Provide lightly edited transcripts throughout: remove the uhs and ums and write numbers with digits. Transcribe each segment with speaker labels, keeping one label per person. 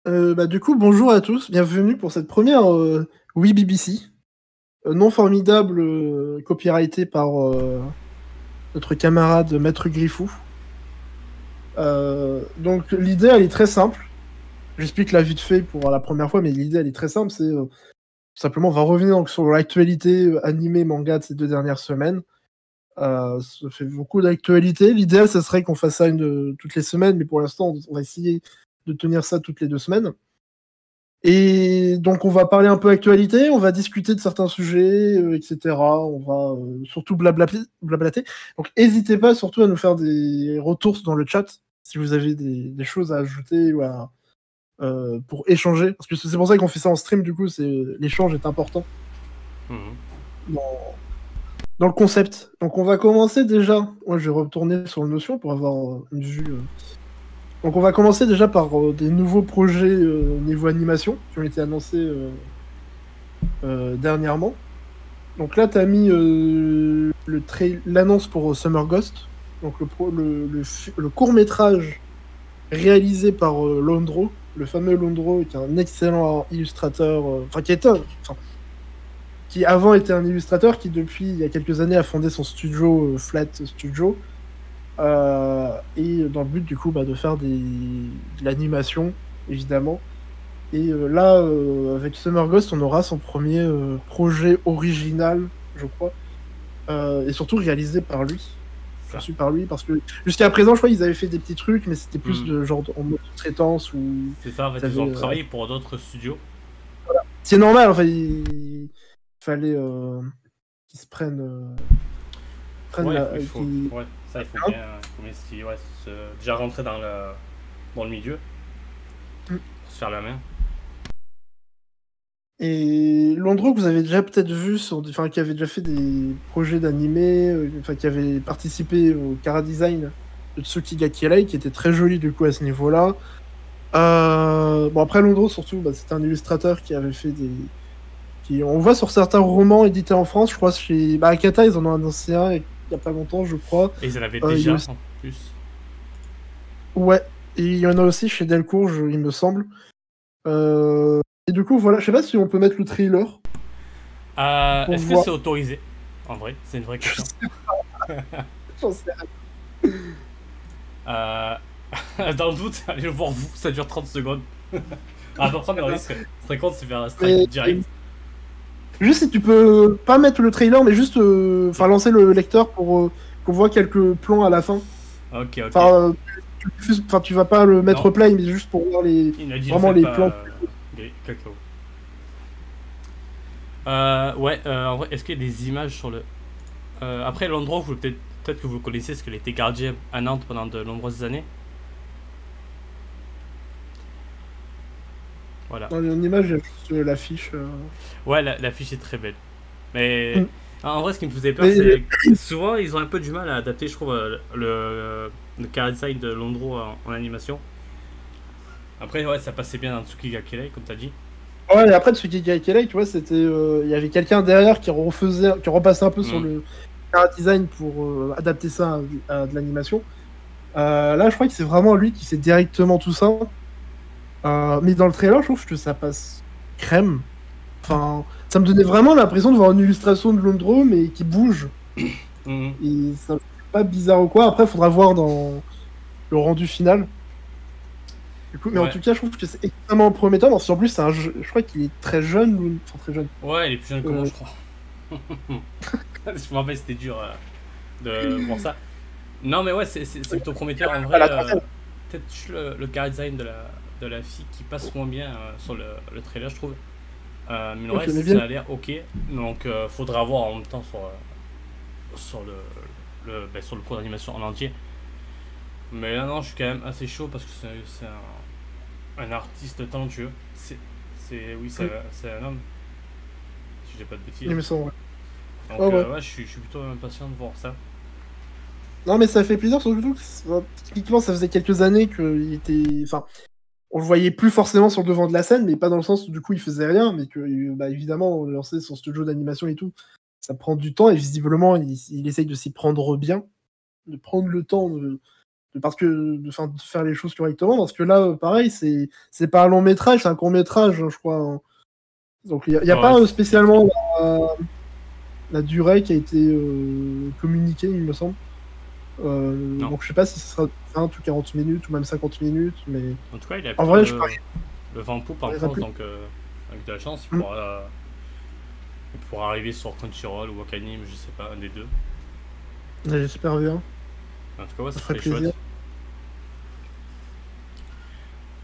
Speaker 1: Du coup, bonjour à tous, bienvenue pour cette première Oui BBC, non formidable, copyrightée par notre camarade Maître Griffou. Donc l'idée, elle est très simple. J'explique la vite fait pour la première fois, mais l'idée, elle est très simple. C'est tout simplement, on va revenir donc, sur l'actualité animée manga de ces 2 dernières semaines. Ça fait beaucoup d'actualité. L'idéal, ça serait qu'on fasse ça toutes les semaines, mais pour l'instant, on va essayer de tenir ça toutes les 2 semaines. Et donc, on va parler un peu actualité, on va discuter de certains sujets, etc. On va surtout blablater. Donc, n'hésitez pas surtout à nous faire des retours dans le chat si vous avez des choses à ajouter ou pour échanger. Parce que c'est pour ça qu'on fait ça en stream, du coup, l'échange est important dans le concept. Donc, on va commencer déjà. Moi, je vais retourner sur le Notion pour avoir une vue. Donc on va commencer déjà par des nouveaux projets niveau animation qui ont été annoncés dernièrement. Donc là, tu as mis l'annonce pour Summer Ghost, donc le court-métrage réalisé par Londro, le fameux Londro, qui est un excellent illustrateur, qui avant était un illustrateur, qui depuis il y a quelques années a fondé son studio Flat Studio. Et dans le but du coup de faire de l'animation évidemment. Et là avec Summer Ghost on aura son premier projet original je crois, et surtout réalisé par lui. Conçu par lui, parce que jusqu'à présent je crois qu'ils avaient fait des petits trucs mais c'était plus de genre en mode traitance ou
Speaker 2: c'est ça, en fait ils ont travaillé pour d'autres studios.
Speaker 1: Voilà. C'est normal, enfin il fallait qu'ils se prennent
Speaker 2: il faut bien déjà rentrer dans le milieu pour se faire la main.
Speaker 1: Et Londro, que vous avez déjà peut-être vu, qui avait déjà fait des projets d'animé, qui avait participé au Chara Design de Tsukiga Kirei, qui était très joli du coup à ce niveau-là. Bon après Londro surtout, c'était un illustrateur qui avait fait on voit sur certains romans édités en France, je crois chez Akata, ils en ont annoncé un il y a pas longtemps je crois.
Speaker 2: Et ils en avaient déjà en plus.
Speaker 1: Ouais, et il y en a aussi chez Delcourt, il me semble. Et du coup voilà, je sais pas si on peut mettre le trailer.
Speaker 2: Est-ce que c'est autorisé? En vrai, c'est une vraie question.
Speaker 1: J'en sais rien.
Speaker 2: Dans le doute, allez le voir vous, ça dure 30 secondes. À peu près, mais ce serait con de se faire un strike direct.
Speaker 1: Juste si tu peux pas mettre le trailer, mais juste lancer le lecteur pour qu'on voit quelques plans à la fin.
Speaker 2: Ok.
Speaker 1: Tu vas pas le mettre play, mais juste pour voir vraiment les plans.
Speaker 2: Cacao. En vrai, est-ce qu'il y a des images sur le. Après, l'endroit, peut-être que vous le connaissez, parce qu'il était gardien à Nantes pendant de nombreuses années. Voilà.
Speaker 1: Dans une image, il y a juste l'affiche.
Speaker 2: Ouais, l'affiche est très belle. Mais en vrai, ce qui me faisait peur, c'est que souvent, ils ont un peu du mal à adapter, je trouve, le chara design de Londro en animation. Après, ouais, ça passait bien dans Tsukiga Kirei, comme t'as dit.
Speaker 1: Ouais, et après Tsukiga Kirei, tu vois, c'était. Il y avait quelqu'un derrière qui repassait un peu sur le chara design pour adapter ça à de l'animation. Là, je crois que c'est vraiment lui qui fait directement tout ça. Mais dans le trailer, je trouve que ça passe crème. Enfin, ça me donnait vraiment l'impression de voir une illustration de Londro, mais qui bouge. Et ça me fait pas bizarre ou quoi. Après, il faudra voir dans le rendu final. Du coup, mais en tout cas, je trouve que c'est extrêmement prometteur. Parce qu'en plus, je crois qu'il est très jeune. Enfin, très jeune.
Speaker 2: Ouais, il est plus jeune que moi, je crois. Je me rappelle, c'était dur de voir ça. Non, mais ouais, c'est plutôt prometteur. En vrai, peut-être le chara design de la fille qui passe moins bien sur le trailer, je trouve. Mais le reste, ça a l'air ok. Donc, faudra voir en même temps sur le cours d'animation en entier. Mais là, non, je suis quand même assez chaud parce que c'est un artiste talentueux. C'est un homme. Si je dis pas de bêtises.
Speaker 1: Il me semble,
Speaker 2: ouais. Donc, ouais, je suis plutôt impatient de voir ça.
Speaker 1: Non, mais ça fait plaisir, surtout que typiquement, ça faisait quelques années qu'il était. Enfin, on le voyait plus forcément sur le devant de la scène, mais pas dans le sens où du coup il faisait rien, mais que évidemment, lancer son studio d'animation et tout, ça prend du temps et visiblement il essaye de s'y prendre bien, de prendre le temps de faire les choses correctement, parce que là, pareil, c'est pas un long métrage, c'est un court métrage, je crois. Hein. Donc il n'y a pas spécialement la durée qui a été communiquée, il me semble. Donc je sais pas si ce sera 20 ou 40 minutes, ou même 50 minutes, mais...
Speaker 2: En tout cas, il a
Speaker 1: en vrai,
Speaker 2: le vent poupe en France, donc avec de la chance, il pourra arriver sur Crunchyroll ou Wakanim, je sais pas, un des deux.
Speaker 1: J'espère bien.
Speaker 2: En tout cas, ouais, ça
Speaker 1: ferait
Speaker 2: serait
Speaker 1: plaisir.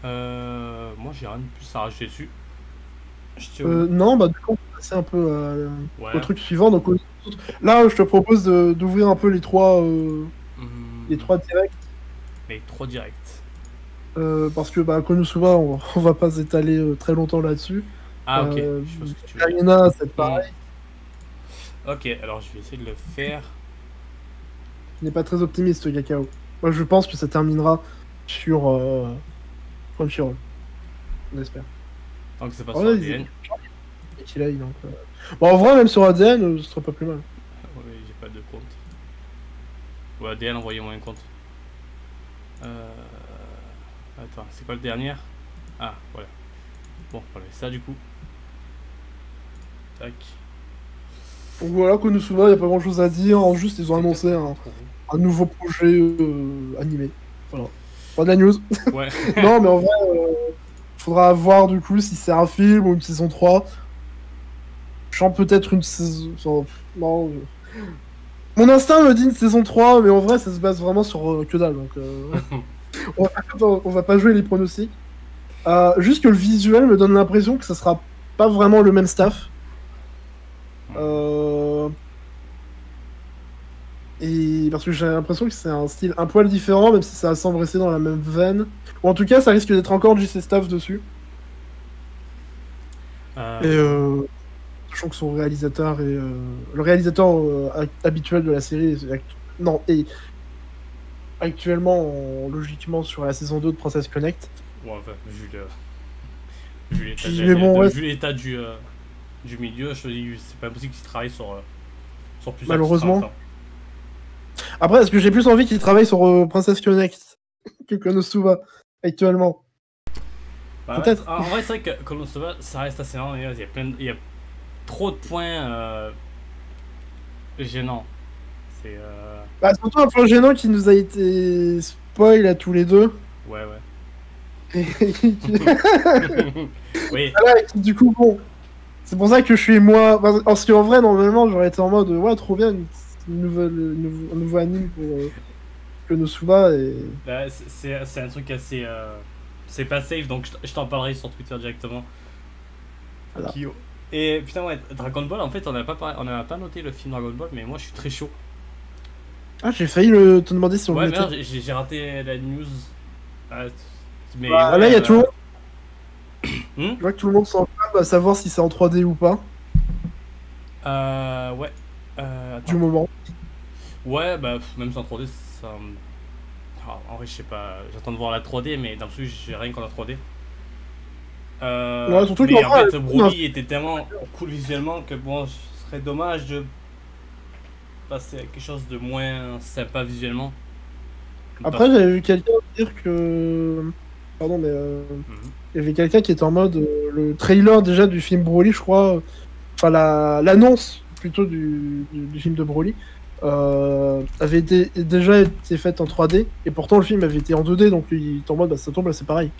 Speaker 2: Chouette. Moi, j'ai rien de plus à rajouter dessus.
Speaker 1: Non, bah du coup, on va passer un peu au truc suivant. Donc là, je te propose d'ouvrir un peu les trois directs.
Speaker 2: Les 3 directs.
Speaker 1: Parce que bah, Konosuba, on va pas s'étaler très longtemps là-dessus.
Speaker 2: Ah, ok. Je pense que tu veux
Speaker 1: Karina, c'est pareil.
Speaker 2: Ok, alors je vais essayer de le faire.
Speaker 1: Je n'ai pas très optimiste, Kakao. Moi, je pense que ça terminera sur Crunchyroll. On espère.
Speaker 2: Tant que c'est pas sur ADN.
Speaker 1: Donc, bon, en vrai, même sur ADN, ce serait pas plus mal.
Speaker 2: Ouais, j'ai pas de compte. Ou ADN, envoyez-moi un compte. Attends, c'est quoi le dernier? Ah, voilà. Bon, voilà, ça du coup. Tac.
Speaker 1: Donc voilà, Konosuba, il n'y a pas grand chose à dire. Juste, ils ont annoncé un nouveau projet animé. Voilà. Pas de la news.
Speaker 2: Ouais.
Speaker 1: Non, mais en vrai, faudra voir du coup si c'est un film ou une saison 3. Je sens peut-être une saison. Non. Mon instinct me dit une saison 3, mais en vrai, ça se base vraiment sur que dalle. Donc, on va pas jouer les pronostics. Juste que le visuel me donne l'impression que ça sera pas vraiment le même staff. Et parce que j'ai l'impression que c'est un style un poil différent, même si ça semble rester dans la même veine. Ou en tout cas, ça risque d'être encore JC Staff dessus. Sachant que son réalisateur est le réalisateur habituel de la série est actuellement logiquement sur la saison 2 de Princess Connect.
Speaker 2: Ouais, enfin, vu l'état du milieu, je te dis c'est pas possible qu'il travaille sur plusieurs.
Speaker 1: Malheureusement. Après, est-ce que j'ai plus envie qu'il travaille sur Princess Connect que Konosuba actuellement?
Speaker 2: Bah, peut-être. En vrai, c'est vrai que Konosuba, ça reste assez lent. Il y a trop de points gênants. C'est.
Speaker 1: Bah, surtout un point gênant qui nous a été spoil à tous les deux.
Speaker 2: Ouais.
Speaker 1: Oui. Voilà, du coup, bon. C'est pour ça que je suis moi. Parce qu'en vrai, normalement, j'aurais été en mode ouais, trop bien, un nouveau anime pour Konosuba. Et...
Speaker 2: Bah, c'est un truc assez. C'est pas safe, donc je t'en parlerai sur Twitter directement. Voilà. Et putain, ouais, Dragon Ball, en fait, on n'a pas noté le film Dragon Ball, mais moi je suis très chaud.
Speaker 1: Ah, j'ai failli te demander si on
Speaker 2: le mettait. Ouais, merde, j'ai raté la news.
Speaker 1: Mais ouais, là, il y a tout le monde. Je vois que tout le monde s'en parle à savoir si c'est en 3D ou pas.
Speaker 2: Ouais.
Speaker 1: Du moment.
Speaker 2: Ouais, bah, même sans 3D, ça. En vrai, je sais pas. J'attends de voir la 3D, mais dans le sens, j'ai rien contre la 3D.
Speaker 1: Ouais, surtout
Speaker 2: mais en fait, Broly était tellement cool visuellement que bon, ce serait dommage de passer à quelque chose de moins sympa visuellement.
Speaker 1: Après, j'avais vu quelqu'un dire que. Pardon, mais. Il y avait quelqu'un qui était en mode. Le trailer déjà du film Broly, je crois. Enfin, l'annonce plutôt du film de Broly. Avait déjà été faite en 3D. Et pourtant, le film avait été en 2D. Donc, il est en mode, bah, ça tombe là, c'est pareil.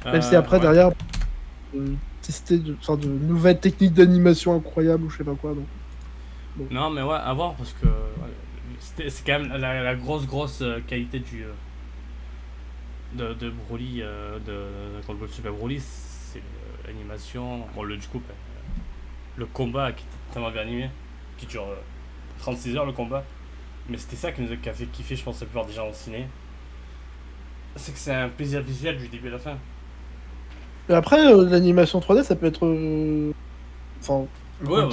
Speaker 1: Même si après, derrière, tester de nouvelles techniques d'animation incroyables ou je sais pas quoi. Donc.
Speaker 2: Bon. Non, mais ouais, à voir parce que c'est quand même la grosse qualité de Broly, de Dragon Ball Super Broly, c'est l'animation. Bon, du coup, le combat qui était tellement bien animé, qui dure 36 heures le combat. Mais c'était ça qui a fait kiffer, je pense, la plupart des gens au ciné. C'est que c'est un plaisir visuel du début à la fin.
Speaker 1: Et après, l'animation 3D, ça peut être. Enfin,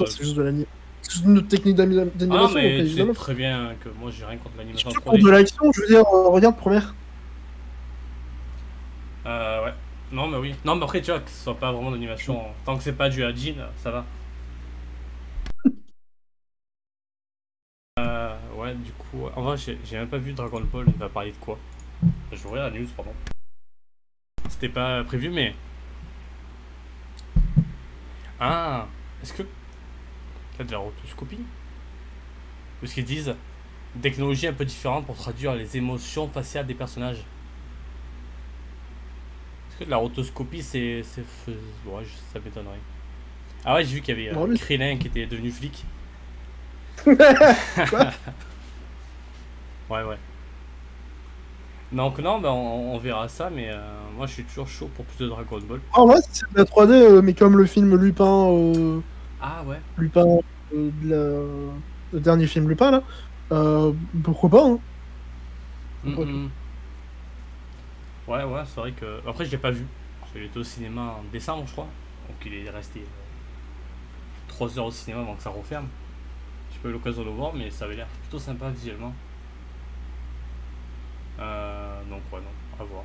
Speaker 1: c'est juste de l'animation. C'est une autre technique d'animation.
Speaker 2: Ah, mais tu sais très bien que moi j'ai rien contre l'animation 3D.
Speaker 1: Pour de l'action, je veux dire, regarde première.
Speaker 2: Ouais. Non, mais oui. Non, mais après, tu vois, que ce soit pas vraiment d'animation. Tant que c'est pas du Hajin, ça va. Ouais, du coup, en vrai, j'ai même pas vu Dragon Ball, il va parler de quoi? Je vais ouvrir la news, pardon. C'était pas prévu, mais. Ah! Est-ce que. Il y a de la rotoscopie? Ou est-ce qu'ils disent une technologie un peu différente pour traduire les émotions faciales des personnages? Est-ce que de la rotoscopie, c'est. Ouais, ça m'étonnerait. Ah ouais, j'ai vu qu'il y avait Krillin qui était devenu flic.
Speaker 1: Quoi?
Speaker 2: Ouais. Donc non, bah, on verra ça, mais moi je suis toujours chaud pour plus de Dragon Ball.
Speaker 1: Ah ouais, c'est de la 3D, mais comme le film Lupin.
Speaker 2: Ah ouais.
Speaker 1: Lupin, le dernier film Lupin, là. Pourquoi pas, hein.
Speaker 2: Ouais, c'est vrai que. Après, je l'ai pas vu. Il était au cinéma en décembre, je crois. Donc il est resté 3 heures au cinéma avant que ça referme. J'ai pas eu l'occasion de le voir, mais ça avait l'air plutôt sympa visuellement. Donc, ouais, non, à voir.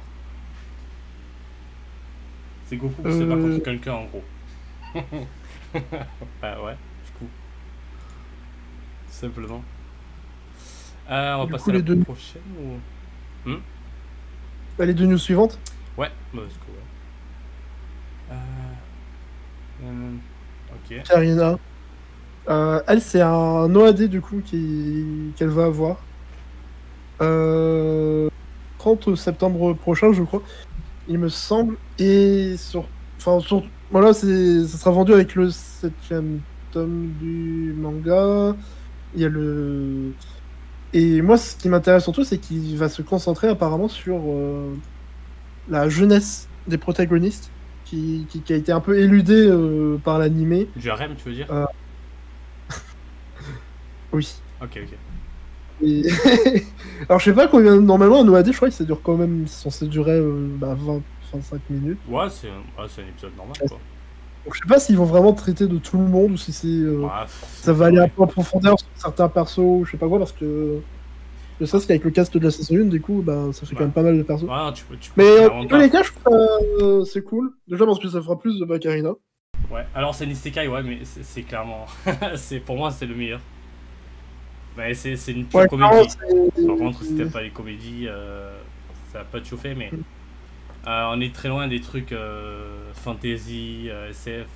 Speaker 2: C'est Goku qui se bat contre quelqu'un en gros. Bah ouais, du coup. Simplement. On va passer à la prochaine ou.
Speaker 1: Les deux news suivantes?
Speaker 2: Ouais, bah, parce que ouais. Ok.
Speaker 1: Karina. Elle, c'est un OAD du coup qu'elle va avoir. 30 septembre prochain, je crois, il me semble. Et voilà, ça sera vendu avec le 7e tome du manga. Il y a le. Et moi, ce qui m'intéresse surtout, c'est qu'il va se concentrer apparemment sur la jeunesse des protagonistes, qui a été un peu éludée par l'animé.
Speaker 2: Du harem, tu veux dire?
Speaker 1: Oui.
Speaker 2: Ok.
Speaker 1: Et... Alors, je sais pas combien. Normalement, un OAD, je crois que ça dure quand même. Censé durer 20-25 minutes.
Speaker 2: Ouais, c'est un épisode normal, quoi.
Speaker 1: Donc, je sais pas s'ils vont vraiment traiter de tout le monde ou si c'est. Ça va aller un peu en profondeur sur certains persos, je sais pas quoi, parce que. Je sais qu'avec le cast de la saison 1, du coup, ça fait quand même pas mal de persos.
Speaker 2: Ouais, tu peux
Speaker 1: mais en tous les cas, je trouve c'est cool. Déjà parce que ça fera plus de Bacarina.
Speaker 2: Ouais, alors c'est Nisekai, ouais, mais c'est clairement. Pour moi, c'est le meilleur. Mais c'est une pure comédie. Par contre, si t'aimes pas les comédies, ça va pas te chauffer, mais. On est très loin des trucs fantasy, SF.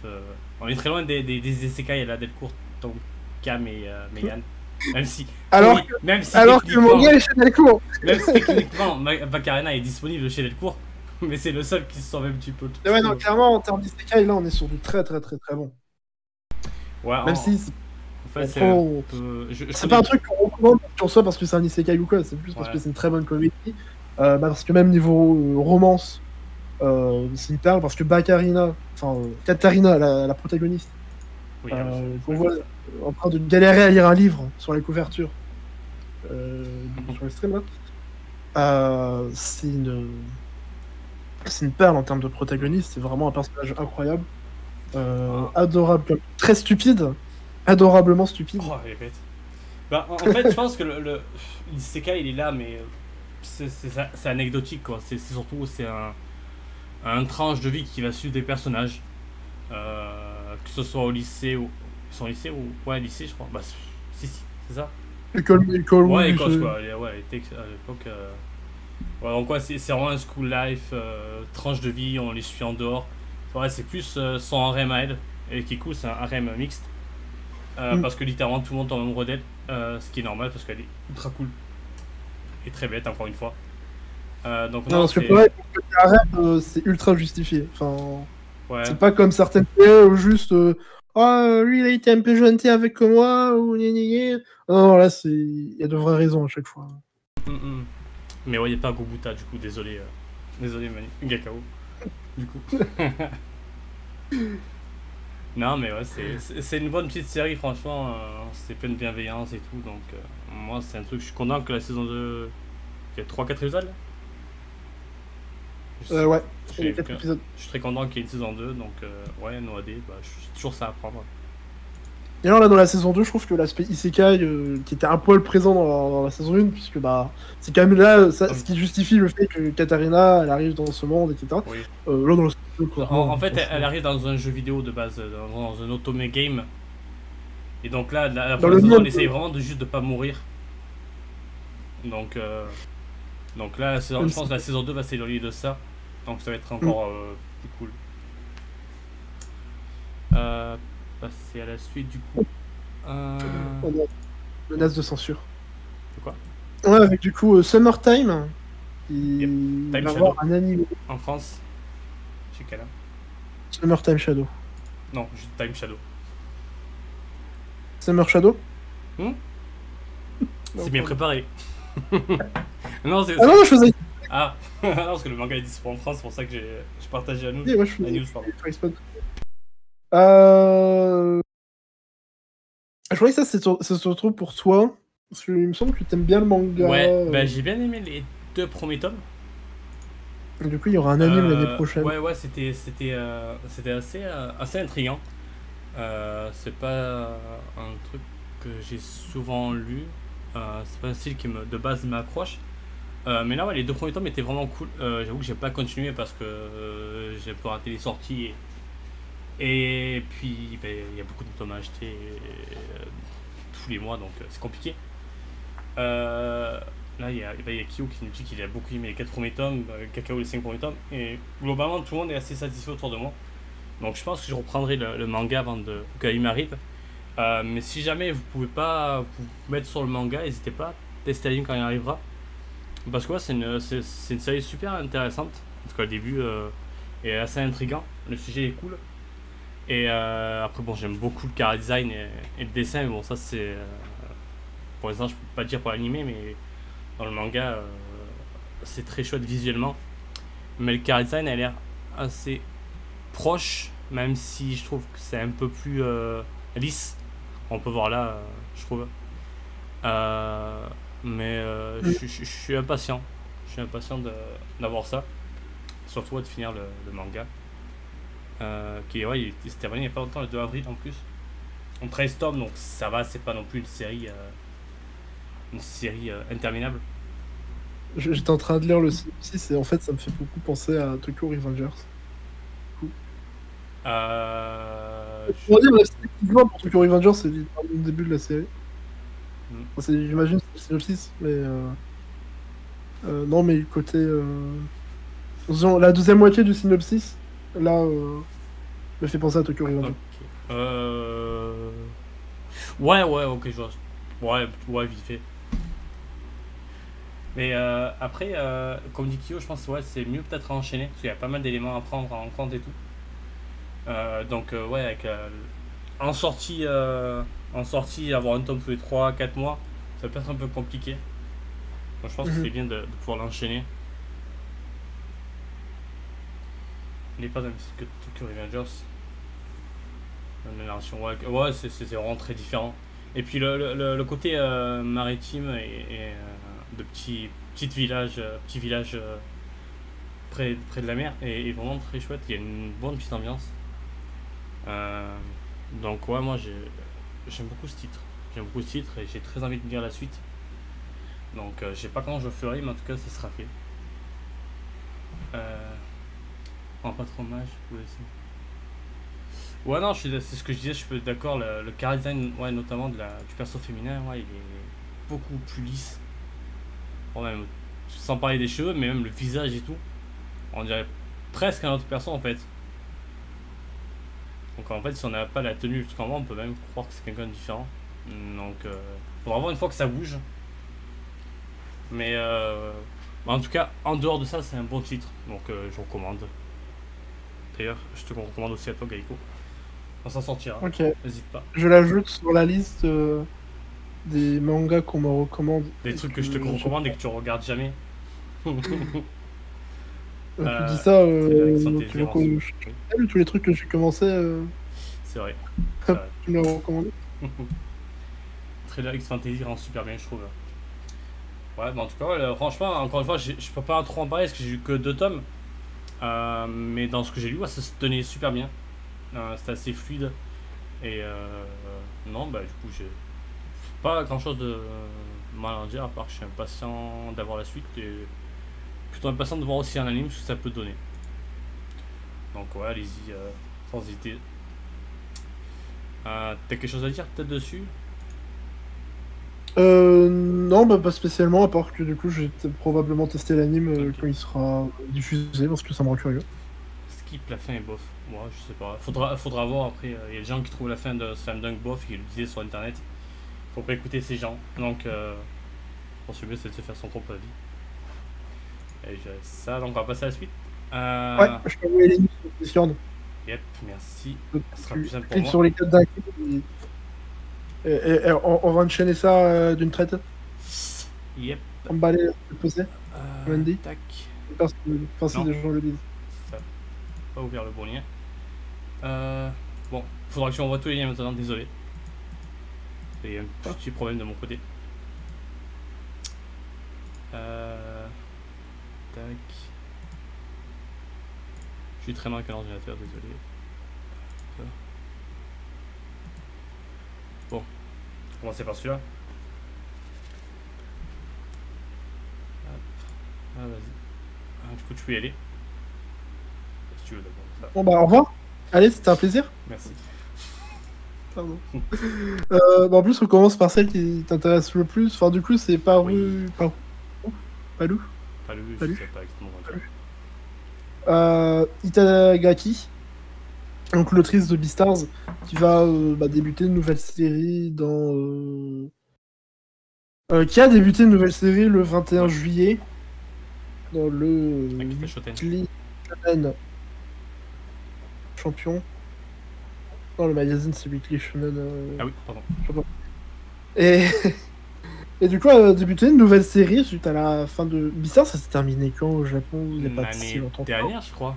Speaker 2: On est très loin des isekai à la Delcourt, donc Cam et Megan. Même si.
Speaker 1: Alors que mon gars est chez Delcourt.
Speaker 2: Même si techniquement, Bacarena est disponible chez Delcourt, mais c'est le seul qui se sent même un petit peu.
Speaker 1: Ouais, non, clairement, en termes d'isekai, là, on est sur du très bon.
Speaker 2: Ouais,
Speaker 1: même si.
Speaker 2: En fait,
Speaker 1: c'est pas un truc qu'on recommande en soi parce que c'est un isekai ou quoi, c'est plus parce que c'est une très bonne comédie. Parce que même niveau romance, c'est une perle, parce que Bacarina, Katarina, la protagoniste, qu'on voit en train de galérer à lire un livre sur les couvertures, sur le stream là, c'est une perle en termes de protagoniste, c'est vraiment un personnage incroyable, adorable, très stupide, adorablement stupide.
Speaker 2: Oh, elle est bête. Bah, en fait, je pense que le Isekai il est là, mais c'est anecdotique quoi. C'est surtout un tranche de vie qui va suivre des personnages, que ce soit au lycée ou ils sont au lycée ou ouais lycée je crois. Bah si c'est ça.
Speaker 1: École
Speaker 2: ouais
Speaker 1: oui,
Speaker 2: école quoi. Ouais à l'époque. Ouais, donc ouais c'est vraiment un school life, tranche de vie, on les suit en dehors. Ouais c'est plus son harem à elle et qui est cool, c'est un harem mixte. Parce que littéralement tout le monde tombe amoureux d'elle, ce qui est normal parce qu'elle est ultra cool et très bête encore une fois. Donc
Speaker 1: non, parce que pour harem, c'est ultra justifié. C'est pas comme certaines séries où juste lui il a été un peu gentil avec moi ou non, là il y a de vraies raisons à chaque fois.
Speaker 2: Mais ouais, il n'y a pas Gobuta du coup, désolé Manu Gakao du coup. Non mais ouais, c'est une bonne petite série franchement, c'est plein de bienveillance et tout, donc moi c'est un truc, je suis content que la saison 2, il y a 3-4 épisodes là.
Speaker 1: Ouais,
Speaker 2: je suis très content qu'il y ait une saison 2, donc ouais, NoAD, je suis toujours ça à prendre.
Speaker 1: Et alors là dans la saison 2, je trouve que l'aspect Isekai qui était un poil présent dans la saison 1, puisque c'est quand même là ce qui justifie le fait que Katarina elle arrive dans ce monde, etc.
Speaker 2: Oui.
Speaker 1: Là dans la saison 2, quoi.
Speaker 2: En fait elle arrive dans un jeu vidéo de base, dans un otome game. Et donc là, la première saison, on essaye vraiment juste de pas mourir. Donc là, je pense que la saison 2 va s'éloigner de ça. Donc ça va être encore plus cool. Passer à la suite du coup.
Speaker 1: Menace de censure.
Speaker 2: C'est quoi?
Speaker 1: Ouais, avec du coup Summertime. Il
Speaker 2: Time
Speaker 1: va
Speaker 2: Shadow.
Speaker 1: avoir un anime.
Speaker 2: En France. Chez quel âge?
Speaker 1: Summertime Shadow.
Speaker 2: Non, juste Time Shadow.
Speaker 1: Summer Shadow?
Speaker 2: C'est bien préparé. Non, c'est.
Speaker 1: Ah non, je faisais.
Speaker 2: Ah, non, parce que le manga est disponible en France, c'est pour ça que j'ai partagé la news.
Speaker 1: Oui, moi, je faisais.
Speaker 2: La news, pardon.
Speaker 1: Je croyais que ça, se retrouve pour toi. Parce qu'il me semble que tu aimes bien le manga.
Speaker 2: Ouais, bah j'ai bien aimé les 2 premiers tomes.
Speaker 1: Du coup, il y aura un anime l'année prochaine.
Speaker 2: Ouais, c'était assez intriguant. C'est pas un truc que j'ai souvent lu. C'est pas un style qui de base m'accroche. Mais là, ouais, les 2 premiers tomes étaient vraiment cool. J'avoue que j'ai pas continué parce que j'ai un peu raté les sorties. Et puis, ben, il y a beaucoup de tomes à acheter tous les mois, donc c'est compliqué. Là, il y a Kyo qui nous dit qu'il a beaucoup aimé les 4 premiers tomes, Kakao les 5 premiers tomes. Et globalement, tout le monde est assez satisfait autour de moi. Donc je pense que je reprendrai le manga avant qu'il m'arrive. Mais si jamais vous pouvez pas vous mettre sur le manga, n'hésitez pas à tester l'anime quand il arrivera. Parce que ouais, c'est une série super intéressante. En tout cas, le début est assez intriguant. Le sujet est cool. Et après, bon, j'aime beaucoup le chara design et le dessin. Mais bon, ça, c'est. Pour l'instant, je peux pas dire pour l'animé, mais dans le manga, c'est très chouette visuellement. Mais le chara design a l'air assez proche, même si je trouve que c'est un peu plus lisse. On peut voir là, je trouve. Mais je suis impatient. Je suis impatient d'avoir ça. Surtout de finir le manga. Qui ouais, il s'est terminé il n'y a pas longtemps, le 2 avril en plus. En 13 tomes, donc ça va, c'est pas non plus une série interminable.
Speaker 1: J'étais en train de lire le synopsis et en fait ça me fait beaucoup penser à Tokyo Revengers.
Speaker 2: Pour
Speaker 1: dire, pour Tokyo Revengers, c'est le début de la série. J'imagine que c'est le synopsis, mais non, mais le côté la deuxième moitié du synopsis, là, me fait penser à Tokyo Revengers.
Speaker 2: Ouais, ok, je vois. Ouais, vite fait. Mais après, comme dit Kyo, je pense que ouais, c'est mieux peut-être à enchaîner, parce qu'il y a pas mal d'éléments à prendre en compte et tout. Donc ouais, avec en sortie, avoir un tome tous les 3-4 mois, ça peut être un peu compliqué. Donc je pense que c'est bien de pouvoir l'enchaîner. Il n'est pas dans le site que Tokyo Revengers. La narration, ouais, c'est vraiment très différent. Et puis le côté maritime et de petits villages près de la mer est vraiment très chouette. Il y a une bonne petite ambiance. Donc ouais, moi j'aime beaucoup ce titre. J'aime beaucoup ce titre et j'ai très envie de lire la suite. Donc je sais pas quand je le ferai, mais en tout cas ça sera fait. Pas trop mage, ouais, ouais, non, c'est ce que je disais, je suis d'accord. Le chara design, ouais, notamment du perso féminin, ouais, il est beaucoup plus lisse. Bon, même, sans parler des cheveux, mais même le visage et tout. On dirait presque un autre perso en fait. Donc en fait, si on n'a pas la tenue jusqu'en bas, on peut même croire que c'est quelqu'un de différent. Donc, faudra voir une fois que ça bouge. Mais en tout cas, en dehors de ça, c'est un bon titre. Donc, je recommande. D'ailleurs, je te recommande aussi à toi, Gaïko. On s'en sortira.
Speaker 1: Ok.
Speaker 2: N'hésite pas.
Speaker 1: Je l'ajoute sur la liste des mangas qu'on me recommande.
Speaker 2: Des trucs que je te recommande et que tu regardes jamais.
Speaker 1: Tu dis ça, tous les trucs que j'ai commencé.
Speaker 2: C'est vrai.
Speaker 1: Tu me l'as recommandé.
Speaker 2: Trailer X Fantasy rend super bien, je trouve. Ouais, mais en tout cas, franchement, encore une fois, je peux pas trop en parler parce que j'ai eu que 2 tomes. Mais dans ce que j'ai lu, ça se tenait super bien. C'était assez fluide. Et non, bah du coup, j'ai pas grand chose de mal à dire à part que je suis impatient d'avoir la suite et plutôt impatient de voir aussi un anime ce que ça peut donner. Donc ouais, allez-y sans hésiter. T'as quelque chose à dire peut-être dessus?
Speaker 1: Non, bah pas spécialement, à part que du coup, je vais probablement tester l'anime quand il sera diffusé, parce que ça me rend curieux.
Speaker 2: Skip, la fin est bof. Moi, je sais pas. Faudra voir après. Il y a des gens qui trouvent la fin de Slam Dunk bof, qui le disaient sur internet. Faut pas écouter ces gens. Donc, je pense que le mieux c'est de se faire son propre avis. Et j'ai ça, donc on va passer à la suite.
Speaker 1: Ouais, je peux envoyer les news sur Discord.
Speaker 2: Yep, merci. Ça sera
Speaker 1: Tu
Speaker 2: plus simple pour
Speaker 1: cliques
Speaker 2: moi.
Speaker 1: sur les codes d'un coup et on va enchaîner ça d'une traite.
Speaker 2: Yep.
Speaker 1: Emballer, poser. Wendy.
Speaker 2: Tac.
Speaker 1: Enfin, si
Speaker 2: Non.
Speaker 1: des gens le disent.
Speaker 2: Ça. Pas ouvert le bon lien. Bon, faudra que j'envoie tous les liens maintenant, désolé. Il y a un petit problème de mon côté. Tac. Je suis très mal avec un ordinateur, désolé. Bon, on va commencer par celui-là. Ah, vas-y. Du coup, tu peux y aller. Si tu veux d'abord.
Speaker 1: Bon, bah, au revoir. Allez, c'était un plaisir.
Speaker 2: Merci.
Speaker 1: Pardon. Bah, en plus, on commence par celle qui t'intéresse le plus. Enfin, du coup, c'est Palou.
Speaker 2: Oui.
Speaker 1: Palou.
Speaker 2: Palou, je
Speaker 1: Palou.
Speaker 2: sais pas exactement.
Speaker 1: Itagaki, donc l'autrice de Beastars, qui va débuter une nouvelle série qui a débuté une nouvelle série le 21 juillet dans le Shonen Champion. Non, le magazine c'est Weekly Shonen.
Speaker 2: Ah oui, pardon.
Speaker 1: Et du coup, elle a débuté une nouvelle série suite à la fin de Beastars. Ça s'est terminé quand au Japon? Il n'y a pas si longtemps.
Speaker 2: Dernière, je crois.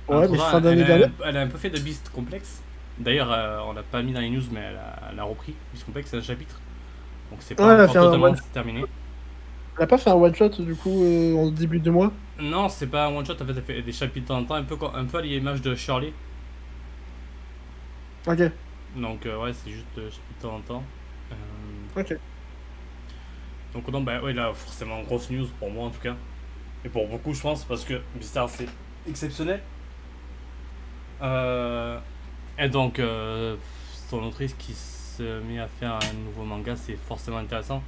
Speaker 1: Ouais, mais fin d'année dernière.
Speaker 2: Elle a un peu fait de Beast Complex. D'ailleurs, on l'a pas mis dans les news, mais elle a repris. Beast Complex, c'est un chapitre. Donc c'est pas encore totalement terminé.
Speaker 1: Elle a pas fait un one shot du coup en début de mois?
Speaker 2: Non, c'est pas un one shot, en fait, elle fait des chapitres de temps en temps, un peu à l'image de Shirley.
Speaker 1: Ok.
Speaker 2: Donc ouais, c'est juste chapitre de temps en temps.
Speaker 1: Ok.
Speaker 2: Donc non, bah ouais, là, forcément, grosse news pour moi en tout cas. Et pour beaucoup, je pense, parce que Beastars c'est exceptionnel. Et donc, son autrice qui se met à faire un nouveau manga, c'est forcément intéressant.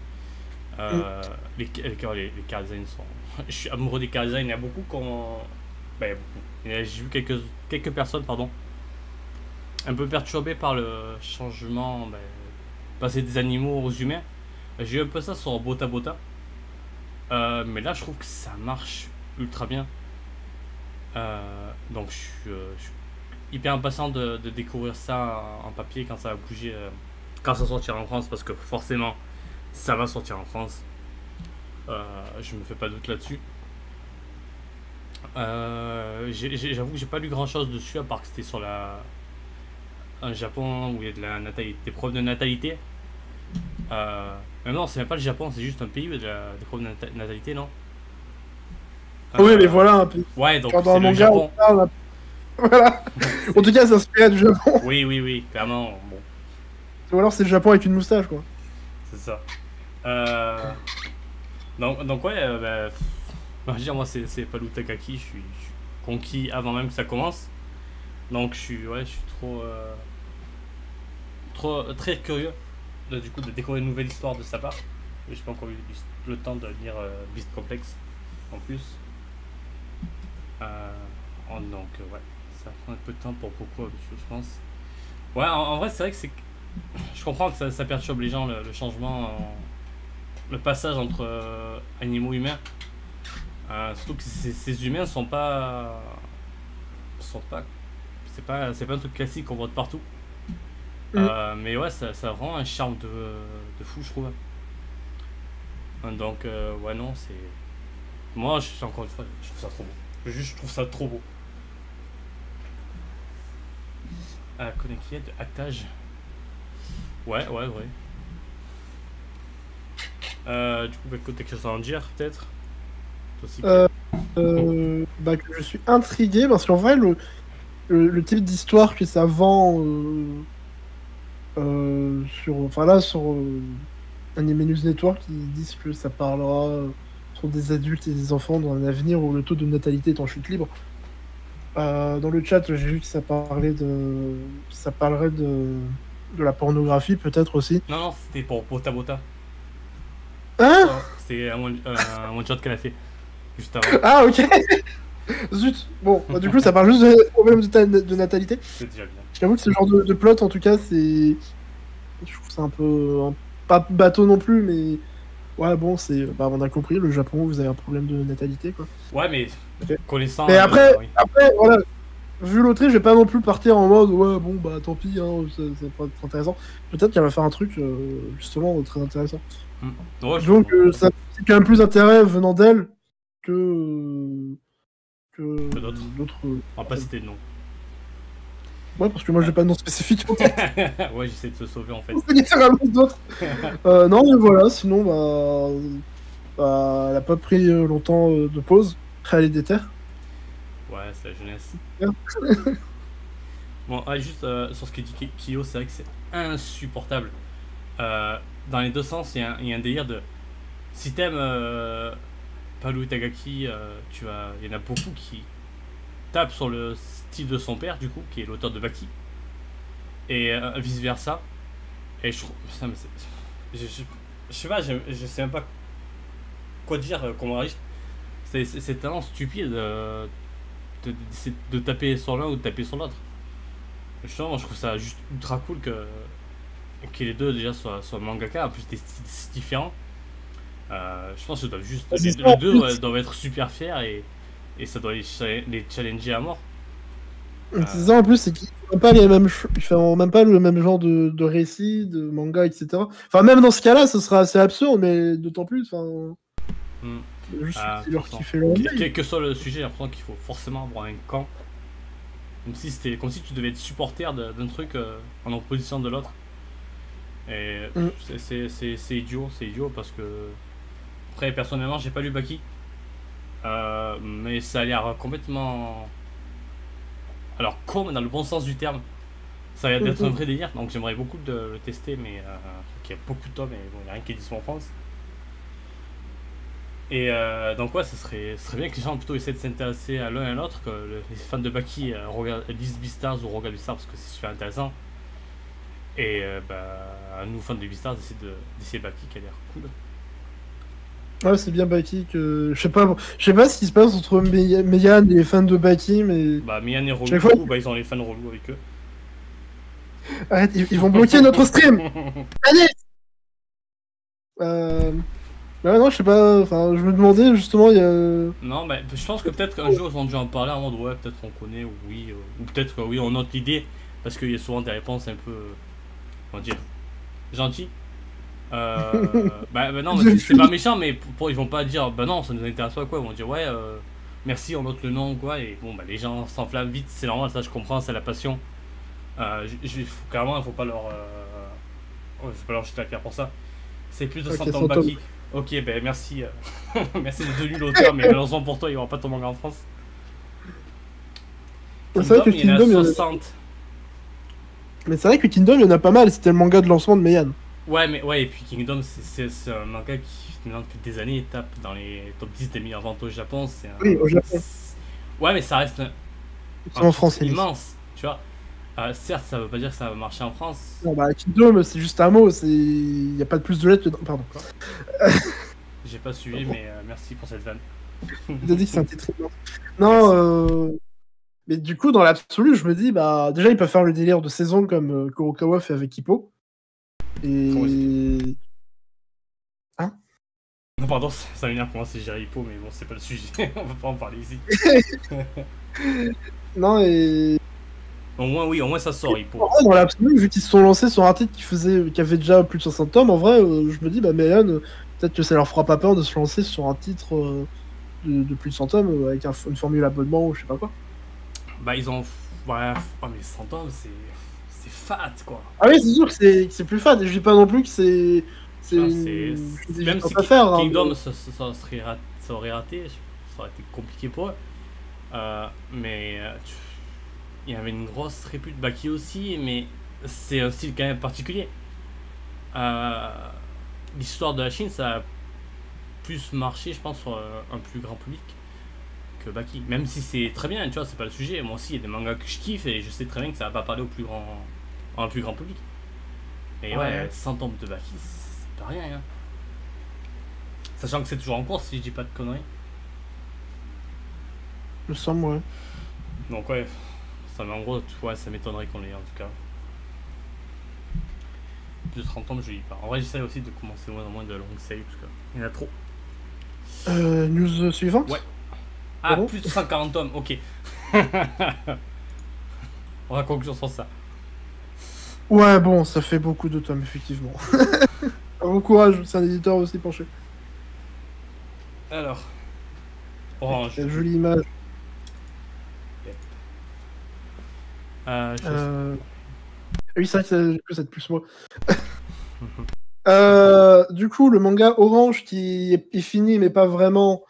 Speaker 2: Les car designs sont. Je suis amoureux des car designs. Il y a beaucoup qu'on. Ben, il y a beaucoup. J'ai vu quelques personnes, pardon, un peu perturbées par le changement, passer des animaux aux humains. J'ai eu un peu ça sur Bota Bota. Mais là, je trouve que ça marche ultra bien. Donc, je suis hyper impatient de découvrir ça en papier quand ça va bouger, quand ça sortira en France, parce que forcément, ça va sortir en France. Je me fais pas doute là-dessus. J'avoue que j'ai pas lu grand chose dessus, à part que c'était sur un Japon où il y a de la natalité, des preuves de natalité. Mais non, c'est même pas le Japon, c'est juste un pays où il y a des preuves de natalité, non?
Speaker 1: Oui, mais voilà un peu.
Speaker 2: Ouais, donc
Speaker 1: c'est le Japon. Voilà. En tout cas, ça s'inspire du Japon.
Speaker 2: Oui, clairement. Bon.
Speaker 1: Ou alors c'est le Japon avec une moustache, quoi.
Speaker 2: C'est ça. Donc ouais, je veux dire, moi c'est Palou Takaki, je suis conquis avant même que ça commence. Donc je suis très curieux du coup de découvrir une nouvelle histoire de sa part. Et j'ai pas encore eu le temps de lire Beast Complex en plus. Donc ouais, ça prend un peu de temps pour beaucoup je pense. Ouais, en vrai c'est vrai que je comprends que ça perturbe les gens le changement, le passage entre animaux humains. Surtout que ces humains sont pas c'est pas un truc classique qu'on voit de partout. Mais ouais, ça a vraiment un charme de fou, je trouve. Donc ouais, non, c'est moi encore une fois, je trouve ça trop beau. Je trouve ça trop beau. Connecté de actage. Ouais. Du coup, quelque chose à en dire, peut-être aussi,
Speaker 1: que je suis intrigué, parce qu'en vrai, le type d'histoire que ça vend sur Anime News Network, ils disent que ça parlera sur des adultes et des enfants dans un avenir où le taux de natalité est en chute libre. Dans le chat, j'ai vu que ça parlerait de la pornographie, peut-être aussi.
Speaker 2: Non, c'était pour Bota Bota.
Speaker 1: Hein?
Speaker 2: C'est un one-shot qu'elle a fait juste avant.
Speaker 1: Ah, ok. Zut. Bon, bah, du coup, ça parle juste de problème de natalité.
Speaker 2: C'est déjà bien.
Speaker 1: J'avoue que ce genre de plot, en tout cas, c'est. Je trouve ça un peu. Pas bateau non plus, mais. Ouais, bon, c'est. Bah, on a compris, le Japon, vous avez un problème de natalité, quoi.
Speaker 2: Ouais, mais
Speaker 1: Ok.
Speaker 2: connaissant.
Speaker 1: Mais après,
Speaker 2: oui.
Speaker 1: voilà. Vu l'autre, je vais pas non plus partir en mode ouais, bon, bah tant pis, hein, ça va pas être intéressant. Peut-être qu'elle va faire un truc, justement, très intéressant.
Speaker 2: Ouais,
Speaker 1: Donc, ça c'est quand même plus intérêt venant d'elle que.
Speaker 2: Que d'autres. On va pas citer de nom.
Speaker 1: Ouais, parce que moi j'ai pas de nom spécifique en tête.
Speaker 2: Ouais, j'essaie de se sauver en fait.
Speaker 1: C'est littéralement d'autres. Non, mais voilà, sinon, bah elle a pas pris longtemps de pause. Elle est déter.
Speaker 2: Ouais, c'est la jeunesse. Bon, juste sur ce que dit Kyo, c'est vrai que c'est insupportable. Dans les deux sens, il y a un délire de. Si t'aimes Paru Itagaki, il y en a beaucoup qui tapent sur le style de son père, du coup, qui est l'auteur de Baki. Et vice versa. Et je trouve. Ça, mais je sais pas, je sais même pas quoi dire, comment réagir. C'est tellement stupide de taper sur l'un ou de taper sur l'autre. Justement, moi je trouve ça juste ultra cool que les deux déjà soient mangaka, en plus des styles différents. Je pense que doivent juste. Les deux doivent être super fiers et ça doit les challenger à mort.
Speaker 1: C'est ça en plus, c'est qu'ils font pas ils font même pas le même genre de récit, de manga, etc. Enfin, même dans ce cas-là, ce sera assez absurde, mais d'autant plus. Juste, c'est leur qui fait leur
Speaker 2: quel que soit le sujet, j'ai l'impression qu'il faut forcément avoir un camp. Comme si tu devais être supporter d'un truc en opposition de l'autre. Et c'est idiot parce que. Après, personnellement, j'ai pas lu Baki. Mais ça a l'air complètement. Alors, comme dans le bon sens du terme. Ça a l'air d'être un vrai délire, donc j'aimerais beaucoup de le tester, mais il y a beaucoup de tomes et bon, il n'y a rien qui est dispo en France. Et donc, ouais, ça serait bien que les gens plutôt essaient de s'intéresser à l'un et à l'autre, que les fans de Baki lisent Beastars ou regardent Beastars parce que c'est super intéressant. Et nous, fans de Beastars, d'essayer Baki qui a l'air cool.
Speaker 1: Ouais, c'est bien Baki que. Je sais pas ce qui se passe entre Meian et les fans de Baki, mais.
Speaker 2: Bah, Meian et relou, ils ont les fans relous avec eux.
Speaker 1: Arrête, ils vont bloquer notre stream. Allez. Bah non, je sais pas, enfin, je me demandais justement, il y a.
Speaker 2: Non, mais je pense que peut-être qu'un jour ils ont dû en parler en mode ouais, peut-être on connaît, ou oui, ou peut-être que oui, on note l'idée, parce qu'il y a souvent des réponses un peu. Comment dire gentilles. Bah non, c'est pas méchant, mais ils vont pas dire bah non, ça nous intéresse pas quoi, ils vont dire ouais, merci, on note le nom quoi, et bon, bah les gens s'enflamment vite, c'est normal, ça je comprends, c'est la passion. Clairement, il faut pas leur. Faut pas leur jeter la pierre pour ça. C'est plus de 100 ans de Baki. Ok, ben merci. Merci d'être devenu l'auteur, mais malheureusement pour toi, il n'y aura pas ton manga en France.
Speaker 1: C'est vrai que
Speaker 2: Kingdom, il y en a 60.
Speaker 1: Mais c'est vrai que Kingdom, il y en a pas mal, c'était le manga de lancement de Meian.
Speaker 2: Ouais, et puis Kingdom, c'est un manga qui, maintenant, depuis des années, tape dans les top 10 des meilleures ventes au Japon.
Speaker 1: Oui, au Japon.
Speaker 2: Ouais, mais ça reste
Speaker 1: en France,
Speaker 2: immense, tu vois. Certes, ça veut pas dire que ça va marcher en France.
Speaker 1: Non, bah, Kingdom, c'est juste un mot, il n'y a pas de plus de lettres dedans. Pardon.
Speaker 2: J'ai pas suivi, mais merci pour cette vanne.
Speaker 1: Il a dit que c'est un titre immense. Non, mais du coup, dans l'absolu, je me dis, bah, déjà, ils peuvent faire le délire de saison comme Kurokawa fait avec Hippo. Et. Hein?
Speaker 2: Non, pardon, ça m'énerve pour moi, c'est Jerry Hippo, mais bon, c'est pas le sujet, on va pas en parler ici.
Speaker 1: Non, et.
Speaker 2: Au moins ça sort, Hippo.
Speaker 1: Dans l'absolu, vu qu'ils se sont lancés sur un titre qui avait déjà plus de 60 tomes, en vrai, je me dis, bah, Meian, peut-être que ça leur fera pas peur de se lancer sur un titre de plus de 100 tomes avec une formule abonnement ou je sais pas quoi.
Speaker 2: Bah, ils ont. Ouais, mais 100 tomes, c'est fat, quoi.
Speaker 1: Ah oui, c'est sûr que c'est plus fat, et je dis pas non plus que c'est.
Speaker 2: Même si Kingdom, ça aurait raté, ça aurait été compliqué pour eux. Mais. Il y avait une grosse répute Baki aussi, mais c'est un style quand même particulier. L'histoire de la Chine, ça a plus marché, je pense, sur un plus grand public que Baki. Même si c'est très bien, tu vois, c'est pas le sujet. Moi aussi, il y a des mangas que je kiffe et je sais très bien que ça va pas parler au plus grand public. Mais ouais, 100 tomes de Baki, c'est pas rien. Hein. Sachant que c'est toujours en cours, si je dis pas de conneries.
Speaker 1: Il me semble, ouais.
Speaker 2: Donc ouais, ça, mais en gros, ouais, ça m'étonnerait qu'on l'ait en tout cas. Plus de 30 tomes, je lis pas. En vrai, j'essaie aussi de commencer moins en moins de longues séries, parce qu'il y en a trop.
Speaker 1: News suivante.
Speaker 2: Ouais. Ah,
Speaker 1: Bon.
Speaker 2: plus de 140 tomes, ok. On va conclure sur ça.
Speaker 1: Ouais, bon, ça fait beaucoup de tomes, effectivement. Bon courage, c'est un éditeur aussi penché.
Speaker 2: Alors. Orange.
Speaker 1: Quelle jolie image. Oui, c'est vrai que ça être plus moi. Du coup, le manga Orange qui est fini, mais pas vraiment.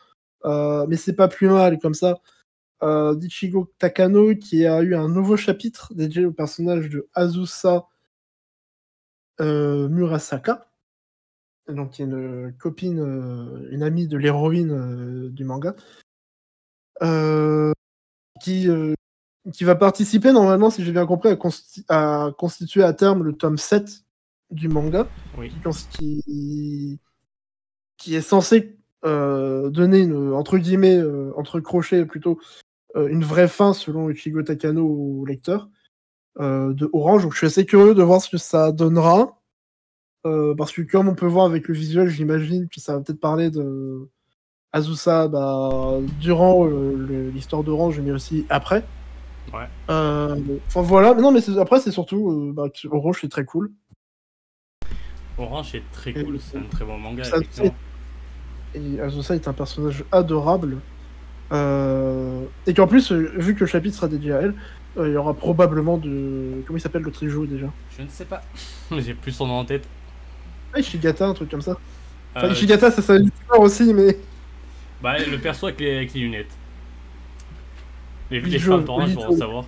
Speaker 1: Mais c'est pas plus mal comme ça. d'Ichigo Takano qui a eu un nouveau chapitre dédié au personnage de Azusa Murasaka, donc qui est une copine, une amie de l'héroïne du manga, qui va participer normalement, si j'ai bien compris, à constituer à terme le tome 7 du manga,
Speaker 2: oui.
Speaker 1: qui est censé donner une, entre guillemets, entre crochets plutôt, une vraie fin selon Ichigo Takano au lecteur de Orange. Donc je suis assez curieux de voir ce que ça donnera. Parce que comme on peut voir avec le visuel, j'imagine que ça va peut-être parler de Azusa durant l'histoire d'Orange, mais aussi après.
Speaker 2: Ouais.
Speaker 1: Enfin voilà, mais non, mais après c'est surtout Orange, c'est très cool.
Speaker 2: Orange est très cool, c'est un très bon manga.
Speaker 1: Et Azusa est un personnage adorable. Et qu'en plus, vu que le chapitre sera dédié à elle, il y aura probablement de... Comment il s'appelle le Trijo déjà?
Speaker 2: Je ne sais pas. J'ai plus son nom en tête.
Speaker 1: Ah, Ishigata, un truc comme ça. Enfin, Ishigata, ça s'appelle aussi, mais...
Speaker 2: Bah, le perso avec les lunettes. Les fans d'Orange vont savoir.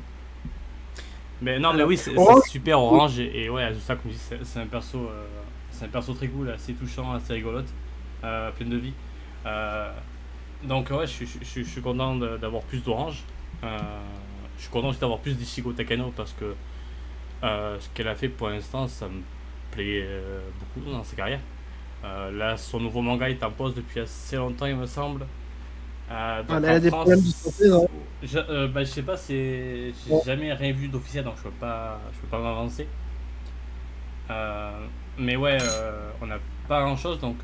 Speaker 2: Mais non, mais oui, c'est super Orange. Et ouais, Azusa, comme je dis, c'est un perso très cool, assez touchant, assez rigolote, plein de vie. Donc ouais, je suis content d'avoir plus d'Orange. Je suis content aussi d'avoir plus d'Ichigo Takano parce que ce qu'elle a fait pour l'instant, ça me plaît beaucoup dans sa carrière. Là, son nouveau manga est en pause depuis assez longtemps, il me semble.
Speaker 1: Elle a des problèmes de santé, non?
Speaker 2: Je sais pas, j'ai jamais rien vu d'officiel, donc je peux pas m'avancer. Mais ouais, on n'a pas grand chose, donc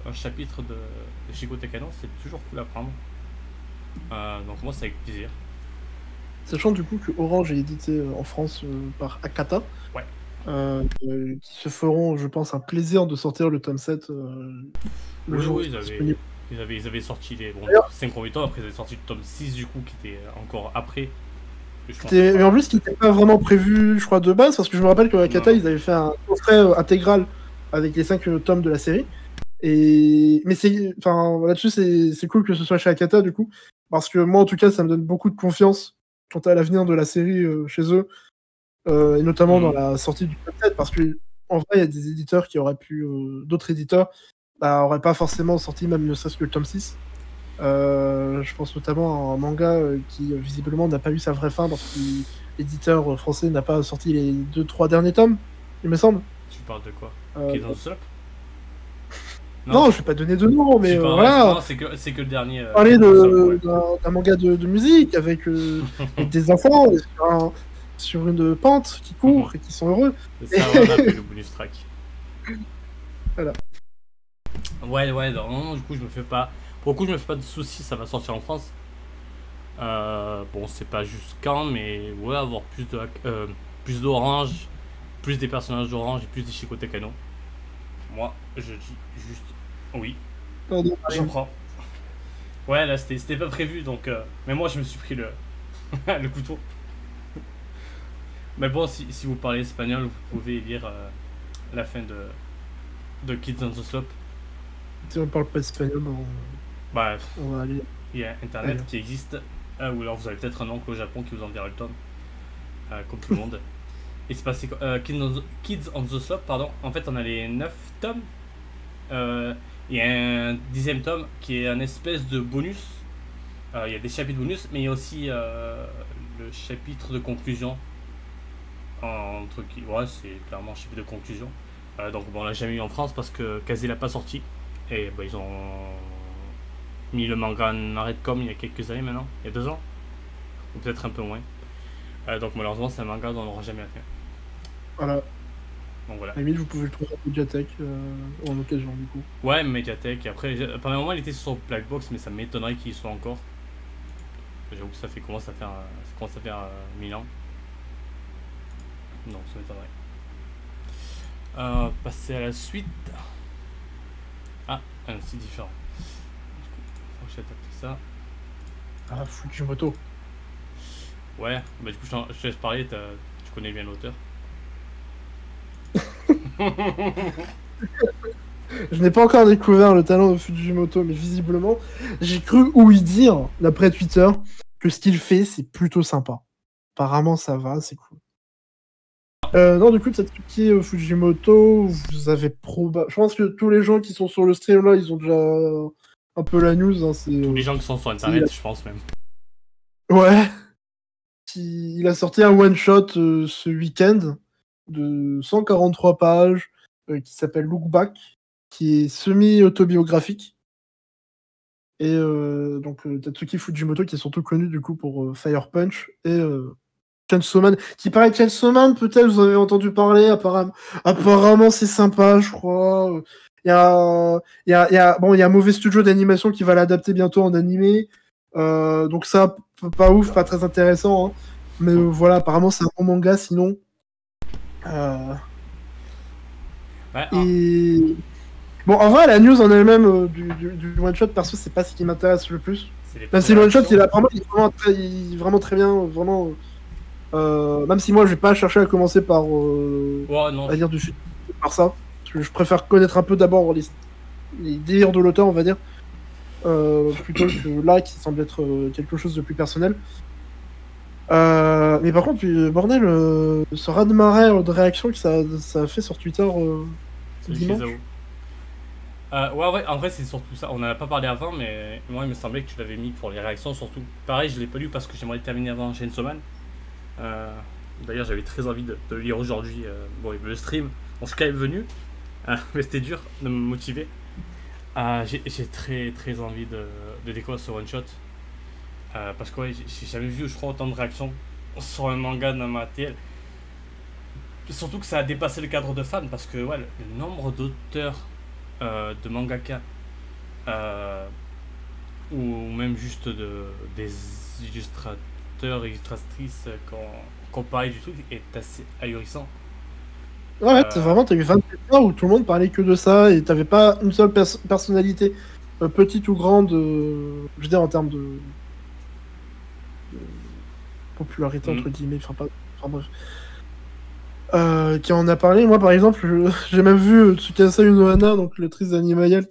Speaker 2: un chapitre de Ichigo Takano, c'est toujours cool à prendre. Donc moi, c'est avec plaisir.
Speaker 1: Sachant du coup que Orange est édité en France par Akata,
Speaker 2: ouais.
Speaker 1: Qui se feront, je pense, un plaisir de sortir le tome 7 le jour disponible.
Speaker 2: Ils avaient sorti les 5 premiers tomes, après ils avaient sorti le tome 6 du coup, qui était encore après.
Speaker 1: Mais en plus, qui n'était pas vraiment prévu, je crois, de base, parce que je me rappelle que Akata, ils avaient fait un coffret intégral avec les 5 tomes de la série. Mais là-dessus, c'est cool que ce soit chez Akata, du coup, parce que moi, en tout cas, ça me donne beaucoup de confiance quant à l'avenir de la série chez eux, et notamment dans la sortie du tome 7, parce que en vrai, il y a des éditeurs qui auraient pu, d'autres éditeurs, auraient pas forcément sorti même ne serait-ce que le tome 6. Je pense notamment à un manga qui visiblement n'a pas eu sa vraie fin parce que l'éditeur français n'a pas sorti les 2-3 derniers tomes, il me semble.
Speaker 2: Tu parles de quoi? Qui est dans ce
Speaker 1: non, je vais pas donner de nom, mais voilà.
Speaker 2: Non, c'est que le dernier.
Speaker 1: Parler d'un manga de musique avec des enfants sur une pente qui court et qui sont heureux.
Speaker 2: C'est ça, on appelle le bonus track.
Speaker 1: Voilà.
Speaker 2: Ouais, non, du coup, je me fais pas de soucis, ça va sortir en France. Bon, c'est pas juste quand, mais ouais, avoir plus d'Orange, plus des personnages d'Orange et plus d'Ichigo Takano. Moi, je dis juste oui.
Speaker 1: Pardon,
Speaker 2: je prends. Ouais, là, c'était pas prévu, donc... Mais moi, je me suis pris le couteau. Mais bon, si vous parlez espagnol, vous pouvez lire la fin de Kids on the Slope.
Speaker 1: Si on parle pas espagnol, on va aller...
Speaker 2: Il y a Internet qui existe, ou alors vous avez peut-être un oncle au Japon qui vous enverra le tome, comme tout le monde. Et c'est passé Kids on the Slope, pardon. En fait, on a les 9 tomes. Il y a un 10e tome qui est un espèce de bonus. Il y a des chapitres bonus, mais il y a aussi le chapitre de conclusion. Ouais, c'est clairement un chapitre de conclusion. Donc bon, on l'a jamais eu en France parce que Kazé l'a pas sorti. Et bah, ils ont mis le manga en arrêt de com il y a quelques années maintenant, il y a 2 ans, ou peut-être un peu moins. Donc malheureusement, c'est un manga dont on n'aura jamais la fin.
Speaker 1: Voilà.
Speaker 2: Donc voilà.
Speaker 1: À la limite, vous pouvez le trouver à Mediatek en occasion, du coup.
Speaker 2: Ouais, Mediatek. Après, pendant un moment, il était sur Black Box, mais ça m'étonnerait qu'il y soit encore. J'avoue que ça commence à faire 1000 ans. Non, ça m'étonnerait. Passer à la suite. Ah, c'est différent. Du coup, faut que j'adapte ça.
Speaker 1: Ah, Fujimoto.
Speaker 2: Ouais, bah du coup, je te laisse parler, tu connais bien l'auteur.
Speaker 1: Je n'ai pas encore découvert le talent de Fujimoto, mais visiblement, j'ai cru ouï dire, d'après Twitter, que ce qu'il fait, c'est plutôt sympa. Apparemment, ça va, c'est cool. Non, du coup, Tatsuki Fujimoto, vous avez probablement... Je pense que tous les gens qui sont sur le stream, là, ils ont déjà un peu la news. Hein,
Speaker 2: tous les gens qui sont sur Internet, je pense même.
Speaker 1: Ouais. Il a sorti un one-shot ce week-end de 143 pages qui s'appelle Look Back, qui est semi-autobiographique. Et donc Tatsuki Fujimoto, qui est surtout connu du coup pour Fire Punch et Chainsaw Man, qui paraît Chainsaw Man, peut-être vous avez entendu parler, apparemment c'est sympa, je crois. Il y a un mauvais studio d'animation qui va l'adapter bientôt en animé. Donc ça, pas ouf, pas très intéressant. Hein. Mais voilà, apparemment c'est un bon manga, sinon.
Speaker 2: Ouais,
Speaker 1: et... Bon, en vrai, la news en elle-même du one-shot, perso, c'est pas ce qui m'intéresse le plus. Même si le one-shot, il est vraiment très bien, vraiment... même si moi, je vais pas chercher à commencer par... à dire du film par ça. Parce que je préfère connaître un peu d'abord les délires de l'auteur, on va dire. Plutôt que là, qui semble être quelque chose de plus personnel. Mais par contre, bordel, ce raz-de-marée de réaction que ça a fait sur Twitter dimanche.
Speaker 2: Ouais, en vrai, c'est surtout ça. On en a pas parlé avant, mais moi, il me semblait que tu l'avais mis pour les réactions, surtout. Pareil, je l'ai pas lu parce que j'aimerais terminer avant Chainsaw Man. D'ailleurs, j'avais très envie de le lire aujourd'hui. Bon, le stream, on s'est quand même venu, mais c'était dur de me motiver. J'ai très envie de découvrir ce one-shot. Parce que ouais, j'ai jamais vu, je crois, autant de réactions sur un manga dans ma TL. Surtout que ça a dépassé le cadre de fans, parce que ouais, le nombre d'auteurs, de mangaka, ou même juste des illustrateurs et illustratrices qu'on parlait du truc est assez ahurissant.
Speaker 1: Ouais, vraiment, t'as eu 27 heures où tout le monde parlait que de ça et t'avais pas une seule personnalité, petite ou grande, je veux dire en termes de popularité, entre guillemets, enfin bref. Qui en a parlé. Moi, par exemple, j'ai même vu Tsukasa Unohana, donc l'autrice d'Animayal,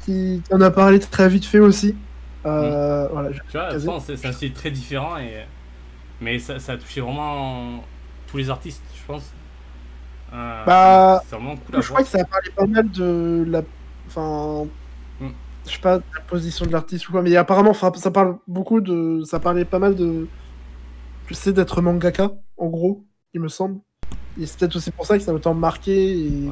Speaker 1: qui en a parlé très vite fait aussi. Voilà,
Speaker 2: tu vois, c'est un style très différent, mais ça a touché vraiment tous les artistes, je pense.
Speaker 1: C'est vraiment cool. Je crois que ça a parlé pas mal de la... Enfin... Je sais pas, de la position de l'artiste ou quoi, mais apparemment, ça parle beaucoup de... Ça parlait pas mal de... Je sais, d'être mangaka, en gros, il me semble. Et c'est peut-être aussi pour ça que ça m'a autant marqué et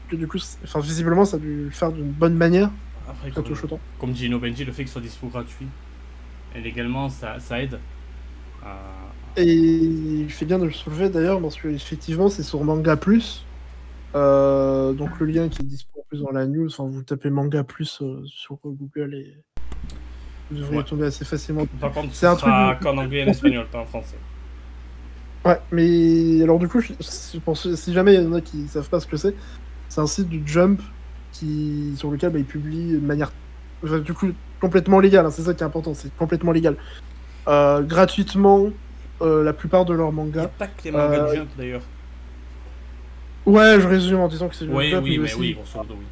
Speaker 1: que du coup, visiblement, ça a dû le faire d'une bonne manière.
Speaker 2: Après, comme dit Inobenji, le fait qu'il soit dispo gratuit, et légalement, ça aide.
Speaker 1: Et il fait bien de le soulever d'ailleurs, parce que effectivement, c'est sur Manga Plus. Donc le lien qui est dispo en plus dans la news, vous tapez Manga Plus sur Google et vous devriez tomber assez facilement.
Speaker 2: Par contre, c'est un truc qu'en anglais et en espagnol, pas en français.
Speaker 1: Ouais, mais alors du coup, si jamais il y en a qui savent pas ce que c'est un site du Jump sur lequel il publie de manière du coup complètement légale, hein, c'est ça qui est important, c'est complètement légal. Gratuitement la plupart de leurs mangas. Il n'y a
Speaker 2: pas que les mangas de Jump d'ailleurs.
Speaker 1: Ouais, je résume en disant que c'est
Speaker 2: du Jump. Oui, mais oui, grosso modo, oui.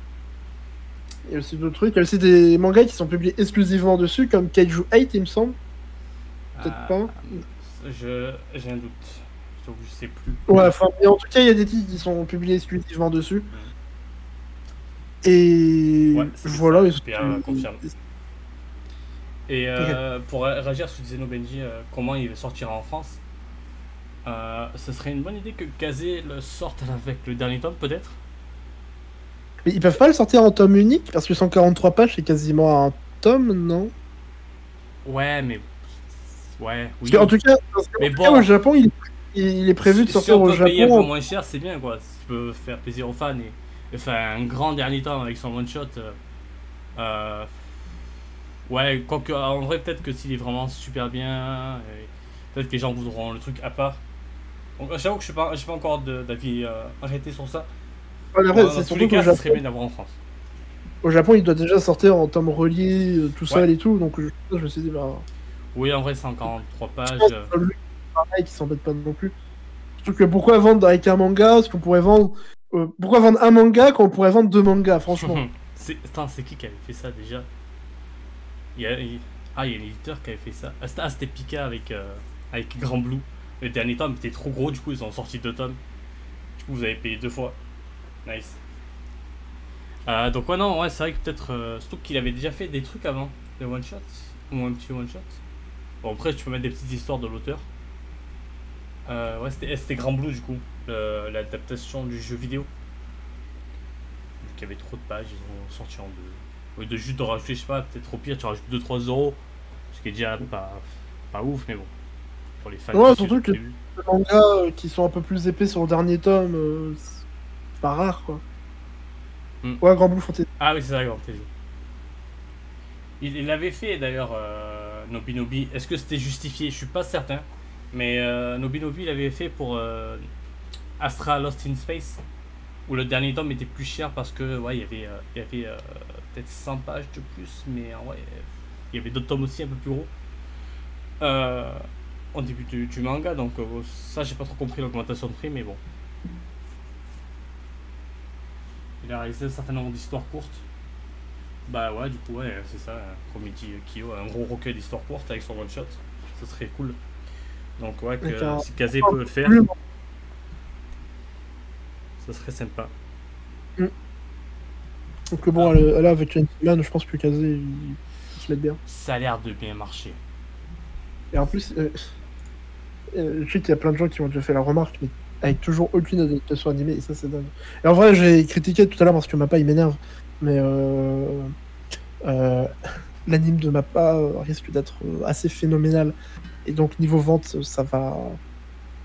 Speaker 1: Il y a aussi d'autres trucs. Il y a aussi des mangas qui sont publiés exclusivement dessus, comme Kaiju 8, il me semble. Peut-être pas.
Speaker 2: J'ai un doute. Je sais plus.
Speaker 1: Ouais, mais en tout cas, il y a des titres qui sont publiés exclusivement dessus. Et voilà.
Speaker 2: Confirme. Et pour réagir sur Zeno Benji, comment il sortira en France, ce serait une bonne idée que Kazé le sorte avec le dernier tome, peut-être.
Speaker 1: Mais ils peuvent pas le sortir en tome unique parce que 143 pages c'est quasiment un tome, non?
Speaker 2: Ouais, mais. Ouais, oui.
Speaker 1: En tout cas,
Speaker 2: mais bon,
Speaker 1: au Japon, il est prévu de sortir
Speaker 2: si on
Speaker 1: au
Speaker 2: peut payer un
Speaker 1: Japon.
Speaker 2: peu moins cher, c'est bien quoi. Si tu peux faire plaisir aux fans et faire un grand dernier tome avec son one shot. Ouais, quoique en vrai, peut-être que s'il est vraiment super bien, peut-être que les gens voudront le truc à part. Donc, j'avoue que je n'ai pas encore d'avis arrêté sur ça.
Speaker 1: Ouais, après, c'est
Speaker 2: Dans tous
Speaker 1: surtout
Speaker 2: les
Speaker 1: qu'au
Speaker 2: cas, ça serait
Speaker 1: Japon,
Speaker 2: bien d'avoir en France.
Speaker 1: au Japon, il doit déjà sortir en tome relié, tout
Speaker 2: Ouais.
Speaker 1: seul et tout. Donc je me suis dit, bah.
Speaker 2: Oui, en vrai, 143 pages.
Speaker 1: Je pense que lui, pareil, qui s'embête pas non plus. Surtout que pourquoi vendre avec un manga, ce qu'on pourrait vendre. Pourquoi vendre un manga quand on pourrait vendre 2 mangas, franchement.
Speaker 2: Attends, c'est qui avait fait ça déjà? Il y a un éditeur qui avait fait ça. C'était Pika avec Grand Blue. Le dernier tome était trop gros, du coup ils ont sorti 2 tomes. Du coup vous avez payé 2 fois. Nice. Donc ouais, non, ouais, c'est vrai que peut-être... surtout qu'il avait déjà fait des trucs avant. Des one-shots. Ou un petit one-shot. Bon, après tu peux mettre des petites histoires de l'auteur. Ouais, c'était Grand Blue du coup. L'adaptation du jeu vidéo. Donc il y avait trop de pages, ils ont sorti en deux. Au lieu de juste de rajouter, je sais pas, peut-être au pire tu rajoutes 2-3 euros. Ce qui est déjà pas ouf, mais bon. Pour les fans.
Speaker 1: Ouais, surtout que les mangas qui sont un peu plus épais sur le dernier tome, c'est pas rare quoi. Ouais, Grand Blue Fantasy.
Speaker 2: Ah oui, c'est ça, Grand Fantasy. Il avait fait d'ailleurs Nobinobi. Est-ce que c'était justifié? Je suis pas certain. Mais Nobinobi, il avait fait pour Astra Lost in Space. Où le dernier tome était plus cher parce que ouais, il y avait peut-être 100 pages de plus. Mais ouais, il y avait d'autres tomes aussi un peu plus gros. Au début du manga. Donc ça, j'ai pas trop compris l'augmentation de prix. Mais bon. Il a réalisé un certain nombre d'histoires courtes. Bah ouais, du coup, ouais, c'est ça, comme il dit Kyo, un gros recueil d'histoires courtes avec son one-shot, ça serait cool. Donc ouais, si Kazé peut le faire, ça serait sympa.
Speaker 1: Donc bon, là, avec une semaine, je pense que Kazé, il se met bien.
Speaker 2: Ça a l'air de bien marcher.
Speaker 1: Et en plus, je sais qu'il y a plein de gens qui ont déjà fait la remarque, mais avec toujours aucune adaptation animée, et ça c'est dingue. Et en vrai, j'ai critiqué tout à l'heure parce que Mappa il m'énerve, mais l'anime de Mappa risque d'être assez phénoménal. Et donc niveau vente, ça va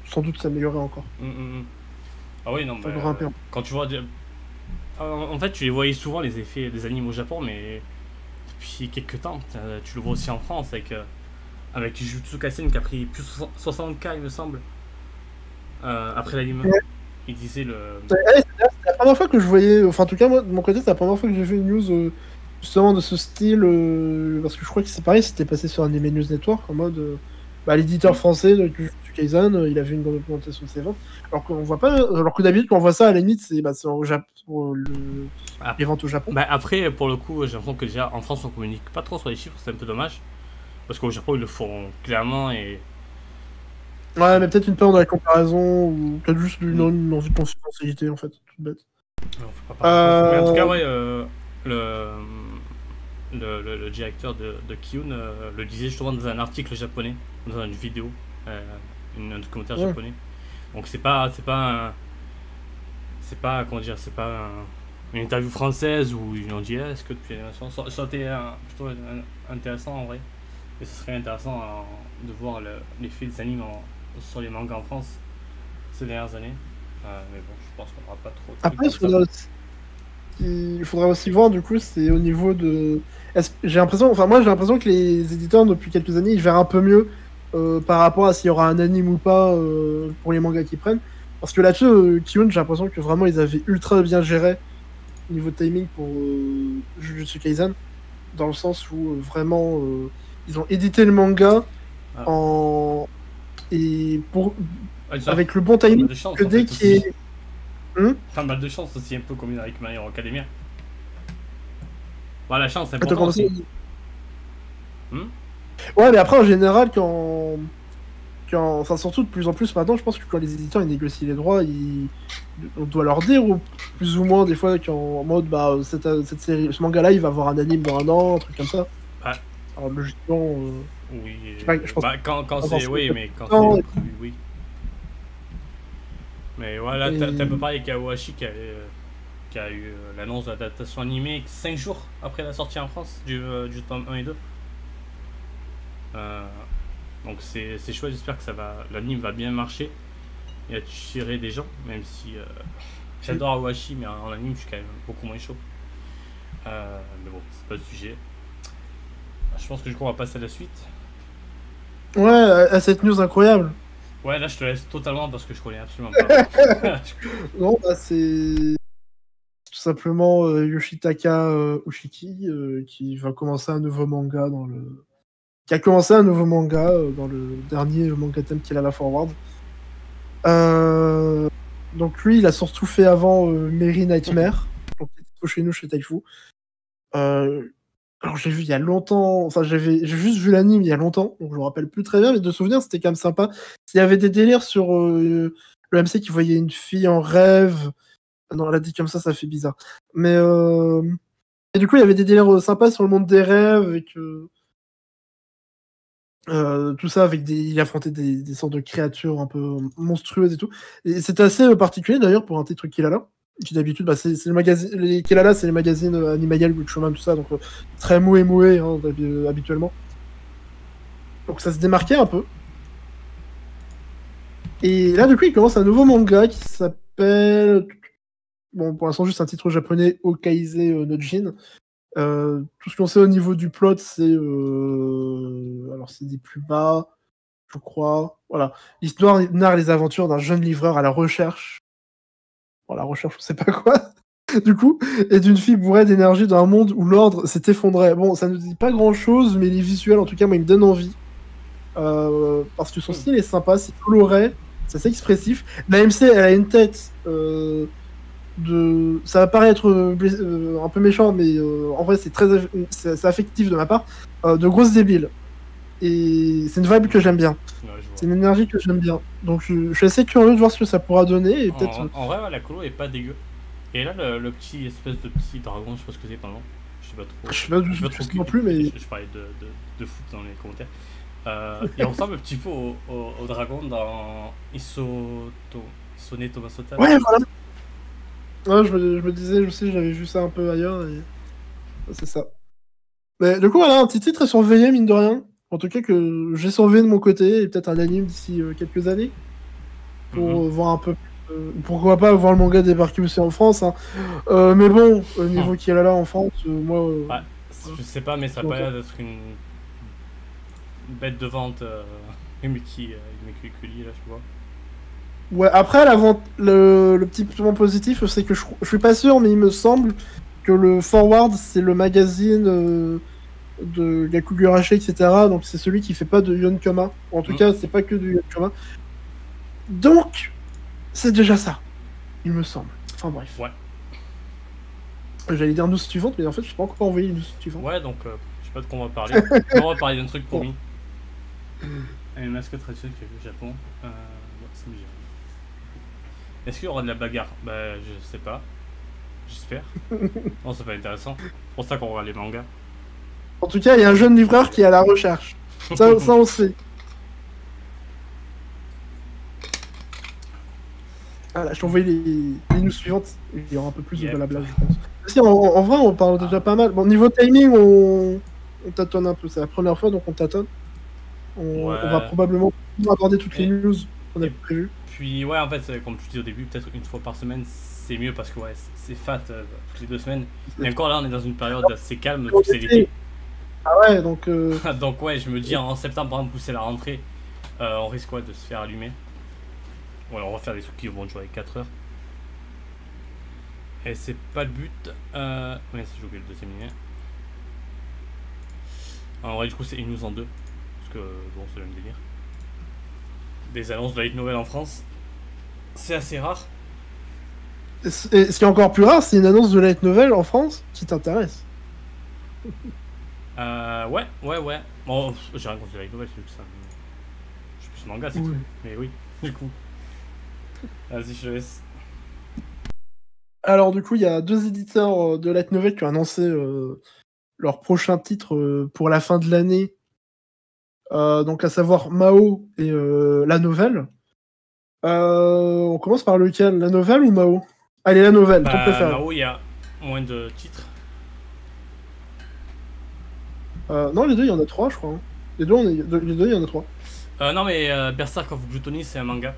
Speaker 1: sans doute s'améliorer encore.
Speaker 2: Ah oui, non, mais quand tu vois... En fait, tu les voyais souvent les effets des animes au Japon, mais depuis quelques temps, tu le vois aussi en France avec Jujutsu Kaisen qui a pris plus 60K il me semble. Après l'anime. Ouais. Il disait le...
Speaker 1: C'est la première fois que je voyais... Enfin en tout cas moi de mon côté c'est la première fois que j'ai vu une news justement de ce style, parce que je crois que c'est pareil, c'était passé sur Anime News Network en mode l'éditeur français de Jujutsu Kaisen, il a vu une grande augmentation de ses ventes, alors qu'on voit pas, alors que d'habitude quand on voit ça à la limite c'est au Japon, les ventes au Japon.
Speaker 2: Après pour le coup j'ai l'impression que déjà en France on communique pas trop sur les chiffres, c'est un peu dommage parce qu'au Japon ils le font clairement et...
Speaker 1: Ouais, mais peut-être une peur de la comparaison ou peut-être juste une envie de confidentialité en fait, toute bête.
Speaker 2: Mais en tout cas ouais, le directeur de Kiyun le disait justement dans un article japonais, dans une vidéo, un documentaire japonais. Donc c'est pas comment dire, c'est pas une interview française où ils ont dit est-ce que depuis l'animation ça aurait été plutôt intéressant en vrai. Et ce serait intéressant de voir l'effet des animes sur les mangas en France ces dernières années. Mais bon, je pense qu'on n'aura pas trop de trucs.
Speaker 1: Après, il faudra aussi voir du coup, c'est au niveau de... j'ai l'impression que les éditeurs depuis quelques années ils gèrent un peu mieux par rapport à s'il y aura un anime ou pas pour les mangas qu'ils prennent. Parce que là-dessus, Kiyun, j'ai l'impression que vraiment ils avaient ultra bien géré au niveau timing pour Jujutsu Kaisen, dans le sens où vraiment ils ont édité le manga et pour avec le bon timing que dès qu'il est...
Speaker 2: Pas mal de chance aussi, un peu comme avec My Hero Academia. Bah, la chance, c'est important aussi.
Speaker 1: Ouais, mais après, en général, enfin, surtout de plus en plus maintenant, je pense que quand les éditeurs ils négocient les droits, on doit leur dire, ou plus ou moins, des fois, qu'en mode, cette série, ce manga-là, il va avoir un anime dans un an, un truc comme ça.
Speaker 2: Ouais.
Speaker 1: Alors, logiquement.
Speaker 2: Oui,
Speaker 1: je pense
Speaker 2: quand c'est. Oui, mais quand c'est. Oui. Mais voilà, t'as un peu pareil avec Awashi qui y a eu l'annonce de l'adaptation animée 5 jours après la sortie en France du tome 1 et 2. Donc c'est chouette, j'espère que l'anime va bien marcher et attirer des gens, même si j'adore Awashi, mais en anime je suis quand même beaucoup moins chaud. Mais bon, c'est pas le sujet. Je pense que on va passer à la suite.
Speaker 1: Ouais, à cette news incroyable.
Speaker 2: Ouais, là je te laisse totalement parce que je connais absolument pas.
Speaker 1: Non, bah c'est tout simplement Yoshitaka Oshiki qui va commencer un nouveau manga qui a commencé un nouveau manga dans le dernier manga thème qu'il a la Forward. Donc lui, il a surtout fait avant Merry Nightmare, donc chez nous chez Taifu. Alors j'ai vu il y a longtemps, enfin j'ai juste vu l'anime il y a longtemps, donc je me rappelle plus très bien, mais de souvenir c'était quand même sympa. Il y avait des délires sur le MC qui voyait une fille en rêve. Non, elle a dit comme ça fait bizarre. Mais et du coup il y avait des délires sympas sur le monde des rêves et que tout ça avec il affrontait des sortes de créatures un peu monstrueuses et tout. Et c'était assez particulier d'ailleurs pour un titre Kilala. Qui d'habitude, bah, c'est le magazine. Les Kilala, c'est les magazines Animagal, Gunchoman, tout ça, donc très moué hein, habituellement. Donc ça se démarquait un peu. Et là, du coup, il commence un nouveau manga qui s'appelle. Bon, pour l'instant, juste un titre japonais, Okaise no Jin. Tout ce qu'on sait au niveau du plot, c'est. Alors, c'est des plus bas, je crois. Voilà. L'histoire narre les aventures d'un jeune livreur à la recherche. Bon, la recherche, on sait pas quoi. Du coup, et d'une fille bourrée d'énergie dans un monde où l'ordre s'est effondré. Bon, ça ne dit pas grand-chose, mais les visuels, en tout cas, moi, ils me donnent envie. Parce que son style est sympa, c'est coloré, c'est assez expressif. La MC, elle a une tête ça va paraître un peu méchant, mais en vrai, c'est affectif de ma part. De grosses débiles. Et c'est une vibe que j'aime bien.
Speaker 2: Ouais,
Speaker 1: c'est une énergie que j'aime bien. Donc je suis assez curieux de voir ce que ça pourra donner. Et
Speaker 2: en vrai, la colo est pas dégueu. Et là, le petit espèce de petit dragon, je sais pas ce que c'est, pardon. Je sais pas trop.
Speaker 1: Je sais pas trop non plus, mais.
Speaker 2: Je parlais de foot dans les commentaires. Il ressemble un petit peu au dragon dans Isone Tomasota.
Speaker 1: Ouais, voilà. Ouais, je me disais, je sais, j'avais vu ça un peu ailleurs. Et... c'est ça. Mais du coup, voilà, un petit titre à surveiller, mine de rien. En tout cas, que j'ai surveillé de mon côté, et peut-être un anime d'ici quelques années. Pour voir un peu. Pourquoi pas voir le manga débarquer aussi en France. Hein. Mais bon, au niveau qu'il y a là en France, moi.
Speaker 2: Ouais, je sais pas, mais ça n'a pas l'air d'être une bête de vente. Umiki Kuli, là, je vois.
Speaker 1: Ouais, après, la vente, le petit point positif, c'est que je suis pas sûr, mais il me semble que le Forward, c'est le magazine de Gakugurashi, etc. Donc c'est celui qui fait pas de Yonkoma. En tout cas, c'est pas que du Yonkoma. Donc, c'est déjà ça, il me semble. Enfin bref.
Speaker 2: Ouais.
Speaker 1: J'allais dire news suivante, mais en fait, je sais pas encore envoyé news suivante.
Speaker 2: Ouais, donc je sais pas de quoi on va parler. On va parler d'un truc promis. Une mascotte traditionnelle qui est au Japon. C'est bizarre. Est-ce qu'il y aura de la bagarre? Bah, je sais pas. J'espère. Non, ça va être intéressant. C'est pour ça qu'on regarde les mangas.
Speaker 1: En tout cas, il y a un jeune livreur qui est à la recherche. Ça on sait. Voilà, je t'ai envoyé les news suivantes. Il y aura un peu plus de blabla, je pense. Si, en vrai, on parle déjà pas mal. Bon, niveau timing, on tâtonne un peu. C'est la première fois, donc on tâtonne. On va probablement aborder toutes les news qu'on a prévues.
Speaker 2: Puis, ouais, en fait, comme tu dis au début, peut-être une fois par semaine, c'est mieux parce que ouais, c'est fat toutes les 2 semaines. Et encore là, on est dans une période assez calme, c'est l'été.
Speaker 1: Ah ouais, donc.
Speaker 2: Donc, ouais, je me dis en septembre, par exemple, pousser la rentrée, on risque de se faire allumer. Ouais, on va faire des trucs qui vont durer 4 heures. Et c'est pas le but. Ouais, j'ai oublié le deuxième lien. En vrai, du coup, c'est une news en 2. Parce que, bon, c'est le même délire. Des annonces de light novel en France, c'est assez rare.
Speaker 1: Et ce qui est encore plus rare, c'est une annonce de light novel en France qui t'intéresse.
Speaker 2: Ouais. Bon, j'ai rien contre les light novel, c'est juste ça. Je suis plus manga, c'est tout. Mais oui, du coup. Vas-y, je te laisse.
Speaker 1: Alors, du coup, il y a 2 éditeurs de light novel qui ont annoncé leur prochain titre pour la fin de l'année. Donc, à savoir Mao et la nouvelle. On commence par lequel? La nouvelle ou Mao? Allez, la nouvelle, ton
Speaker 2: Bah,
Speaker 1: préféré.
Speaker 2: Mao, il y a moins de titres.
Speaker 1: Non, les deux, il y en a 3, je crois. Hein. Les deux, il y en a 3.
Speaker 2: Non, mais Berserk of Gluttony, c'est un manga.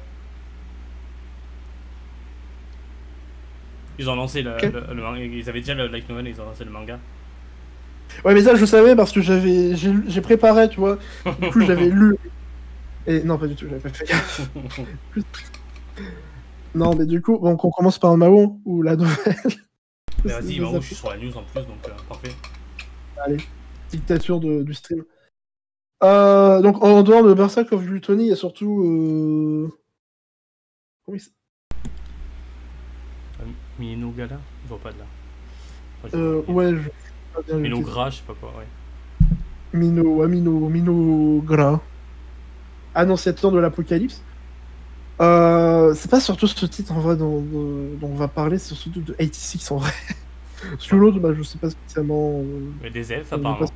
Speaker 2: Ils ont lancé
Speaker 1: Ok.
Speaker 2: le manga. Ils avaient déjà le light novel, ils ont lancé le manga.
Speaker 1: Ouais, mais ça, je savais parce que j'ai préparé, tu vois. Du coup, j'avais lu. Et non, pas du tout, j'avais pas fait gaffe. Non, mais du coup, donc on commence par Mao ou la nouvelle.
Speaker 2: Mais vas-y, Mao, je suis sur la news en plus, donc parfait.
Speaker 1: Allez, dictature du stream. Donc, en dehors de Berserk of Gluttony, il y a surtout. Comment il s'appelle
Speaker 2: Mino Gala. Je vois pas de là.
Speaker 1: Ouais, je sais pas bien le
Speaker 2: Mino
Speaker 1: titre.
Speaker 2: Gras, je sais pas quoi, ouais.
Speaker 1: Mino Gras. Annonciateur de l'apocalypse. C'est pas surtout ce titre en vrai dont on va parler, c'est surtout de 86 en vrai. Sur l'autre, bah, je sais pas spécialement.
Speaker 2: Mais des elfes,
Speaker 1: On est pas-
Speaker 2: apparemment.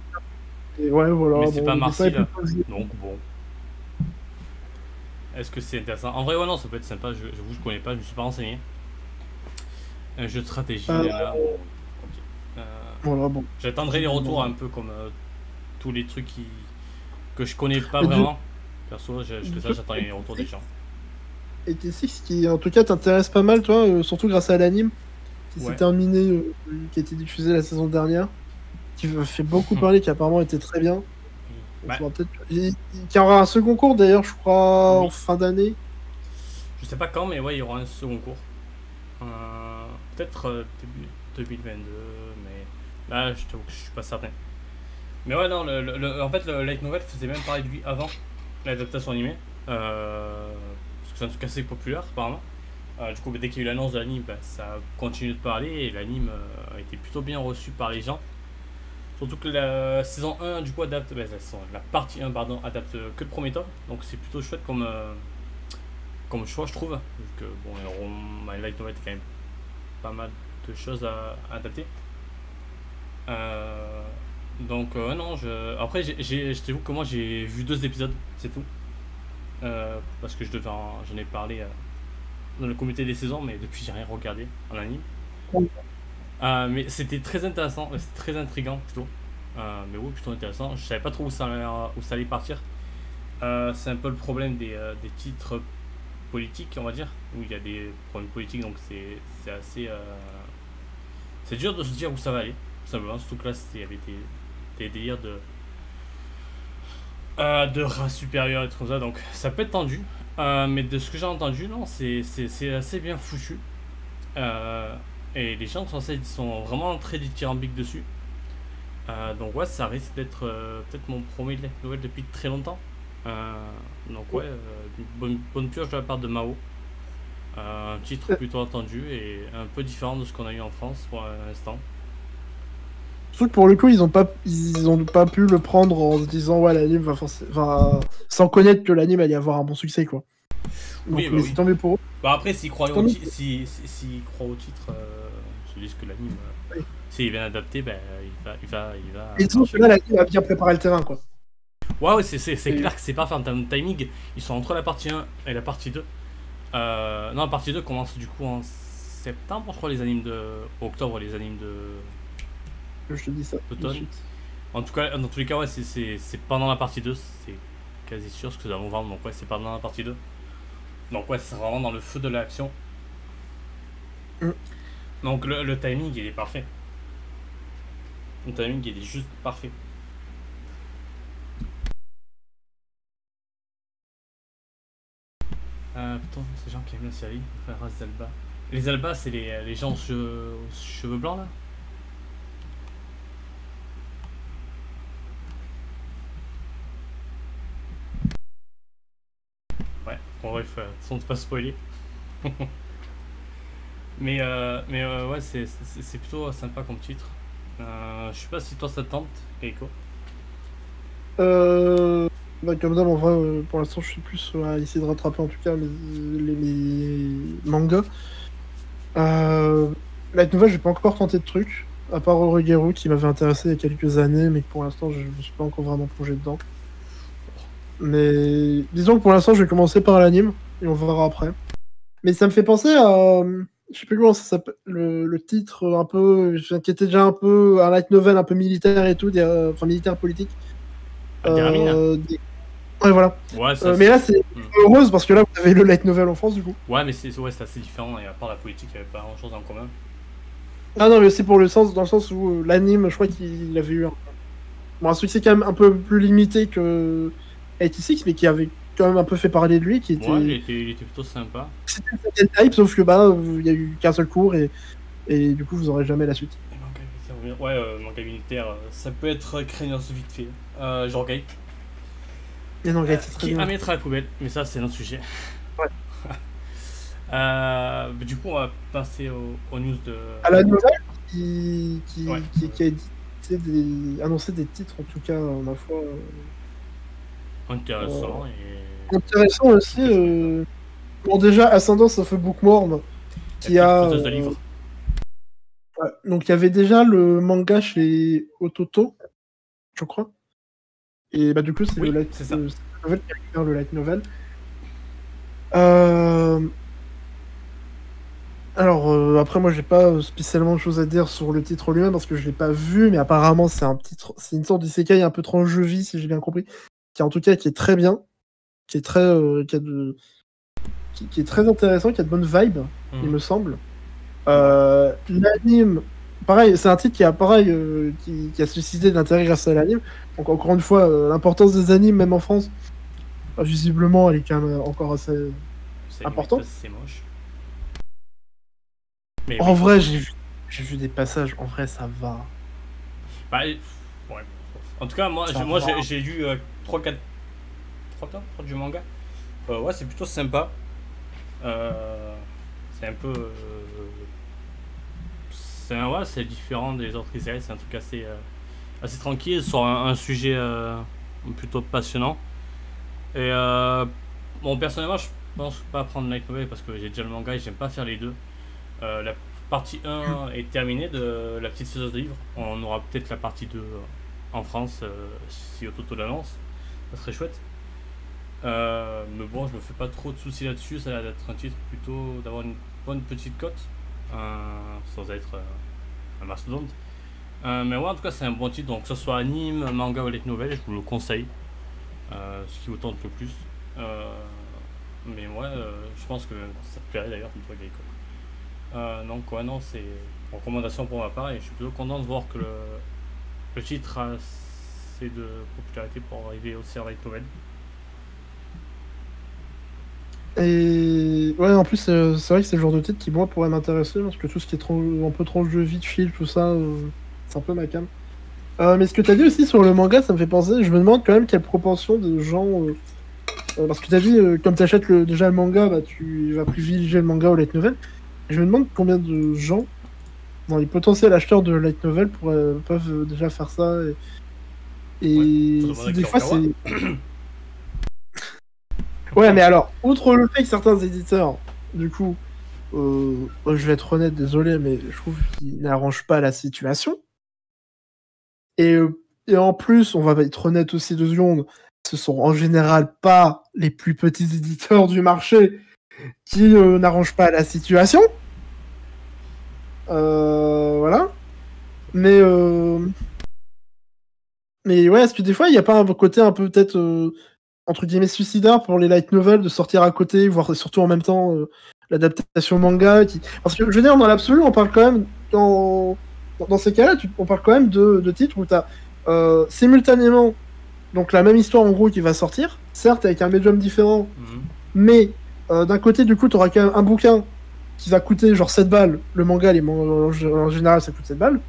Speaker 1: Et ouais, voilà.
Speaker 2: Mais c'est
Speaker 1: bon,
Speaker 2: pas
Speaker 1: le dessin est
Speaker 2: Marcy, là.
Speaker 1: plutôt-
Speaker 2: Donc bon. Est-ce que c'est intéressant? En vrai, ouais, non, ça peut être sympa. J'avoue, je connais pas, je me suis pas renseigné. Un jeu de stratégie, là. Bon, ok.
Speaker 1: Voilà, bon.
Speaker 2: J'attendrai les retours un peu comme tous les trucs que je connais pas
Speaker 1: Mais
Speaker 2: vraiment. Perso, j'attends les retours des gens.
Speaker 1: 86 qui, en tout cas, t'intéresse pas mal, toi, surtout grâce à l'anime qui s'est
Speaker 2: Ouais.
Speaker 1: terminé, qui a été diffusé la saison dernière, qui fait beaucoup parler, qui apparemment était très bien. Donc,
Speaker 2: Bah,
Speaker 1: faudra peut-être... Qui y aura un second cours d'ailleurs, je crois,
Speaker 2: Oui.
Speaker 1: en fin d'année.
Speaker 2: je sais pas quand, mais ouais, il y aura un second cours. Peut-être début 2022, mais là, je t'avoue que je suis pas certain. Mais ouais, non, en fait, le light novel faisait même parler de lui avant l'adaptation animée. Parce que c'est un truc assez populaire, apparemment. Du coup, dès qu'il y a eu l'annonce de l'anime, bah, ça a continué de parler et l'anime a été plutôt bien reçu par les gens. Surtout que la saison 1, du coup, adapte. Bah, la partie 1, pardon, adapte que le premier tome. Donc c'est plutôt chouette comme choix, je trouve. Vu que, bon, My Light Novel, était quand même pas mal de choses à adapter. Donc, non, après, je t'avoue que moi j'ai vu 2 épisodes, c'est tout. Parce que j'en ai parlé dans le comité des saisons, mais depuis j'ai rien regardé en anime. Mais c'était très intéressant, c'était très intriguant plutôt. Mais oui, plutôt intéressant. Je savais pas trop où ça allait partir. C'est un peu le problème des titres politiques, on va dire, où il y a des problèmes politiques, donc c'est assez. C'est dur de se dire où ça va aller, tout simplement. Surtout que là, il y avait des délires de race supérieure et tout comme ça, donc ça peut être tendu. Mais de ce que j'ai entendu, non, c'est assez bien foutu. Et les gens sont vraiment très dithyrambiques dessus. Donc ouais, ça risque d'être peut-être mon premier nouvelle depuis très longtemps. Donc ouais, une bonne pioche de la part de Mao. Un titre plutôt attendu et un peu différent de ce qu'on a eu en France pour l'instant.
Speaker 1: Surtout que pour le coup, ils ont pas pu le prendre en se disant ouais, l'anime sans connaître que l'anime allait avoir un bon succès, quoi. Donc,
Speaker 2: Oui, bah
Speaker 1: mais
Speaker 2: oui.
Speaker 1: c'est tombé pour eux.
Speaker 2: Bah après, s'ils croient au,
Speaker 1: Tant
Speaker 2: s'ils croient au titre, ils se disent que l'anime,
Speaker 1: Oui.
Speaker 2: s'il est bien adapté, ben, il va
Speaker 1: Et disons que là, l'anime a bien préparé le terrain, quoi.
Speaker 2: Ouais, c'est clair que c'est parfait en termes de timing. Ils sont entre la partie 1 et la partie 2. Non, la partie 2 commence du coup en septembre, je crois, les animes de. Octobre, les animes de.
Speaker 1: Je te dis ça. tout de
Speaker 2: Automne.
Speaker 1: suite.
Speaker 2: En tout cas, dans tous les cas, ouais, c'est pendant la partie 2, c'est quasi sûr ce que nous allons vendre, donc ouais, c'est pendant la partie 2. Donc ouais, c'est vraiment dans le feu de l'action. Donc le timing, il est parfait. Le timing, il est juste parfait. Putain, ces gens qui aiment la série, la race d'Alba. Les Alba, c'est les gens aux cheveux blancs là. Ouais, bon bref, sans ne pas spoiler. mais ouais, c'est plutôt sympa comme titre. Je sais pas si toi ça te tente, Keiko.
Speaker 1: Comme d'hab, en vrai, pour l'instant, je suis plus à essayer de rattraper en tout cas mes mangas. Light Novel, j'ai pas encore tenté de trucs, à part Oregairu qui m'avait intéressé il y a quelques années, mais que pour l'instant, je me suis pas encore vraiment plongé dedans. Mais disons que pour l'instant, je vais commencer par l'anime et on verra après. Mais ça me fait penser à je sais plus comment ça s'appelle, le titre un peu, qui était déjà un peu un light novel un peu militaire et tout, enfin militaire politique. Ouais, voilà.
Speaker 2: Ouais, ça,
Speaker 1: mais là, c'est heureuse parce que là, vous avez le light novel en France, du coup.
Speaker 2: Ouais, mais c'est assez différent et à part la politique, il n'y avait pas grand chose en commun.
Speaker 1: Ah non, mais c'est pour dans le sens où l'anime, je crois qu'il avait eu un succès quand même un peu plus limité que 86, mais qui avait quand même un peu fait parler de lui.
Speaker 2: Ouais, il était plutôt sympa.
Speaker 1: C'était une certaine type, sauf que il y a eu qu'un seul cours et du coup, vous aurez jamais la suite.
Speaker 2: Ouais, manga militaire, ça peut être craignos vite fait. Genre Gate. Qui à mettre à la poubelle, mais ça, c'est notre sujet.
Speaker 1: Ouais.
Speaker 2: Du coup, on va passer aux news de.
Speaker 1: À la nouvelle qui a annoncé des titres, en tout cas, ma foi.
Speaker 2: Intéressant.
Speaker 1: Intéressant aussi. Bon, déjà, Ascendance of a Bookworm, qui a.
Speaker 2: De livres.
Speaker 1: Ouais, donc, il y avait déjà le manga chez Ototo, je crois. Et bah, du coup, c'est le light novel qui récupère le light novel. Alors, après, moi, j'ai pas spécialement de choses à dire sur le titre lui-même parce que je l'ai pas vu, mais apparemment, c'est une sorte d'isekai un peu tranche de vie, si j'ai bien compris, qui en tout cas qui est très bien, qui est très, qui est très intéressant, qui a de bonnes vibes, il me semble. L'anime, pareil, c'est un titre qui a qui a suscité de l'intérêt grâce à l'anime. Donc encore une fois, l'importance des animes, même en France, visiblement, elle est quand même encore assez importante.
Speaker 2: C'est moche.
Speaker 1: Mais en vrai, j'ai vu des passages, en vrai, ça va.
Speaker 2: Bah, ouais. En tout cas, moi j'ai lu 3-4 du manga. Ouais, c'est plutôt sympa. C'est un peu. C'est différent des autres séries. C'est un truc assez tranquille sur un sujet plutôt passionnant. Et bon, personnellement, je pense pas prendre Light Novel parce que j'ai déjà le manga et j'aime pas faire les deux. La partie 1 est terminée de la petite faiseuse de livres. On aura peut-être la partie 2 en France si Ototo l'annonce. Ça serait chouette. Mais bon, je me fais pas trop de soucis là-dessus. Ça a l'air d'être un titre plutôt d'avoir une bonne petite cote sans être un mastodonte. Mais ouais, en tout cas, c'est un bon titre. Donc, que ce soit anime, manga ou light novel, je vous le conseille. Ce qui vous tente le plus. Mais ouais, je pense que ça te plairait d'ailleurs, comme toi, Gaïko. Donc, ouais, non, c'est une recommandation pour ma part et je suis plutôt content de voir que le titre a assez de popularité pour arriver aussi à light novel.
Speaker 1: Et ouais, en plus, c'est vrai que c'est le genre de titre qui, moi, pourrait m'intéresser parce que tout ce qui est un peu tranche de vie, de fil, tout ça, c'est un peu ma cam. Mais ce que t'as dit aussi sur le manga, ça me fait penser, je me demande quand même quelle proportion de gens. Parce que t'as dit, comme t'achètes déjà le manga, bah, tu vas privilégier le manga au light novel. Et je me demande combien de gens, dans les potentiels acheteurs de light novel, peuvent déjà faire ça. Et des fois, c'est. Ouais, mais alors, outre le fait que certains éditeurs, du coup, je vais être honnête, désolé, mais je trouve qu'ils n'arrangent pas la situation. Et en plus, on va être honnête aussi 2 secondes, ce sont en général pas les plus petits éditeurs du marché qui n'arrangent pas la situation. Voilà. Mais ouais, est-ce que des fois, il n'y a pas un côté un peu peut-être entre guillemets suicidaire pour les light novels de sortir à côté, voire surtout en même temps l'adaptation manga parce que je veux dire, dans l'absolu, on parle quand même dans ces cas-là, on parle quand même de titres où tu as simultanément donc la même histoire en gros qui va sortir, certes avec un médium différent, mais d'un côté du coup tu auras quand même un bouquin qui va coûter genre 7 balles, le manga en général ça coûte 7 balles,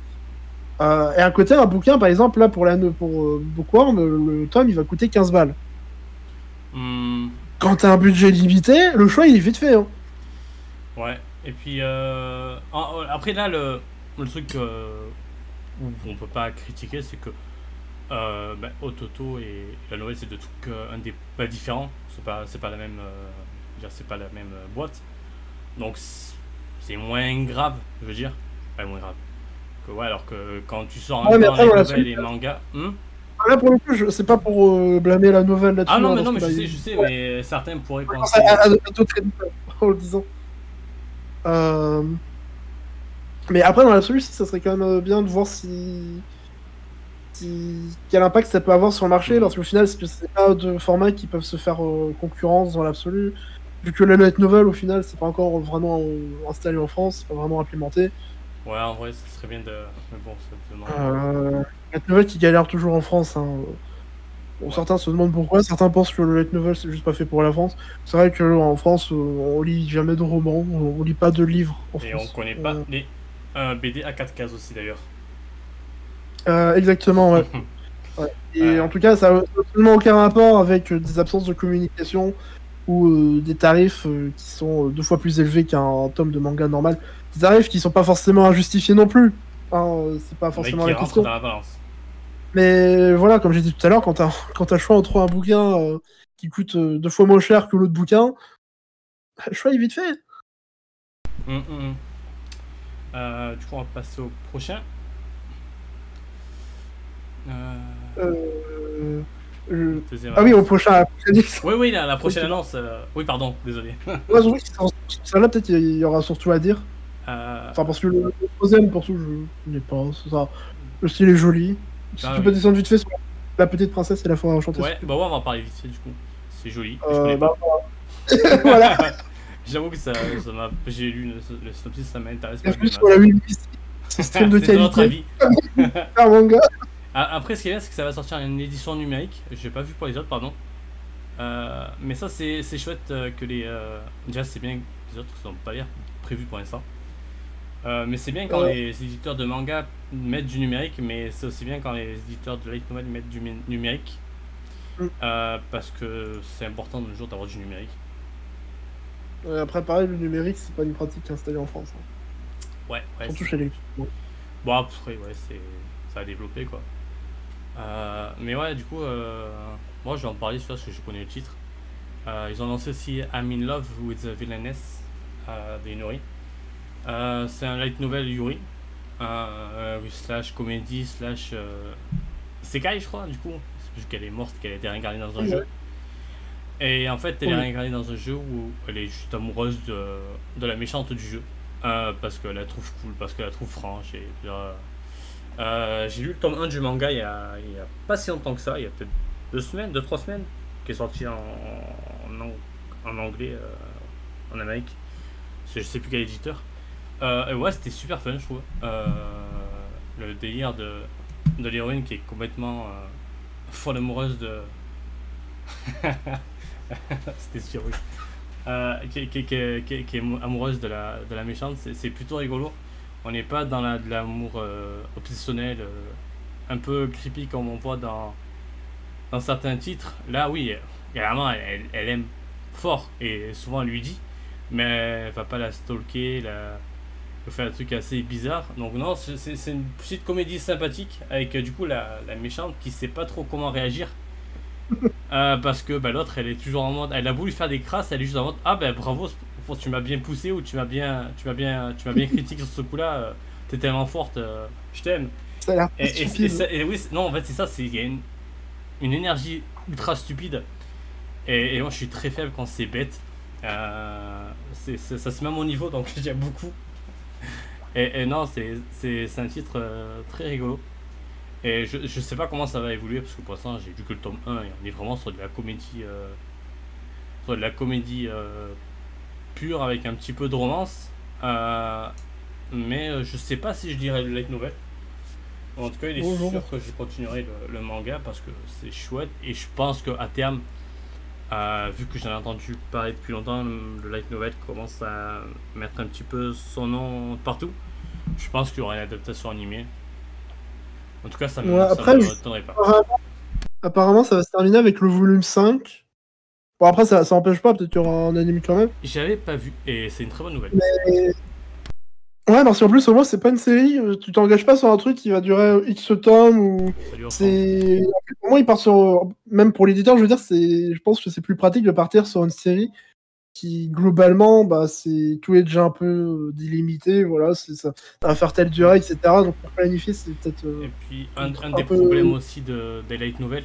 Speaker 1: et à côté un bouquin par exemple là pour Bookworm, le tome il va coûter 15 balles. Quand t'as un budget limité, le choix il est vite fait. Hein.
Speaker 2: Ouais, et puis après là, le truc où on peut pas critiquer, c'est que Ototo et la nouvelle, c'est deux trucs pas différents. C'est pas la même, c'est pas la même boîte. Donc c'est moins grave, je veux dire. Pas moins grave. Que, ouais, alors que quand tu sors un temps les nouvelles et mangas.
Speaker 1: Là, pour le coup, c'est pas pour blâmer la nouvelle là-dessus.
Speaker 2: Ah non, mais je sais, mais certains pourraient penser.
Speaker 1: À d'autres éditeurs, en le disant. Euh, Mais après, dans l'absolu, ça serait quand même bien de voir quel impact ça peut avoir sur le marché, parce qu'au final, c'est pas de formats qui peuvent se faire concurrence dans l'absolu. Vu que la light novel, au final, c'est pas encore vraiment installé en France, c'est pas vraiment implémenté.
Speaker 2: Ouais, en vrai, ça serait bien de. Mais bon,
Speaker 1: Light novel qui galère toujours en France. Hein. Bon,
Speaker 2: ouais.
Speaker 1: certains se demandent pourquoi, certains pensent que le light novel c'est juste pas fait pour la France. C'est vrai qu'en France, on lit jamais de romans, on lit pas de livres en
Speaker 2: Et
Speaker 1: France.
Speaker 2: on connaît pas les BD à 4 cases aussi d'ailleurs.
Speaker 1: Exactement, ouais. Ouais. Et en tout cas, ça n'a absolument aucun rapport avec des absences de communication ou des tarifs qui sont 2 fois plus élevés qu'un tome de manga normal. Des tarifs qui sont pas forcément injustifiés non plus. Hein, c'est pas forcément
Speaker 2: qui
Speaker 1: la
Speaker 2: rentre
Speaker 1: question.
Speaker 2: dans la balance.
Speaker 1: Mais voilà, comme j'ai dit tout à l'heure, quand t'as le choix entre un bouquin qui coûte 2 fois moins cher que l'autre bouquin, le choix est vite fait.
Speaker 2: Du coup, on va passer au prochain.
Speaker 1: Ah oui, au prochain.
Speaker 2: Oui, la prochaine annonce. Oui, pardon, désolé.
Speaker 1: Ouais, je trouve que celle-là, peut-être, il y aura surtout à dire. Enfin, parce que le troisième, pour tout, je n'ai pas. Ça, le style est joli. Si tu peux descendre vite fait sur la petite princesse et la forêt enchantée.
Speaker 2: Ouais, bah ouais, on va en parler vite fait du coup. C'est joli,
Speaker 1: je
Speaker 2: connais pas.
Speaker 1: Voilà.
Speaker 2: J'avoue que ça m'a. J'ai lu le synopsis, ça m'intéresse pas.
Speaker 1: Plus sur la c'est stream de qualité.
Speaker 2: Notre avis.
Speaker 1: Un manga.
Speaker 2: Après, ce qui est bien, c'est que ça va sortir en édition numérique. J'ai pas vu pour les autres, pardon. Mais ça, c'est chouette que les. Déjà, c'est bien que les autres sont pas bien prévus pour l'instant. Mais c'est bien quand les éditeurs de manga mettent du numérique, mais c'est aussi bien quand les éditeurs de light novel mettent du numérique. Parce que c'est important de nos jours d'avoir du numérique.
Speaker 1: Après, pareil, le numérique, c'est pas une pratique installée en France. Hein.
Speaker 2: Ouais.
Speaker 1: Surtout chez les.
Speaker 2: Bon, après, ouais, ça a développé quoi. Mais ouais, du coup, moi je vais en parler parce que je connais le titre. Ils ont lancé aussi I'm in Love with the Villainess de Inori. C'est un light novel Yuri, slash comédie, slash Isekai, je crois, du coup. C'est juste qu'elle est morte, qu'elle a été réincarnée dans un jeu. Et en fait, elle est réincarnée dans un jeu où elle est juste amoureuse de la méchante du jeu. Parce qu'elle la trouve cool, parce qu'elle la trouve franche. Et j'ai lu le tome 1 du manga il y a pas si longtemps que ça, il y a peut-être 2-3 semaines, qui est sorti en anglais en Amérique. Je sais plus quel éditeur. Et ouais, c'était super fun, je trouve. Le délire de l'héroïne qui est complètement folle amoureuse de. C'était sûr, oui. Qui est amoureuse de la méchante, c'est plutôt rigolo. On n'est pas dans de l'amour obsessionnel, un peu creepy comme on voit dans certains titres. Là, oui, vraiment, elle aime fort et souvent elle lui dit, mais elle va pas la stalker, faire des trucs assez bizarres. Donc, non, c'est une petite comédie sympathique avec du coup la méchante qui sait pas trop comment réagir. Parce que l'autre elle est toujours en mode, elle a voulu faire des crasses, elle est juste en mode bravo, tu m'as bien poussé ou tu m'as bien critiqué sur ce coup là, t'es tellement forte, je t'aime.
Speaker 1: Ça a l'air
Speaker 2: et oui, non en fait c'est ça, il y a une énergie ultra stupide et moi je suis très faible quand c'est bête, ça se met à mon niveau donc j'aime beaucoup et non c'est un titre très rigolo. Et je sais pas comment ça va évoluer parce que pour l'instant j'ai vu que le tome 1 et on est vraiment sur de la comédie, pure avec un petit peu de romance. Mais je sais pas si je dirais le light novel. En tout cas, il est sûr que je continuerai le manga parce que c'est chouette et je pense qu'à terme, vu que j'en ai entendu parler depuis longtemps, le light novel commence à mettre un petit peu son nom partout. Je pense qu'il y aura une adaptation animée. En tout cas, ça ne m'étonnerait pas.
Speaker 1: Apparemment, ça va se terminer avec le volume 5. Bon, après, ça empêche pas, peut-être qu'il y aura un anime quand même.
Speaker 2: J'avais pas vu, et c'est une très bonne nouvelle.
Speaker 1: Mais... Ouais, parce qu'en plus, au moins, c'est pas une série, tu t'engages pas sur un truc qui va durer X tomes, ou... C'est... Au moins, il part sur... Même pour l'éditeur, je veux dire, je pense que c'est plus pratique de partir sur une série qui, globalement, tout est déjà un peu délimité, voilà, ça va faire telle durée, etc. Donc, pour planifier, c'est peut-être...
Speaker 2: Et puis, un des problèmes aussi des light novels,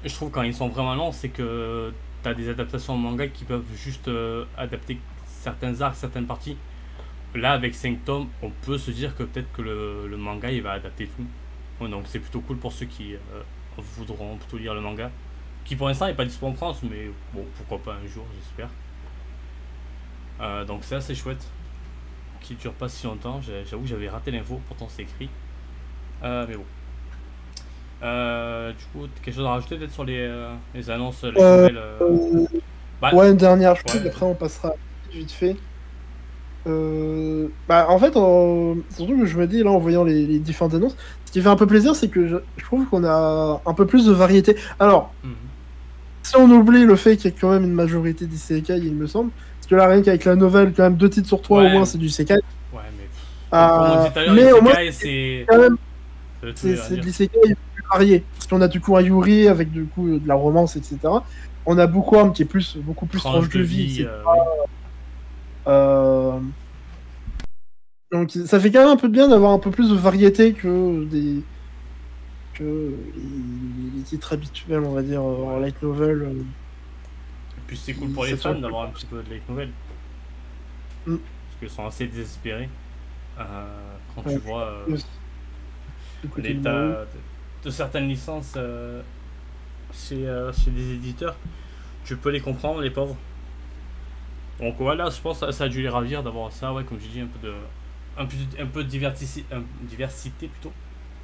Speaker 2: je trouve, quand ils sont vraiment longs, c'est que t'as des adaptations en manga qui peuvent juste adapter certains arcs, certaines parties, là, avec 5 tomes, on peut se dire que peut-être que le manga il va adapter tout. Ouais, donc c'est plutôt cool pour ceux qui voudront plutôt lire le manga. Qui pour l'instant n'est pas dispo en France, mais bon, pourquoi pas un jour, j'espère. Donc c'est assez chouette. Qui dure pas si longtemps. J'avoue que j'avais raté l'info, pourtant c'est écrit. Mais bon. Du coup, quelque chose à rajouter peut-être sur les annonces, les nouvelles
Speaker 1: Bah, ouais, une dernière chose, après on passera vite fait. En fait, surtout que je me dis là en voyant les différentes annonces, ce qui fait un peu plaisir, c'est que je trouve qu'on a un peu plus de variété. Alors, si on oublie le fait qu'il y a quand même une majorité d'isekai, il me semble, parce que là, rien qu'avec la nouvelle, quand même 2 titres sur 3 au moins, c'est du isekai.
Speaker 2: Ouais, mais comme on disait tout à l'heure,
Speaker 1: mais au moins,
Speaker 2: c'est
Speaker 1: quand même, c'est de l'isekai plus varié. Parce qu'on a du coup un Yuri avec du coup de la romance, etc. On a Bookworm qui est beaucoup plus tranche de vie. Donc ça fait quand même un peu de bien d'avoir un peu plus de variété que les titres habituels, on va dire, en light novel.
Speaker 2: Et puis c'est cool pour les fans d'avoir un petit peu de light novel. Parce qu'ils sont assez désespérés quand tu vois l'état de certaines licences chez des éditeurs. Tu peux les comprendre, les pauvres. Donc voilà, je pense que ça a dû les ravir d'avoir ça, ouais, comme je dis, un peu de diversité plutôt.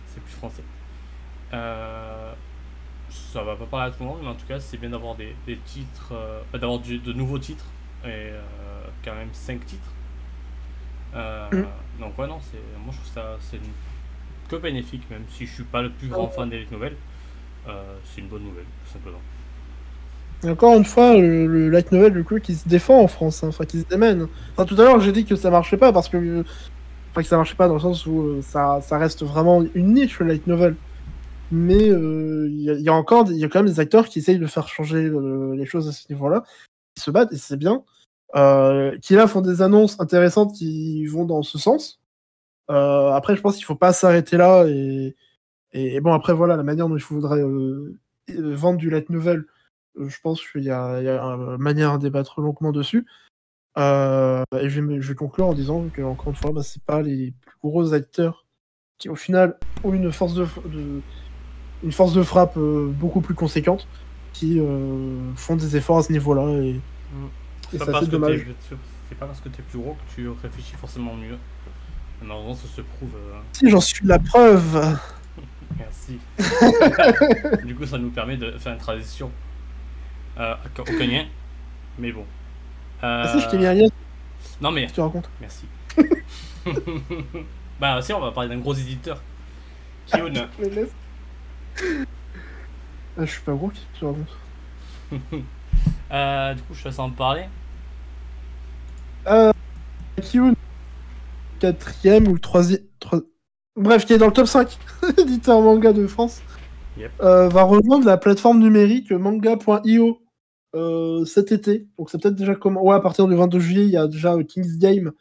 Speaker 2: C'est plus français. Ça va pas parler à tout le monde, mais en tout cas, c'est bien d'avoir des titres, d'avoir de nouveaux titres, et quand même 5 titres. Donc ouais, non, moi je trouve ça c'est que bénéfique, même si je suis pas le plus grand fan des nouvelles. C'est une bonne nouvelle, tout simplement.
Speaker 1: Et encore une fois, le light novel du coup qui se défend en France, hein, enfin qui se démène. Enfin, tout à l'heure j'ai dit que ça marchait pas parce que enfin que ça marchait pas dans le sens où ça reste vraiment une niche le light novel. Mais il y a quand même des acteurs qui essayent de faire changer les choses à ce niveau-là, qui se battent et c'est bien. Qui là font des annonces intéressantes qui vont dans ce sens. Après, je pense qu'il faut pas s'arrêter là et bon après voilà la manière dont il faudrait vendre du light novel. Je pense qu'il y a une manière à débattre longuement dessus. Et je vais conclure en disant que encore une fois, c'est pas les plus gros acteurs qui au final ont une force de frappe beaucoup plus conséquente qui font des efforts à ce niveau-là et c'est assez dommage.
Speaker 2: C'est pas parce que t'es plus gros que tu réfléchis forcément mieux. Malheureusement, ça se prouve.
Speaker 1: Si, j'en suis la preuve.
Speaker 2: Merci. Du coup, ça nous permet de faire une transition au Kenyan. Mais bon.
Speaker 1: Si, je t'ai mis un lien.
Speaker 2: Non, mais.
Speaker 1: Je te raconte.
Speaker 2: Merci. Bah, si, on va parler d'un gros éditeur. Kiun.
Speaker 1: Je suis pas gros, qui te raconte.
Speaker 2: Du coup, je te laisse en parler.
Speaker 1: Kiun, 4ème ou 3ème. Bref, qui est dans le top 5 éditeur manga de France.
Speaker 2: Yep.
Speaker 1: Va rejoindre la plateforme numérique manga.io cet été. Donc c'est peut-être déjà comment. Ouais, à partir du 22 juillet, il y a déjà King's Game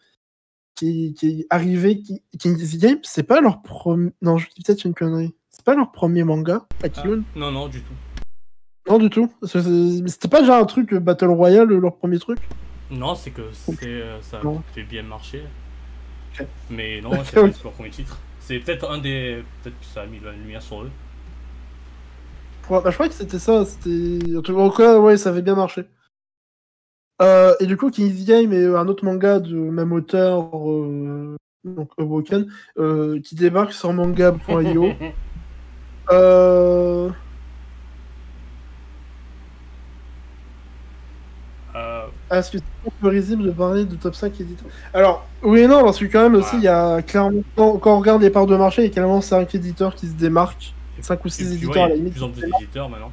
Speaker 1: qui est arrivé. King's Game, c'est pas leur premier. Non, je dis peut-être une connerie. C'est pas leur premier manga à Kiun.
Speaker 2: Non, du tout.
Speaker 1: Non, du tout. C'était pas déjà un truc Battle Royale, leur premier truc?
Speaker 2: Non, c'est que ça a fait bien marcher.
Speaker 1: Okay.
Speaker 2: Mais non, c'est pas leur premier titre. C'est peut-être un des. Peut-être que ça a mis la lumière sur eux.
Speaker 1: Ouais, je crois que c'était ça. En tout cas, ouais, ça avait bien marché. Et du coup, King's Game est un autre manga de même auteur, donc Awoken, qui débarque sur manga.io. Est-ce que c'est peu risible de parler de top 5 éditeurs? Alors, oui et non, parce que quand même aussi, il y a clairement, quand on regarde les parts de marché, il y a clairement 5 éditeurs qui se démarquent. 5 ou 6 éditeurs à la limite.
Speaker 2: Il y a de plus en plus d'éditeurs maintenant.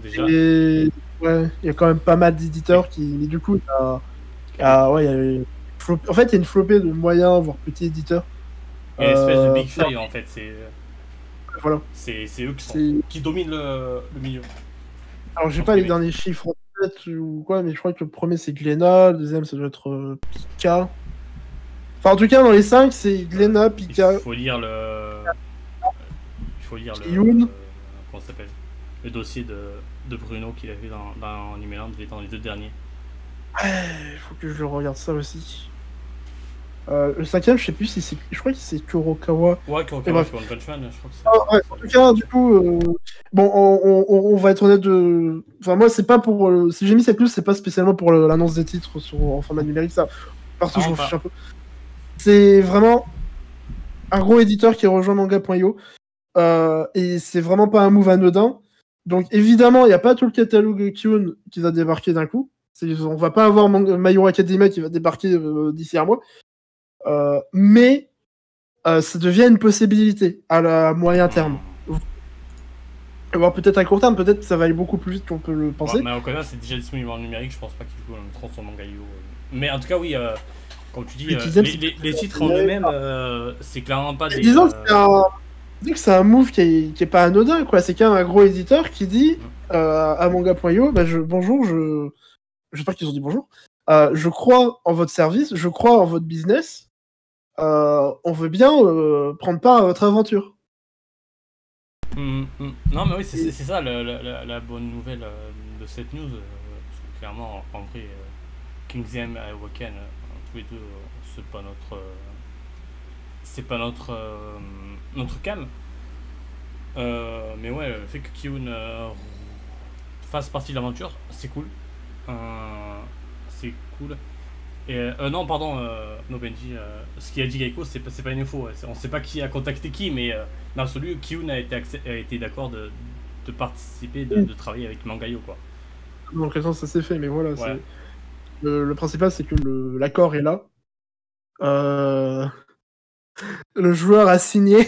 Speaker 2: Déjà.
Speaker 1: Et ouais, il y a quand même pas mal d'éditeurs qui. Mais du coup, en fait, il y a une flopée de moyens, voire petits éditeurs.
Speaker 2: Il y a une espèce de Big Five en fait.
Speaker 1: Voilà.
Speaker 2: C'est eux qui dominent le milieu.
Speaker 1: Alors, j'ai pas les derniers chiffres en tête ou quoi, mais je crois que le premier c'est Glénat, le deuxième ça doit être Pika. Enfin, en tout cas, dans les 5, c'est Glénat, Pika.
Speaker 2: Il faut lire le.
Speaker 1: Comment
Speaker 2: ça s'appelle? Le dossier de Bruno qu'il a fait dans Numéland, il est dans les 2 derniers.
Speaker 1: Il faut que je regarde ça aussi. Le cinquième, je sais plus si c'est. Je crois que c'est Kurokawa.
Speaker 2: Ouais, Kurokawa, c'est One Punch Man, je crois que c'est.
Speaker 1: Ouais, en tout cas, du coup, bon, on va être honnête de. Enfin, moi, c'est pas pour. Si j'ai mis cette news, c'est pas spécialement pour l'annonce des titres en format numérique, ça. Parce que je m'en fiche un peu. C'est vraiment un gros éditeur qui rejoint Manga.io. Et c'est vraiment pas un move anodin. Donc, évidemment, il n'y a pas tout le catalogue Kyun qui va débarquer d'un coup. On va pas avoir My Hero Academia qui va débarquer d'ici un mois. Mais ça devient une possibilité à moyen terme. Alors peut-être à court terme, peut-être ça va aller beaucoup plus vite qu'on peut le penser.
Speaker 2: Ouais, mais Okada c'est déjà disponible en numérique, je pense pas qu'il le mettront sur Manga.io. Mais en tout cas, oui, comme tu dis, les titres en eux-mêmes, c'est clairement pas des.
Speaker 1: Disons que c'est un move qui est pas anodin, quoi. C'est quand même un gros éditeur qui dit à Manga.io, bah, bonjour, j'espère qu'ils ont dit bonjour. Je crois en votre service, je crois en votre business. On veut bien prendre part à votre aventure.
Speaker 2: Non, mais oui, c'est ça la bonne nouvelle de cette news. Parce que clairement, en vrai, Kingsem et Awaken, tous les deux, c'est pas notre cam. Mais ouais, le fait que Kyun fasse partie de l'aventure, c'est cool. C'est cool. Et non, pardon, no Benji, ce qu'il a dit Geico, c'est pas une info. On sait pas qui a contacté qui, mais dans l'absolu, Kyun a été d'accord de participer, de travailler avec Manga.io, quoi.
Speaker 1: Donc, ça s'est fait, mais voilà. Ouais. Le principal, c'est que l'accord est là. Le joueur a signé,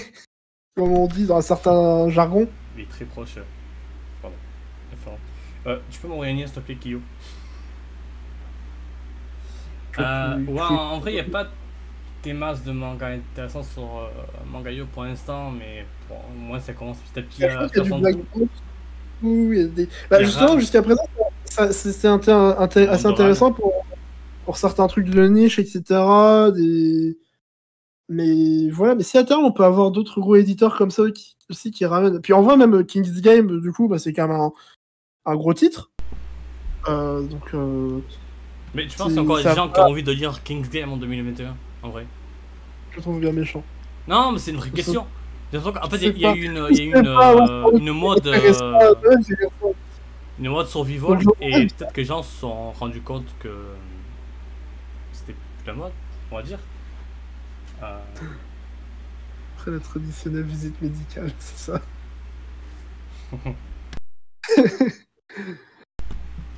Speaker 1: comme on dit dans un certain jargon.
Speaker 2: Il est très proche. Pardon. Tu peux m'envoyer un lien, s'il te plaît, Kyo? Ouais, en vrai, il n'y a pas des masses de mangas intéressants sur Manga.io pour l'instant, mais pour moi, ça commence petit à petit à faire son tour.
Speaker 1: Oui, il y a des... Bah, justement, jusqu'à présent, c'est assez intéressant pour certains trucs de niche, etc. Mais voilà, mais si à terme, on peut avoir d'autres gros éditeurs comme ça aussi qui ramènent... Puis en vrai, même King's Game, du coup, bah, c'est quand même un gros titre. Donc...
Speaker 2: Mais tu penses qu'il y a encore des gens qui ont envie de lire King's Game en 2021, en vrai?
Speaker 1: Je trouve bien méchant.
Speaker 2: Non, mais c'est une vraie question. En fait, il y a eu une mode... une mode survival, et peut-être que les gens se sont rendus compte que c'était plus la mode, on va dire.
Speaker 1: Après la traditionnelle visite médicale, c'est ça.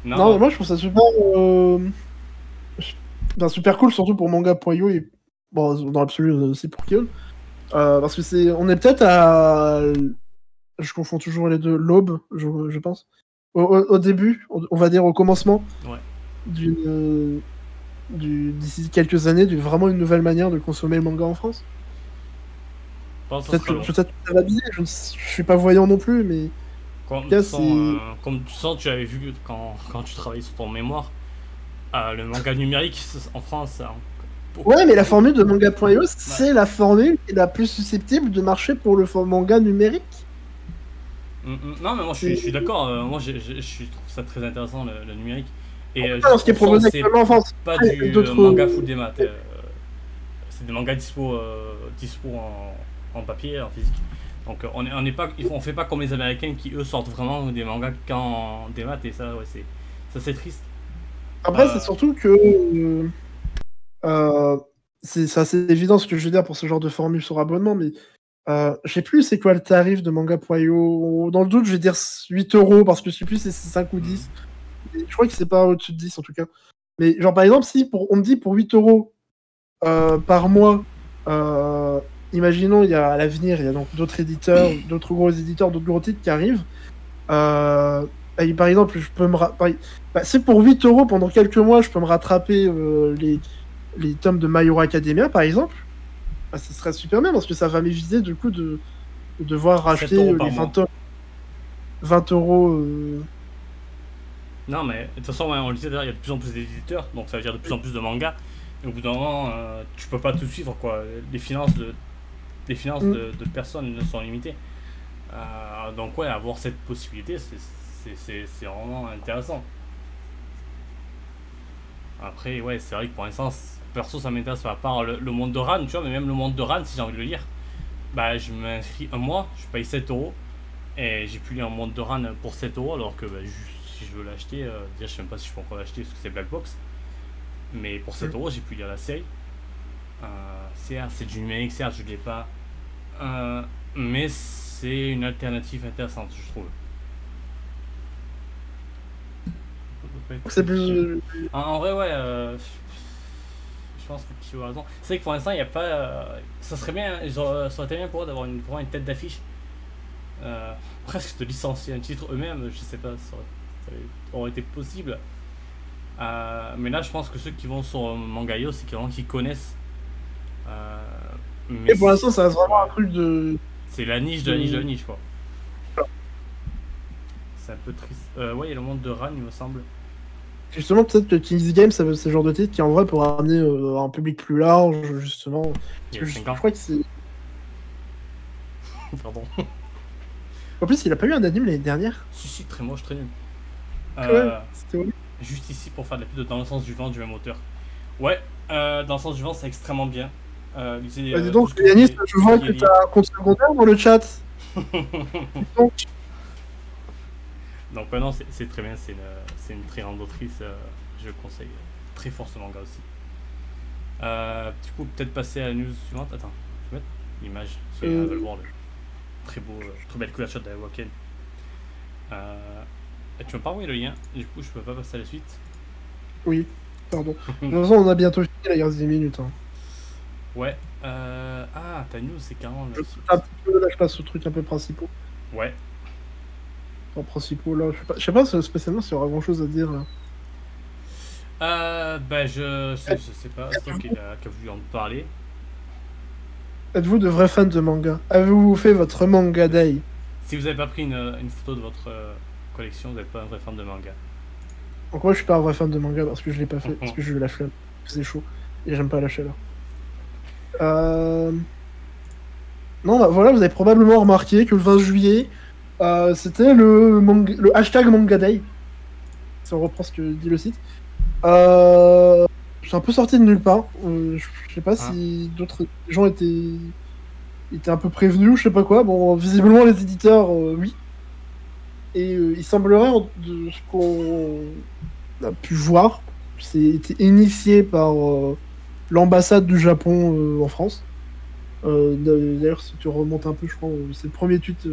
Speaker 1: Non, mais moi je trouve ça super cool, surtout pour Manga.io et bon, dans l'absolu aussi pour Kyun. Parce que on est peut-être à... Je confonds toujours les deux. L'aube, je pense. Au début, on va dire au commencement, d'ici quelques années, vraiment une nouvelle manière de consommer le manga en France. Peut-être que ça va biser, je suis pas voyant non plus, mais...
Speaker 2: Comme tu sens, tu avais vu quand tu travaillais sur ton mémoire, le manga numérique en France...
Speaker 1: Ouais, mais la formule de Manga.io, c'est la formule qui est la plus susceptible de marcher pour le manga numérique.
Speaker 2: Non, mais moi je suis d'accord. Moi je trouve ça très intéressant le numérique. Et
Speaker 1: ce qui est proposé actuellement en France,
Speaker 2: pas du manga full des maths. C'est des mangas dispo en papier, en physique. Donc on fait pas comme les Américains qui eux sortent vraiment des mangas qu'en des maths, et ça, ouais, c'est triste.
Speaker 1: Après, c'est surtout que c'est assez évident ce que je veux dire pour ce genre de formule sur abonnement, mais je sais plus c'est quoi le tarif de Manga.io. Dans le doute, je vais dire 8€ parce que je sais plus si c'est 5 ou 10. Je crois que c'est pas au-dessus de 10 en tout cas. Mais genre par exemple, si on me dit pour 8€ par mois, imaginons il y a à l'avenir, il y a donc d'autres éditeurs, d'autres gros éditeurs, d'autres gros titres qui arrivent. Et par exemple, je peux c'est pour 8€ pendant quelques mois, je peux me rattraper les tomes de My Hero Academia par exemple. Ce serait super bien parce que ça va m'éviter du coup de devoir racheter les 20 tomes. 20€.
Speaker 2: Non, mais de toute façon, ouais, on le disait d'ailleurs, il y a de plus en plus d'éditeurs, donc ça veut dire de plus en plus de mangas. Et au bout d'un moment, tu peux pas tout suivre, quoi. Les finances de personnes ne sont limitées. Donc ouais, avoir cette possibilité, c'est vraiment intéressant. Après, ouais, c'est vrai que pour l'instant, perso, ça m'intéresse pas. À part le monde de Ran, tu vois, mais même le monde de Ran, si j'ai envie de le lire, bah, je m'inscris un mois, je paye 7 € et j'ai pu lire un monde de Ran pour 7 € alors que bah, si je veux l'acheter, déjà, je sais même pas si je peux encore l'acheter parce que c'est Black Box. Mais pour 7 € j'ai pu lire la série. Certes, c'est du numérique, certes, je l'ai pas. Mais c'est une alternative intéressante, je trouve.
Speaker 1: C'est plus.
Speaker 2: En vrai, ouais, je pense que tu as raison. C'est vrai que pour l'instant, il n'y a pas. Ça serait bien, ça aurait été bien pour eux d'avoir vraiment une tête d'affiche. Presque de licencier un titre eux-mêmes, je sais pas, ça aurait été possible. Mais là, je pense que ceux qui vont sur Mangayo, c'est qu'ils connaissent.
Speaker 1: Mais pour l'instant, ça reste vraiment un truc de.
Speaker 2: C'est la niche de la niche de la niche, quoi. C'est un peu triste. Ouais, il y a le monde de Ran, il me semble.
Speaker 1: Justement, peut-être que King's Game, c'est ce genre de titre qui en vrai pourra amener un public plus large, justement. Parce que je crois que c'est.
Speaker 2: Pardon.
Speaker 1: En plus, il a pas eu un anime l'année dernière.
Speaker 2: Si, très moche, très nul.
Speaker 1: Ouais, c'était horrible.
Speaker 2: Juste ici pour faire de la pub de Dans le sens du vent du même auteur. Ouais, Dans le sens du vent, c'est extrêmement bien.
Speaker 1: Dis donc, Yanis, je vois que tu as un compte secondaire dans le chat.
Speaker 2: Donc non, c'est très bien, c'est une très grande autrice, je le conseille très fort ce manga aussi. Du coup, peut-être passer à la news suivante. Attends, je vais mettre l'image, parce qu'ils veulent voir le très beau, très belle couverture de Waken. Tu m'as pas envoyé le lien, du coup je peux pas passer à la suite.
Speaker 1: Oui, pardon. De toute façon, on a bientôt fini, là, il reste 10 minutes. Hein.
Speaker 2: Ouais, ta news c'est carrément...
Speaker 1: Là, je passe aux trucs un peu principaux.
Speaker 2: Ouais.
Speaker 1: En principaux, là, je sais pas spécialement s'il y aura grand chose à dire. Là.
Speaker 2: Bah, je sais pas, c'est toi qui a voulu en parler.
Speaker 1: Êtes-vous de vrais fans de manga? Avez-vous fait votre manga day?
Speaker 2: Si vous avez pas pris une photo de votre collection, vous n'êtes pas un vrai fan de manga.
Speaker 1: Donc moi je suis pas un vrai fan de manga parce que je l'ai pas fait, parce que j'ai eu la flemme, c'est chaud, et j'aime pas la chaleur. Non, bah voilà, vous avez probablement remarqué que le 20 juillet, c'était le hashtag Manga Day. Si on reprend ce que dit le site. C'est un peu sorti de nulle part. Je sais pas si d'autres gens étaient un peu prévenus ou je sais pas quoi. Bon, visiblement les éditeurs, oui. Et il semblerait, de ce qu'on a pu voir, c'était initié par l'ambassade du Japon en France. D'ailleurs, si tu remontes un peu, je crois, c'est le premier tweet qui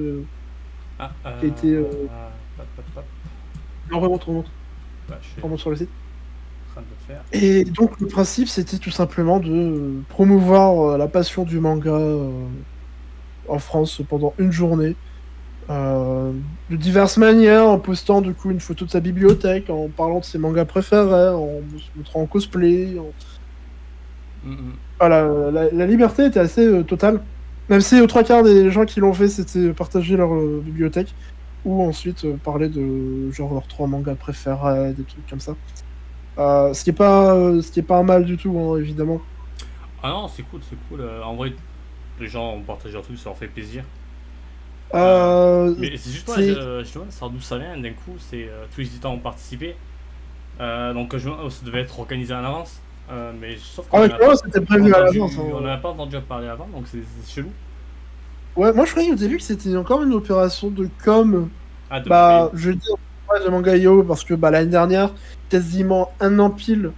Speaker 1: a été. Non, remonte. Remonte sur le site. Et donc, le principe, c'était tout simplement de promouvoir la passion du manga en France pendant une journée. De diverses manières, en postant du coup une photo de sa bibliothèque, en parlant de ses mangas préférés, en se montrant en cosplay. Voilà, la liberté était assez totale. Même si aux 3/4 des gens qui l'ont fait, c'était partager leur bibliothèque, ou ensuite parler de genre leurs 3 mangas préférés, des trucs comme ça. Ce qui est pas un mal du tout, hein, évidemment.
Speaker 2: Ah non, c'est cool. En vrai, les gens ont partagé leur truc, ça leur fait plaisir. Mais c'est juste, je sais pas, ça d'où ça vient, d'un coup, c'est tous les éditeurs ont participé. Donc ça devait être organisé en avance. Mais sauf qu'on
Speaker 1: c'était prévu à l'avance.
Speaker 2: On n'en a pas entendu parler avant, donc c'est chelou.
Speaker 1: Ouais, moi je croyais au début que c'était encore une opération de com. Je veux dire, de Mangayo, parce que l'année dernière, quasiment un an pile,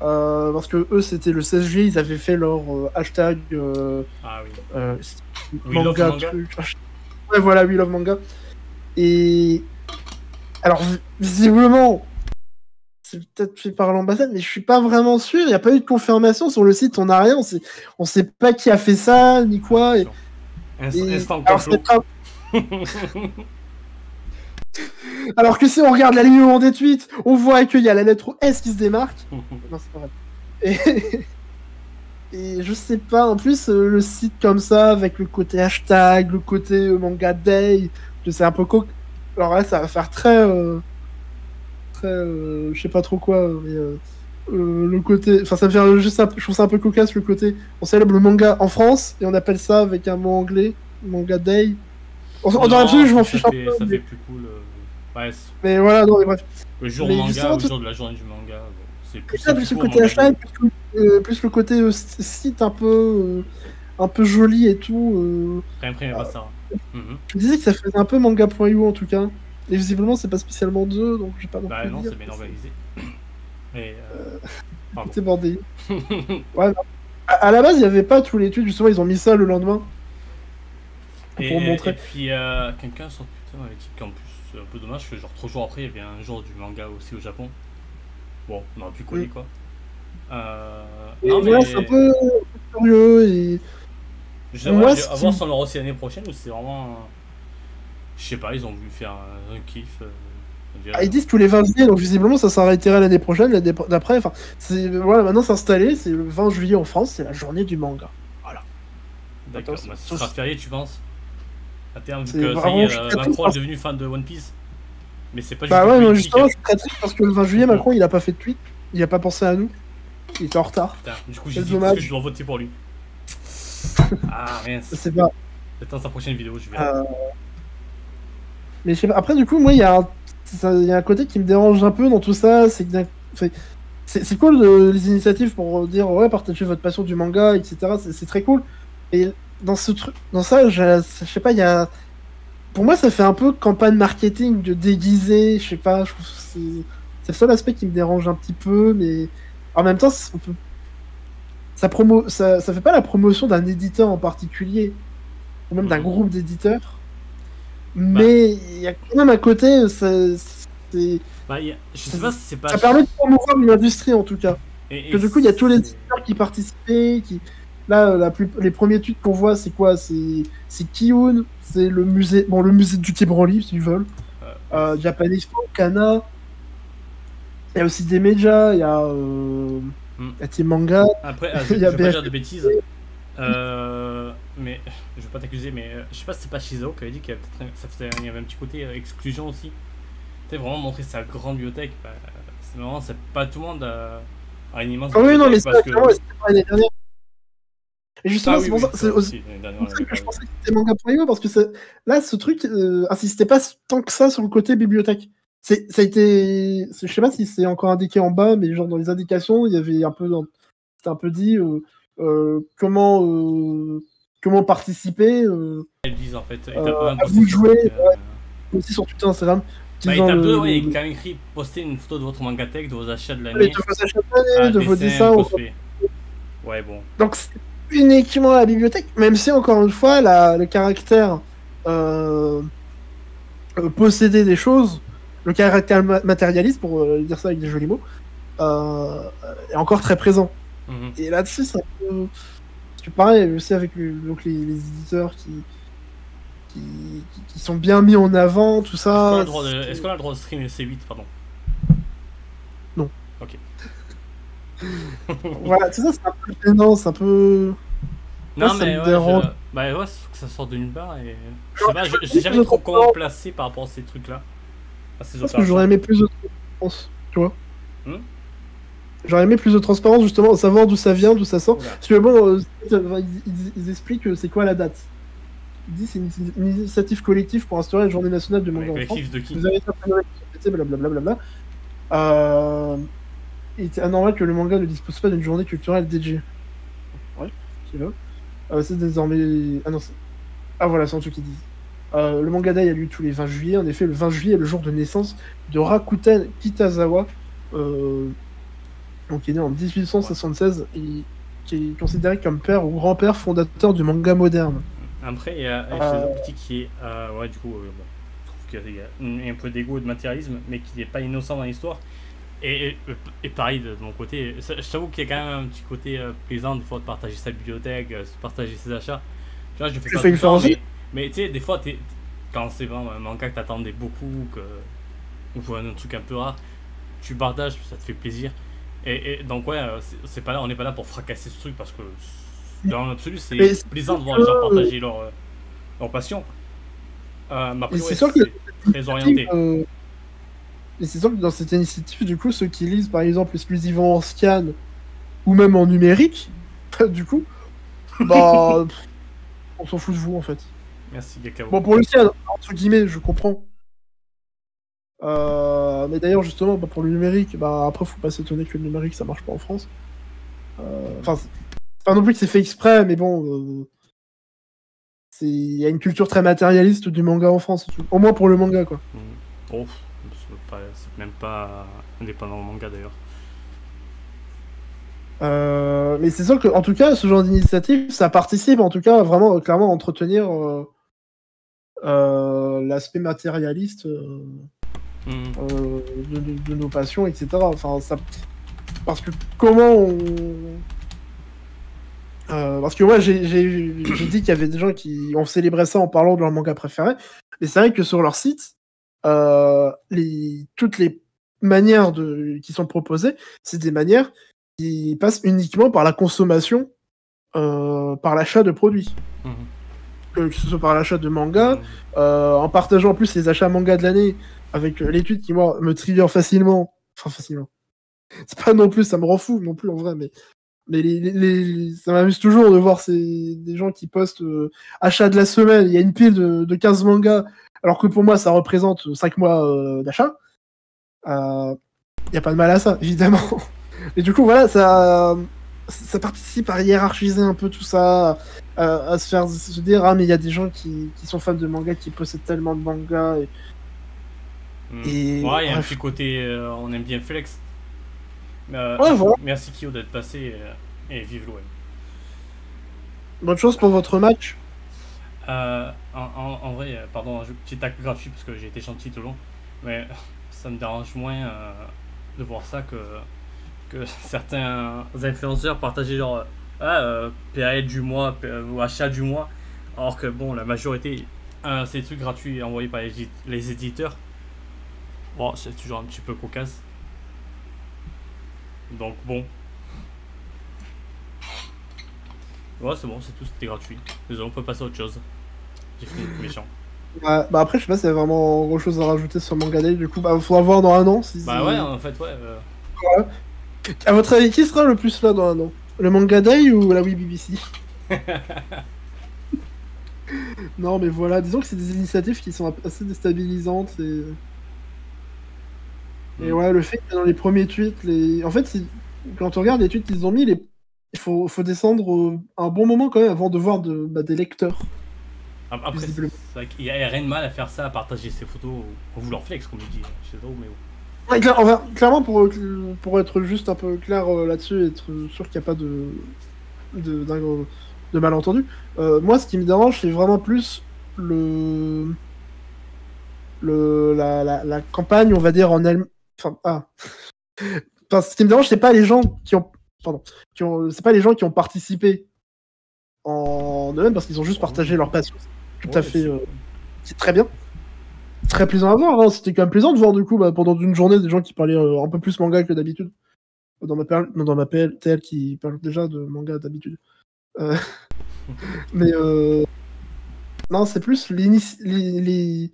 Speaker 1: parce que eux c'était le 16 juillet, ils avaient fait leur hashtag manga truc. Ouais, voilà, We Love Manga. Et alors, visiblement, c'est peut-être fait par l'ambassade, mais je suis pas vraiment sûr. Il n'y a pas eu de confirmation sur le site, on n'a rien. On sait pas qui a fait ça, ni quoi. Alors que si on regarde l'alignement des tweets, on voit qu'il y a la lettre S qui se démarque. Non, c'est pas vrai. Et je sais pas, en plus, le site comme ça, avec le côté hashtag, le côté manga day, c'est un peu Alors là, ça va faire très je sais pas trop quoi, mais le côté... Enfin, ça me fait juste je trouve ça un peu cocasse, le côté... On célèbre le manga en France, et on appelle ça avec un mot anglais, manga day. Dans l'absolu, je m'en fiche un peu.
Speaker 2: Ça fait plus cool.
Speaker 1: Mais voilà, non, mais bref.
Speaker 2: Le jour manga, le jour de la journée du manga, C'est plus
Speaker 1: le côté achat, plus le côté site un peu joli et tout.
Speaker 2: Réimprimer pas ça.
Speaker 1: Je me disais que ça faisait un peu manga.io en tout cas. Et visiblement, c'est pas spécialement d'eux, donc j'ai pas non
Speaker 2: Bah
Speaker 1: plus
Speaker 2: non,
Speaker 1: dire
Speaker 2: c'est bien organisé. Mais.
Speaker 1: c'est bordé. Ouais, à la base, il y avait pas tous les tweets, justement, ils ont mis ça le lendemain. Pour montrer.
Speaker 2: Et puis, quelqu'un sur Twitter m'avait dit qu'en plus, c'est un peu dommage que genre 3 jours après, il y avait un jour du manga aussi au Japon. Bon, on aurait pu coller quoi.
Speaker 1: Non, mais c'est un peu curieux et.
Speaker 2: Je sais pas, à voir si on l'aura aussi l'année prochaine ou c'est vraiment. Je sais pas, ils ont voulu faire un kiff.
Speaker 1: Ils disent tous les 20 juillet, donc visiblement ça s'arrêtera l'année prochaine, l'année d'après. Enfin, voilà, maintenant c'est installé, c'est le 20 juillet en France, c'est la journée du manga. Voilà.
Speaker 2: D'accord, bah, ce sera férié, tu penses? À terme, vu
Speaker 1: que
Speaker 2: ça y est, Macron est devenu fan de One Piece. Mais c'est pas juste.
Speaker 1: Bah ouais, non, justement, je suis très triste parce que le 20 juillet, Macron il a pas fait de tweet, il a pas pensé à nous, il était en retard.
Speaker 2: Putain, du coup, j'ai dit que je dois voter pour lui. Ah, mince.
Speaker 1: C'est pas.
Speaker 2: J'attends sa prochaine vidéo, je verrai.
Speaker 1: Mais je sais pas, après, du coup, moi, il y a un côté qui me dérange un peu dans tout ça, c'est que c'est cool les initiatives pour dire ouais, partagez votre passion du manga, etc. C'est très cool. Et dans ce truc, dans ça, je sais pas, il y a. Pour moi, ça fait un peu campagne marketing de déguisé, je sais pas, je trouve que c'est le seul aspect qui me dérange un petit peu, mais en même temps, ça fait pas la promotion d'un éditeur en particulier, ou même d'un groupe d'éditeurs. Mais il y a quand même à côté, je sais
Speaker 2: pas si c'est pas.
Speaker 1: Ça permet de promouvoir une industrie en tout cas. Que du coup, il y a tous les éditeurs qui participaient. Là, les premiers tweets qu'on voit, c'est quoi? C'est Kiun, c'est le musée du Quai Branly, s'ils veulent. Japan Expo, Kana. Il y a aussi des médias, il y a Team Manga.
Speaker 2: Après, je vais pas dire de bêtises. Mais je vais pas t'accuser, mais je sais pas si c'est pas Shizuo qui avait dit qu'il y avait un petit côté exclusion aussi. Tu sais, vraiment montrer sa grande bibliothèque. Bah, c'est pas tout le monde a une immense bibliothèque.
Speaker 1: Oui, non, mais
Speaker 2: parce que...
Speaker 1: c'était pas l'année dernière. Et justement, c'est pour ça, c'est aussi que je pensais que c'était manga.io parce que là, ce truc insistait pas tant que ça sur le côté bibliothèque. Ça a été, je sais pas si c'est encore indiqué en bas, mais genre dans les indications, il y avait c'était un peu dit comment participer.
Speaker 2: Elles disent en fait.
Speaker 1: À vous de jouer, aussi sur Twitter, Instagram.
Speaker 2: Étape 2, ouais, il y a quand même écrit poster une photo de votre mangatech, de vos achats de l'année.
Speaker 1: De vos dessins.
Speaker 2: Ouais, bon.
Speaker 1: Donc c'est uniquement la bibliothèque, même si encore une fois le caractère posséder des choses, le caractère matérialiste, pour dire ça avec des jolis mots, est encore très présent. Et là-dessus, c'est un peu. Parce que pareil, aussi avec les éditeurs qui sont bien mis en avant, tout ça.
Speaker 2: Est-ce qu'on a le droit de streamer C8, pardon?
Speaker 1: Non.
Speaker 2: Ok.
Speaker 1: Voilà, tout ça, c'est un peu gênant, c'est un peu.
Speaker 2: Non, mais ouais, bah ouais, faut que ça sorte de nulle part. Et... Je sais pas, j'ai jamais trop comment placer par rapport à ces trucs-là.
Speaker 1: Parce que j'aurais aimé plus de transparence, tu vois. J'aurais aimé plus de transparence, justement, savoir d'où ça vient, d'où ça sort. Parce que bon, ils expliquent c'est quoi la date. Ils disent c'est une initiative collective pour instaurer la journée nationale du manga en France.
Speaker 2: Collectif de qui?
Speaker 1: Vous avez certaines blablabla. Il était anormal que le manga ne dispose pas d'une journée culturelle dédiée. Ouais, c'est là. C'est désormais. Ah non, voilà, c'est un truc qu'ils disent. Le Manga Day a lieu tous les 20 juillet. En effet, le 20 juillet est le jour de naissance de Rakuten Kitazawa, donc qui est né en 1876 et qui est considéré comme père ou grand-père fondateur du manga moderne.
Speaker 2: Après, il y a Petit qui est. Ouais, du coup, je trouve qu'il y a un peu d'égo et de matérialisme, mais qui n'est pas innocent dans l'histoire. Et pareil, de mon côté, je t'avoue qu'il y a quand même un petit côté plaisant des fois de partager sa bibliothèque, de partager ses achats. Tu vois, je fais pas tout le temps, mais tu sais, des fois, quand c'est vraiment un manga que t'attendais beaucoup, ou un truc un peu rare, tu partages, ça te fait plaisir. Et donc, ouais, on n'est pas là pour fracasser ce truc parce que dans l'absolu, c'est plaisant de voir les gens partager leur passion. Mais après, c'est très orienté.
Speaker 1: Et c'est sûr que dans cette initiative, du coup, ceux qui lisent par exemple exclusivement en scan ou même en numérique, du coup, bah, on s'en fout de vous en fait.
Speaker 2: Merci, Gakao.
Speaker 1: Bon, pour le scan, entre guillemets, je comprends. Mais d'ailleurs, justement, pour le numérique, après, faut pas s'étonner que le numérique, ça marche pas en France. Enfin, c'est pas non plus que c'est fait exprès, mais bon, il y a une culture très matérialiste du manga en France, au moins pour le manga, quoi.
Speaker 2: Oh, c'est même pas indépendant au manga d'ailleurs.
Speaker 1: Mais c'est sûr que, en tout cas, ce genre d'initiative, ça participe, en tout cas, vraiment, clairement, à entretenir l'aspect matérialiste de nos passions, etc. Enfin, parce que comment on... parce que moi, j'ai dit qu'il y avait des gens qui ont célébré ça en parlant de leur manga préféré, mais c'est vrai que sur leur site, toutes les manières qui sont proposées, c'est des manières qui passent uniquement par la consommation, par l'achat de produits. Que ce soit par l'achat de manga, en partageant en plus les achats manga de l'année avec l'étude qui, moi, me trigger facilement. Enfin, facilement. C'est pas non plus, ça me rend fou non plus en vrai, mais ça m'amuse toujours de voir des gens qui postent achat de la semaine, il y a une pile de 15 mangas, alors que pour moi ça représente 5 mois d'achat. Il n'y a pas de mal à ça, évidemment. Et du coup, voilà, ça participe à hiérarchiser un peu tout ça, à se dire, ah, mais il y a des gens qui sont fans de manga, qui possèdent tellement de mangas.
Speaker 2: Ouais, il y a un petit côté, on aime bien flex.
Speaker 1: Ouais, voilà.
Speaker 2: Merci Kyo d'être passé et vive l'OM.
Speaker 1: Bonne chance pour votre match.
Speaker 2: En vrai, pardon, petit acte gratuit parce que j'ai été gentil tout le long, mais ça me dérange moins de voir ça que certains influenceurs partageaient genre PAL du mois ou achat du mois, alors que bon, la majorité c'est des trucs gratuits envoyés par les éditeurs. Bon, c'est toujours un petit peu cocasse. Donc bon. Ouais, c'est bon, c'est tout, c'était gratuit. Désolé, on peut passer à autre chose. J'ai fini le méchant.
Speaker 1: Après, je sais pas s'il y a vraiment grand chose à rajouter sur Manga Day, du coup, faudra voir dans un an.
Speaker 2: Ouais, en fait, ouais.
Speaker 1: Ouais. À votre avis, qui sera le plus là dans un an? Le Manga Day ou la Wii BBC? Non, mais voilà, disons que c'est des initiatives qui sont assez déstabilisantes et ouais, le fait que dans les premiers tweets, en fait, quand on regarde les tweets qu'ils ont mis, il faut descendre un bon moment quand même avant de voir des lecteurs.
Speaker 2: Après, c'est vrai qu'il n'y a rien de mal à faire ça, à partager ses photos au vouloir flex, comme il dit. Je sais pas où, mais où.
Speaker 1: Ouais, clairement, pour être juste un peu clair là-dessus, être sûr qu'il n'y a pas de malentendu, moi, ce qui me dérange, c'est vraiment plus la campagne, on va dire, en elle. Enfin, ce qui me dérange, c'est pas les gens qui ont. Pardon. C'est pas les gens qui ont participé en eux-mêmes, parce qu'ils ont juste partagé leur passion. Tout à fait. C'est très bien. Très plaisant à voir, hein. C'était quand même plaisant de voir du coup pendant une journée des gens qui parlaient un peu plus manga que d'habitude. Dans ma PLTL qui parle déjà de manga d'habitude. Mais non, c'est plus les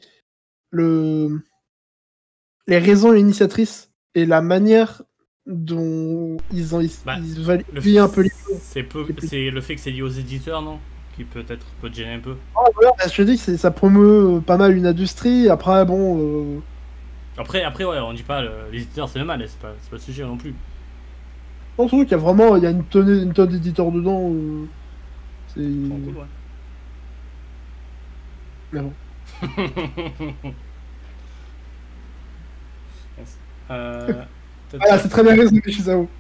Speaker 1: raisons initiatrices et la manière dont ils valident un peu les choses.
Speaker 2: C'est le fait que c'est lié aux éditeurs, non? Qui peut-être peut te gêner un peu.
Speaker 1: Je te dis que ça promeut pas mal une industrie. Après, bon.
Speaker 2: Après, ouais, on dit pas les éditeurs c'est le mal, c'est pas le sujet non plus.
Speaker 1: Je pense qu'il y a vraiment une tonne d'éditeurs dedans. C'est
Speaker 2: cool, ouais.
Speaker 1: Mais bon. Voilà, c'est très bien résumé, Shizao.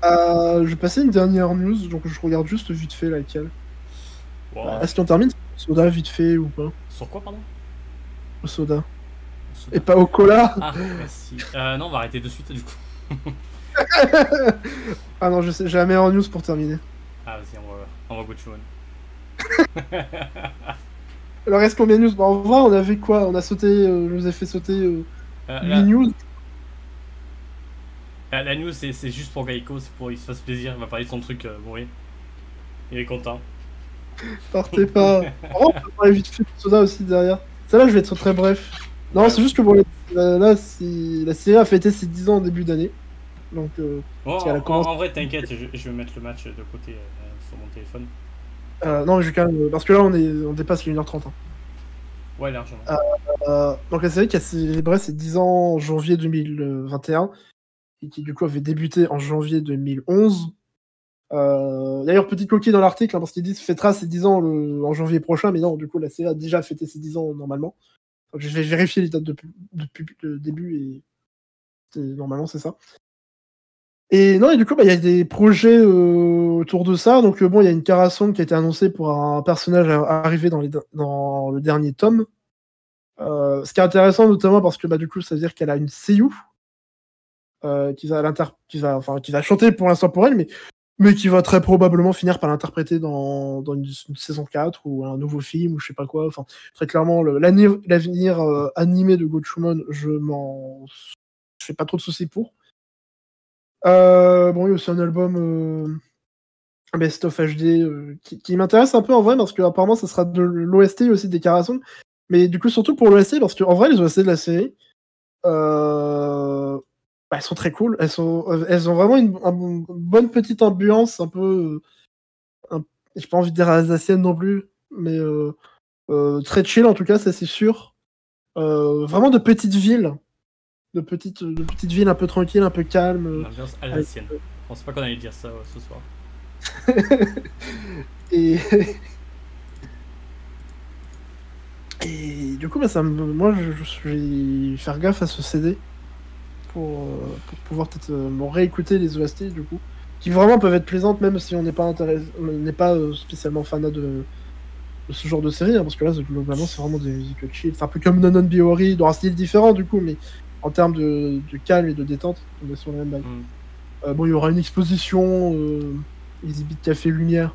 Speaker 1: Je vais passer une dernière news, donc je regarde juste vite fait laquelle. Wow. Est-ce qu'on termine sur Soda vite fait ou pas?
Speaker 2: Sur quoi, pardon?
Speaker 1: Au soda. Et pas au cola.
Speaker 2: Ah, merci. Non, on va arrêter de suite du coup.
Speaker 1: Ah non, je sais, j'ai la meilleure news pour terminer.
Speaker 2: Ah, vas-y, on va go to one.
Speaker 1: Alors, est-ce combien de news? En vrai, on avait quoi? On a sauté, je nous ai fait sauter 8 news.
Speaker 2: La news, c'est juste pour Gaiko, c'est pour qu'il se fasse plaisir, il va parler de son truc, bon, oui. Il est content.
Speaker 1: Partez pas. On peut parler vite fait de Soda aussi derrière. Celle-là, je vais être très bref. Non, ouais. C'est juste que bon, là, la série a fêté ses 10 ans en début d'année. Donc,
Speaker 2: en vrai, t'inquiète, je vais mettre le match de côté sur mon téléphone.
Speaker 1: Non, mais je calme, parce que là, on dépasse les 1h30. Hein.
Speaker 2: Ouais, largement.
Speaker 1: Donc la série qui a célébré ses 10 ans en janvier 2021 et qui du coup avait débuté en janvier 2011. D'ailleurs, petite coquille dans l'article, parce qu'ils disent fêtera ses 10 ans en janvier prochain, mais non, du coup la série a déjà fêté ses 10 ans normalement. Donc, je vais vérifier les dates depuis le début et normalement c'est ça. Et non, et du coup, il y a des projets autour de ça. Donc, bon, il y a une Kara Song qui a été annoncée pour un personnage arrivé dans le dernier tome. Ce qui est intéressant, notamment parce que du coup, ça veut dire qu'elle a une seiyuu qui va chanter pour l'instant pour elle, mais qui va très probablement finir par l'interpréter dans une saison 4 ou un nouveau film ou je sais pas quoi. Enfin, très clairement, l'avenir animé de Gochumon, je fais pas trop de soucis pour. Bon, il y a aussi un album Best of HD qui m'intéresse un peu en vrai parce que apparemment ça sera de l'OST aussi des Karasong, mais du coup surtout pour l'OST parce que en vrai les OST de la série elles sont très cool, elles ont vraiment une bonne petite ambiance un peu j'ai pas envie de dire alsacienne non plus, mais très chill en tout cas, ça c'est sûr. Vraiment de petites villes. De petites villes un peu tranquilles, un peu calmes.
Speaker 2: Une ambiance alsacienne. Je pense pas qu'on allait dire ça ce soir.
Speaker 1: et... et du coup, moi, je vais faire gaffe à ce CD pour pouvoir peut-être me réécouter les OST du coup, qui vraiment peuvent être plaisantes même si on n'est pas spécialement fanat de ce genre de série, hein, parce que là, globalement, c'est vraiment des musiques chill. C'est un peu comme Nonon Biori, dans un style différent du coup, mais en termes de calme et de détente, on est sur la même bague. Bon, il y aura une exposition Exhibit Café Lumière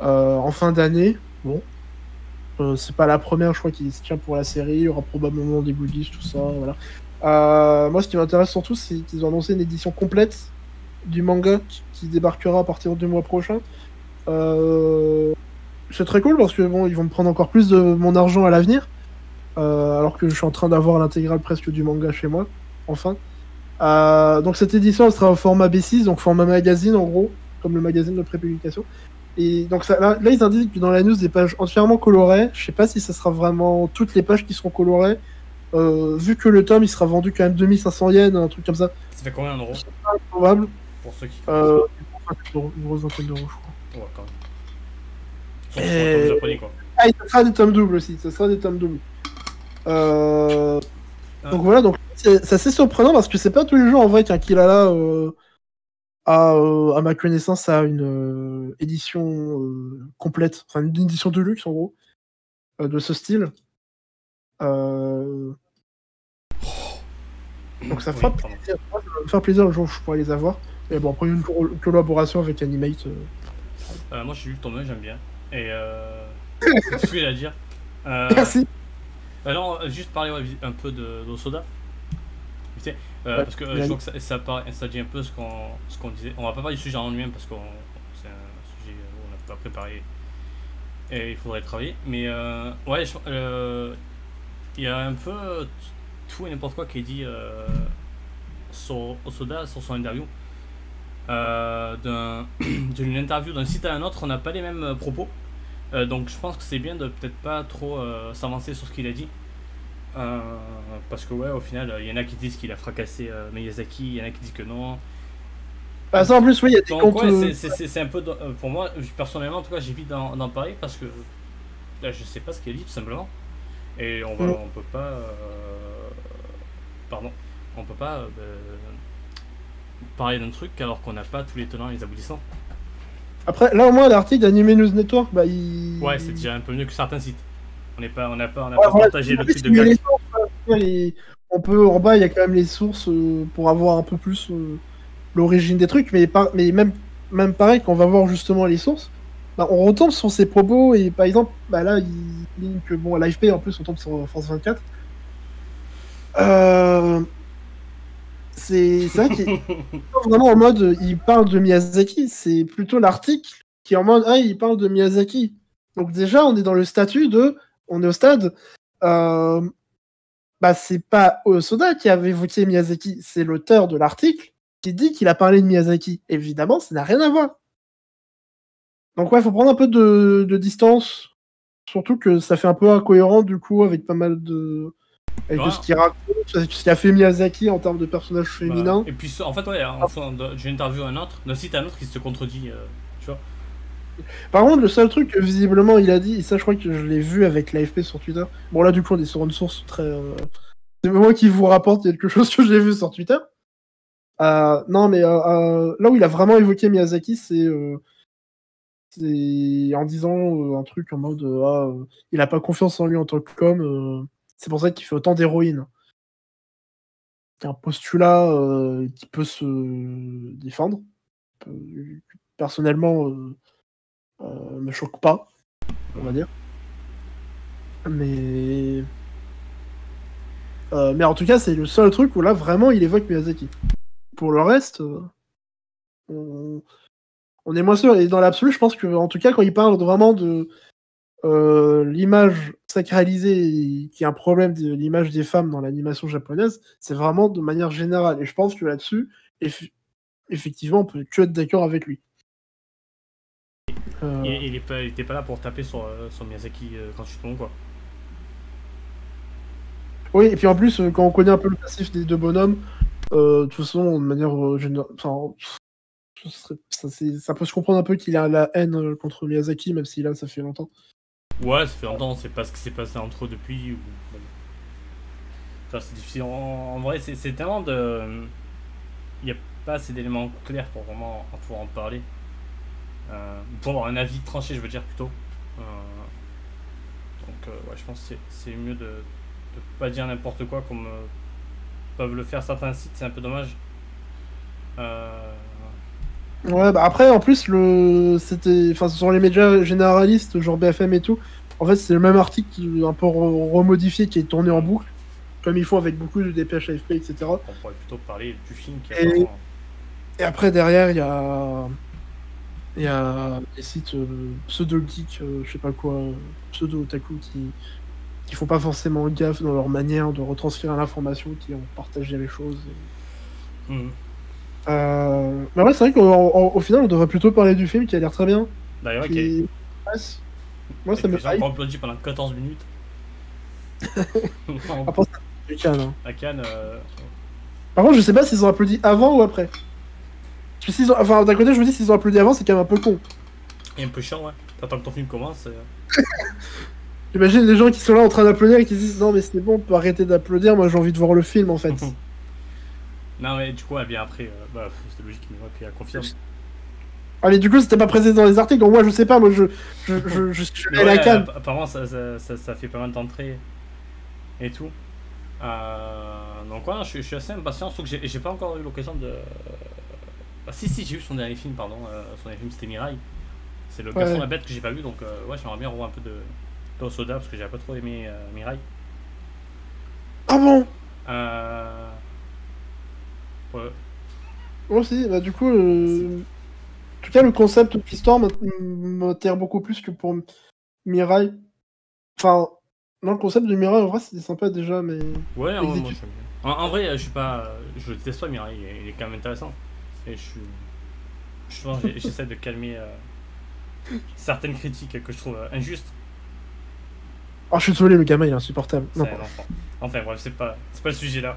Speaker 1: en fin d'année. Bon, c'est pas la première, je crois, qui se tient pour la série. Il y aura probablement des goodies, tout ça. Voilà. Moi, ce qui m'intéresse surtout, c'est qu'ils ont annoncé une édition complète du manga qui débarquera à partir du mois prochain. C'est très cool parce que bon, ils vont me prendre encore plus de mon argent à l'avenir, alors que je suis en train d'avoir l'intégrale presque du manga chez moi, enfin. Donc cette édition elle sera au format B6, donc format magazine en gros, comme le magazine de prépublication. Et donc là, ils indiquent que dans la news des pages entièrement colorées. Je sais pas si ça sera vraiment toutes les pages qui seront colorées, vu que le tome il sera vendu quand même 2500 yens, un truc comme ça.
Speaker 2: Ça fait combien d'euros?
Speaker 1: C'est pas probable.
Speaker 2: Pour ceux qui
Speaker 1: une grosse vingtaine d'euros, je crois.
Speaker 2: Ouais, quand même. Et... japonais, quoi.
Speaker 1: Ah, ça sera des tomes doubles aussi, ça sera des tomes doubles. Donc voilà, donc c'est assez surprenant parce que c'est pas tous les jours en vrai qu'un Kilala à ma connaissance a une édition complète, enfin une édition de luxe en gros, de ce style. Donc ça fera plaisir. Ça va me faire plaisir le jour où je pourrai les avoir. Et bon, après une collaboration avec Animate.
Speaker 2: Moi je suis lu le tome 1, j'aime bien. Et qu'est-ce que j'ai à dire
Speaker 1: Merci.
Speaker 2: Non, juste parler un peu d'Osoda. Parce que je trouve que ça dit un peu ce qu'on disait. On va pas parler du sujet en lui-même parce que c'est un sujet où on n'a pas préparé et il faudrait travailler. Mais ouais, il y a un peu tout et n'importe quoi qui est dit sur Osoda, sur son interview. D'une interview d'un site à un autre, on n'a pas les mêmes propos. Donc je pense que c'est bien de peut-être pas trop s'avancer sur ce qu'il a dit. Parce que ouais, au final, il y en a qui disent qu'il a fracassé Miyazaki, il y en a qui disent que non.
Speaker 1: Ça en plus, oui, il y a des
Speaker 2: comptes. Ouais, c'est un peu pour moi, personnellement, en tout cas, j'évite d'en parler parce que là, je sais pas ce qu'il a dit tout simplement. Et on peut pas. On peut pas parler d'un truc alors qu'on n'a pas tous les tenants et les aboutissants.
Speaker 1: Après, là au moins, l'article d'Anime News Network,
Speaker 2: ouais, c'est déjà un peu mieux que certains sites. On n'a pas partagé le truc de gag.
Speaker 1: On peut, en bas, il y a quand même les sources pour avoir un peu plus l'origine des trucs, mais même pareil, quand on va voir justement les sources, on retombe sur ses propos, et par exemple, là, il dit que, bon, à l'AFP, en plus, on tombe sur France 24. C'est vrai qu'il est vraiment en mode, il parle de Miyazaki, c'est plutôt l'article qui est en mode, il parle de Miyazaki. Donc déjà, on est dans le statut on est au stade, c'est pas Osoda qui avait évoqué Miyazaki, c'est l'auteur de l'article qui dit qu'il a parlé de Miyazaki. Évidemment, ça n'a rien à voir. Donc ouais, faut prendre un peu de distance Surtout que ça fait un peu incohérent du coup avec pas mal de. Avec
Speaker 2: Ouais.
Speaker 1: ce qu'il raconte, ce qu'a fait Miyazaki en termes de personnages féminins.
Speaker 2: Et puis en fait, ouais, j'ai interviewé un autre, d'un site à un autre qui se contredit, tu vois.
Speaker 1: Par contre, le seul truc que visiblement il a dit, et ça je crois que je l'ai vu avec l'AFP sur Twitter. Bon là du coup on est sur une source très. C'est moi qui vous rapporte quelque chose que j'ai vu sur Twitter. Non mais là où il a vraiment évoqué Miyazaki, c'est en disant un truc en mode il a pas confiance en lui en tant qu'homme, c'est pour ça qu'il fait autant d'héroïnes. C'est un postulat qui peut se défendre. Personnellement, me choque pas, on va dire. Mais en tout cas, c'est le seul truc où là vraiment il évoque Miyazaki. Pour le reste, on est moins sûr. Et dans l'absolu, je pense que en tout cas, quand il parle vraiment de l'image sacralisée, qui est un problème de l'image des femmes dans l'animation japonaise, c'est vraiment de manière générale. Et je pense que là-dessus, effectivement, on peut que être d'accord avec lui.
Speaker 2: Il était pas là pour taper sur Miyazaki quand tu tombes, quoi.
Speaker 1: Oui, et puis en plus, quand on connaît un peu le passif des deux bonhommes, de toute façon, de manière générale, ça peut se comprendre un peu qu'il a la haine contre Miyazaki, même si là, ça fait longtemps.
Speaker 2: Ouais, ça fait longtemps, c'est pas ce qui s'est passé entre eux depuis. Ou... Enfin, c'est difficile. En vrai, c'est tellement de. Il n'y a pas assez d'éléments clairs pour vraiment pouvoir en parler. Pour avoir un avis tranché, je veux dire plutôt. Donc, ouais, je pense que c'est mieux de pas dire n'importe quoi comme peuvent le faire certains sites, c'est un peu dommage.
Speaker 1: Ouais, bah après, en plus, c'était, enfin, sur les médias généralistes, genre BFM et tout, en fait, c'est le même article un peu remodifié qui est tourné en boucle, comme ils font avec beaucoup de dépêches AFP, etc.
Speaker 2: On pourrait plutôt parler du film qui a vraiment...
Speaker 1: Et après, derrière, il y a des sites pseudo-geeks, je sais pas quoi, pseudo-otaku qui font pas forcément gaffe dans leur manière de retranscrire l'information, qui ont partagé les choses. Mais ouais, c'est vrai qu'au final, on devrait plutôt parler du film qui a l'air très bien.
Speaker 2: D'ailleurs,
Speaker 1: qui... Moi, ça me
Speaker 2: fait. J'ai encore applaudi pendant 14 minutes.
Speaker 1: Après, c'est du Cannes. Hein.
Speaker 2: À Cannes.
Speaker 1: Par contre, je sais pas s'ils ont applaudi avant ou après. Parce que enfin, d'un côté, je me dis s'ils ont applaudi avant, c'est quand même un peu con.
Speaker 2: Et un peu chiant, ouais. T'attends que ton film commence.
Speaker 1: J'imagine les gens qui sont là en train d'applaudir et qui se disent non, mais c'est bon, on peut arrêter d'applaudir, moi j'ai envie de voir le film en fait.
Speaker 2: Non, mais du coup, bien après, c'était logique, mais ouais, puis elle confirme.
Speaker 1: Ah, mais du coup, c'était pas précisé dans les articles, donc moi je sais pas, moi je suis
Speaker 2: allé à Cannes. Apparemment, ça fait pas mal d'entrées et tout. Donc, ouais, je suis assez impatient, sauf que j'ai pas encore eu l'occasion de. Si, j'ai vu son dernier film, pardon. Son dernier film, c'était Mirai. C'est le garçon la bête que j'ai pas vu, donc ouais, j'aimerais bien revoir un peu de Soda parce que j'ai pas trop aimé Mirai.
Speaker 1: Ah bon?
Speaker 2: Ouais.
Speaker 1: Moi aussi, bah du coup, en tout cas, le concept de l'histoire m'attire beaucoup plus que pour Mirai. Enfin, non, le concept de Mirai, en vrai, c'était sympa déjà, mais.
Speaker 2: Ouais, moi j'aime bien. En vrai, je suis pas. Je le déteste pas, Mirai, il est quand même intéressant. Et j'essaie de calmer certaines critiques que je trouve injustes.
Speaker 1: Oh, je suis désolé, le gamin il est insupportable.
Speaker 2: C'est un enfant. Enfin, bref, c'est pas le sujet là.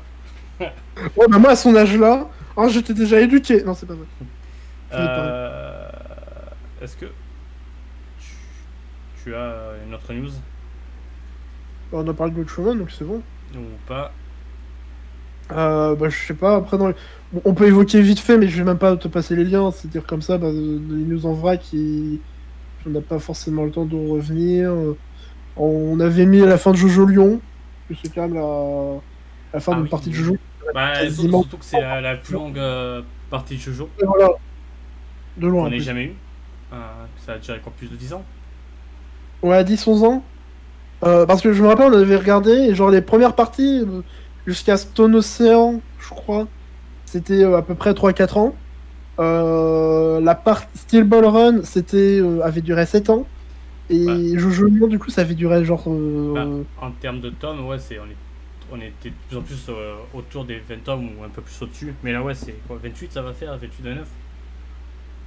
Speaker 1: Ouais, bah moi à son âge là, j'étais déjà éduqué. Non, c'est pas vrai.
Speaker 2: Est-ce que tu as une autre news?
Speaker 1: On a parlé de Godchauman, donc c'est bon.
Speaker 2: Ou pas?
Speaker 1: Bah je sais pas, après bon, on peut évoquer vite fait, mais je vais même pas te passer les liens, c'est-à-dire comme ça, des news en vrac on n'a pas forcément le temps de revenir. On avait mis à la fin de Jojo Lyon, que c'est quand même la fin d'une partie de Jojo.
Speaker 2: Bah, surtout que c'est la plus longue partie de Jojo.
Speaker 1: Et voilà. De loin.
Speaker 2: On n'ait jamais eu. Ça a duré quoi, plus de 10 ans?
Speaker 1: Ouais, 10-11 ans. Parce que je me rappelle, on avait regardé, et genre les premières parties, jusqu'à Stone Ocean, je crois, c'était à peu près 3-4 ans. La part Steel Ball Run, avait duré 7 ans. Et Jojo Lyon, du coup, ça avait duré genre.
Speaker 2: En termes de tomes, ouais, on était de plus en plus autour des 20 tomes ou un peu plus au-dessus. Mais là, ouais, c'est quoi, 28 ça va faire, 28-29.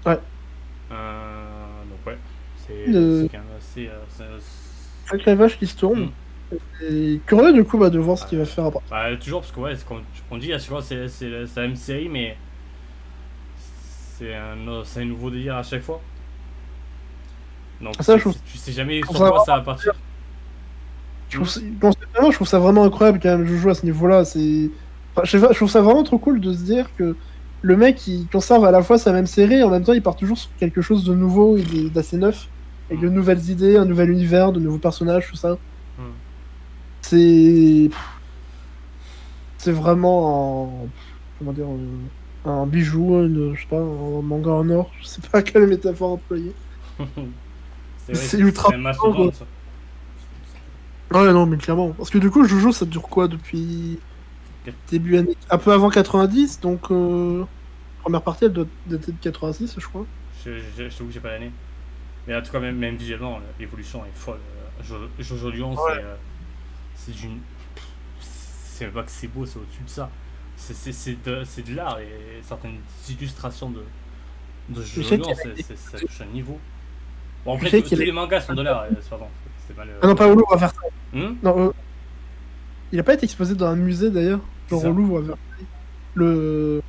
Speaker 1: Ouais.
Speaker 2: Donc, ouais, c'est quand même assez.
Speaker 1: sacrée vache qui se tourne.
Speaker 2: Mm.
Speaker 1: Et curieux du coup de voir ce qu'il va faire après.
Speaker 2: Bah, toujours, parce que ouais, comme on dit, à chaque fois, c'est la même série, mais c'est un nouveau délire à chaque fois. Donc,
Speaker 1: Ça,
Speaker 2: tu sais jamais sur
Speaker 1: ça
Speaker 2: quoi ça va partir.
Speaker 1: Je trouve ça vraiment incroyable quand même, Jojo à ce niveau-là. Enfin, je trouve ça vraiment trop cool de se dire que le mec il conserve à la fois sa même série et en même temps il part toujours sur quelque chose de nouveau et d'assez neuf, avec de nouvelles idées, un nouvel univers, de nouveaux personnages, tout ça.
Speaker 2: Mm.
Speaker 1: C'est vraiment comment dire, un bijou, je sais pas, un manga en or, je sais pas quelle métaphore employer. C'est ultra
Speaker 2: un mastodonte, ça.
Speaker 1: Ouais, non, mais clairement. Parce que du coup, Jojo, ça dure quoi depuis début année? Un peu avant 90, donc première partie, elle doit dater de 86, je crois.
Speaker 2: Je t'avoue que j'ai pas l'année. Mais en tout cas, même visuellement, l'évolution est folle. Jojo Lyon,
Speaker 1: Ouais.
Speaker 2: c'est d'une. C'est même pas que c'est beau, c'est au-dessus de ça. C'est de l'art et certaines illustrations de
Speaker 1: Je
Speaker 2: Jojo
Speaker 1: sais
Speaker 2: Lyon,
Speaker 1: qu'il
Speaker 2: ça touche un niveau. Bon, après,
Speaker 1: sais
Speaker 2: tous
Speaker 1: qu'il
Speaker 2: les mangas sont de l'art, pardon. C'est mal.
Speaker 1: Ah non, pas au Louvre à Versailles.
Speaker 2: Hmm.
Speaker 1: Non, il a pas été exposé dans un musée d'ailleurs, genre
Speaker 2: Ça.
Speaker 1: au Louvre à Versailles.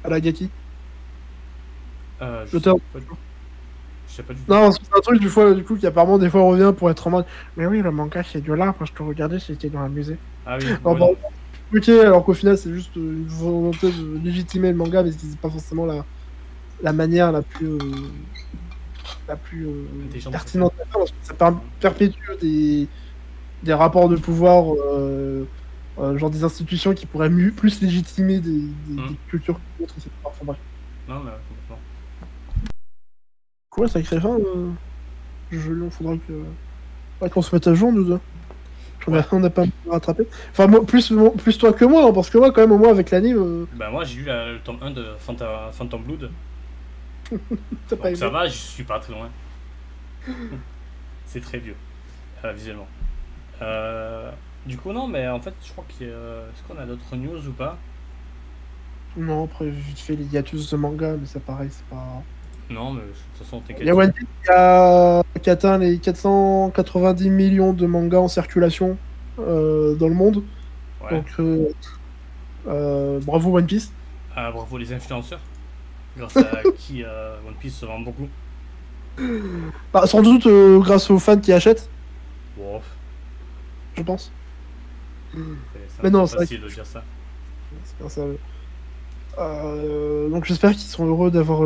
Speaker 1: À la Gaki.
Speaker 2: Je sais
Speaker 1: L'auteur.
Speaker 2: pas, je sais pas du tout.
Speaker 1: Non, c'est un truc du coup qui apparemment des fois revient pour être en mode. Mais oui, le manga c'est de l'art, parce que regardais, c'était dans un musée.
Speaker 2: Ah oui,
Speaker 1: Non,
Speaker 2: ouais,
Speaker 1: bah,
Speaker 2: non.
Speaker 1: ok, alors qu'au final c'est juste une volonté de légitimer le manga, mais c'est pas forcément la manière la plus pertinente à faire, parce que ça perpétue des rapports de pouvoir, genre des institutions qui pourraient plus légitimer des cultures que d'autres, etc. Enfin, bref.
Speaker 2: Non, mais complètement.
Speaker 1: Quoi, ça crée fin, faudra qu'on se mette à jour, nous deux. On n'a pas rattrapé. Enfin, moi, plus toi que moi, hein, parce que moi, quand même, au moins, avec l'anime,
Speaker 2: Bah, moi, j'ai lu le tome 1 de Phantom Blood.
Speaker 1: t'as pas
Speaker 2: Donc, ça
Speaker 1: aimé.
Speaker 2: va, je suis pas très loin. C'est très vieux, visuellement. Du coup, non, mais en fait, je crois qu'il y a. Est-ce qu'on a d'autres news ou pas?
Speaker 1: Non, après, vite fait les hiatus de manga, mais c'est pareil, c'est pas.
Speaker 2: Non, mais de toute façon,
Speaker 1: Il
Speaker 2: t'inquiète.
Speaker 1: y a One Piece qui a atteint les 490 millions de mangas en circulation dans le monde.
Speaker 2: Ouais.
Speaker 1: Donc, bravo One Piece.
Speaker 2: Bravo les influenceurs, grâce à qui One Piece se vend beaucoup.
Speaker 1: Bah, sans doute grâce aux fans qui achètent,
Speaker 2: Bon,
Speaker 1: je pense.
Speaker 2: c'est
Speaker 1: Mais
Speaker 2: un
Speaker 1: non,
Speaker 2: peu
Speaker 1: c'est vrai
Speaker 2: facile de dire ça.
Speaker 1: c'est bien ça. Donc j'espère qu'ils sont heureux d'avoir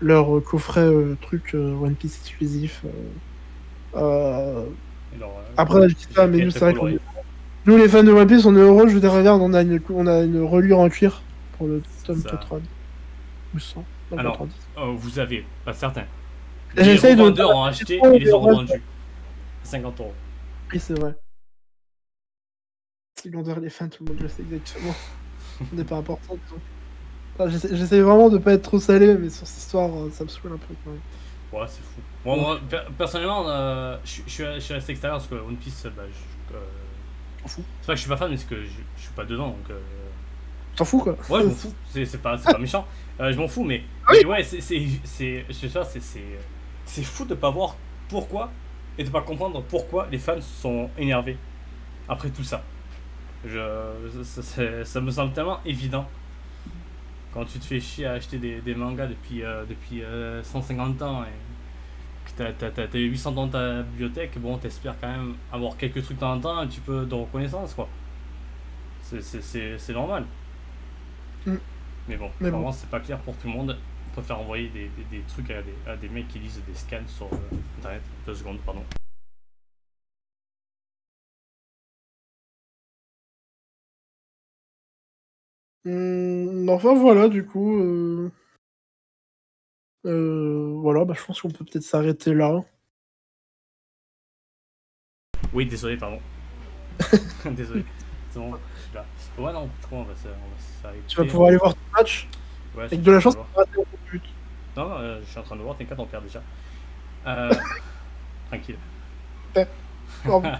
Speaker 1: leur coffret truc One Piece exclusif.
Speaker 2: Alors,
Speaker 1: Après, je dis ça, mais nous,
Speaker 2: jaquette
Speaker 1: c'est vrai
Speaker 2: colorée.
Speaker 1: nous, les fans de One Piece, on est heureux. Je veux dire, regarde, on a une reliure en cuir pour le tome
Speaker 2: Ça.
Speaker 1: 80. Ou 100. Non,
Speaker 2: Alors,
Speaker 1: 90.
Speaker 2: vous avez, pas certains. Les
Speaker 1: J'essaye de.
Speaker 2: revendeurs ont acheté et les ont revendus. 50 €.
Speaker 1: Oui, c'est vrai. Secondaire, les fans, tout le monde le sait exactement. On n'est pas important. Enfin, j'essaie vraiment de pas être trop salé, mais sur cette histoire, ça me saoule un peu quand même.
Speaker 2: Ouais, c'est fou. Moi, personnellement, je suis resté extérieur parce que One Piece, bah,
Speaker 1: T'en fous.
Speaker 2: c'est pas que je suis pas fan, mais c'est que je suis pas dedans. Donc,
Speaker 1: T'en fous, quoi.
Speaker 2: ouais, je m'en fous. C'est pas méchant. Je m'en fous, mais,
Speaker 1: Ah oui.
Speaker 2: mais ouais, je sais pas, c'est fou de pas voir pourquoi et de pas comprendre pourquoi les fans sont énervés après tout ça. Ça me semble tellement évident. Quand tu te fais chier à acheter des mangas depuis 150 ans et que t'as 800 dans ta bibliothèque, bon, t'espères quand même avoir quelques trucs de temps en temps, un petit peu de reconnaissance, quoi. C'est normal.
Speaker 1: Mm.
Speaker 2: Mais bon, vraiment, c'est pas clair pour tout le monde. On préfère envoyer des trucs à des mecs qui lisent des scans sur internet. 2 secondes, pardon.
Speaker 1: Enfin voilà, du coup, voilà, bah, je pense qu'on peut peut-être s'arrêter là.
Speaker 2: Oui, désolé, pardon. Désolé. C'est bon, je suis là. Ouais, non, je crois on va s'arrêter.
Speaker 1: Tu vas pouvoir aller voir ton match.
Speaker 2: Ouais,
Speaker 1: Avec de la chance,
Speaker 2: voir.
Speaker 1: tu vas rater un but.
Speaker 2: Non, je suis en train de voir, t'inquiète, on perd déjà. Tranquille.
Speaker 1: Pardon.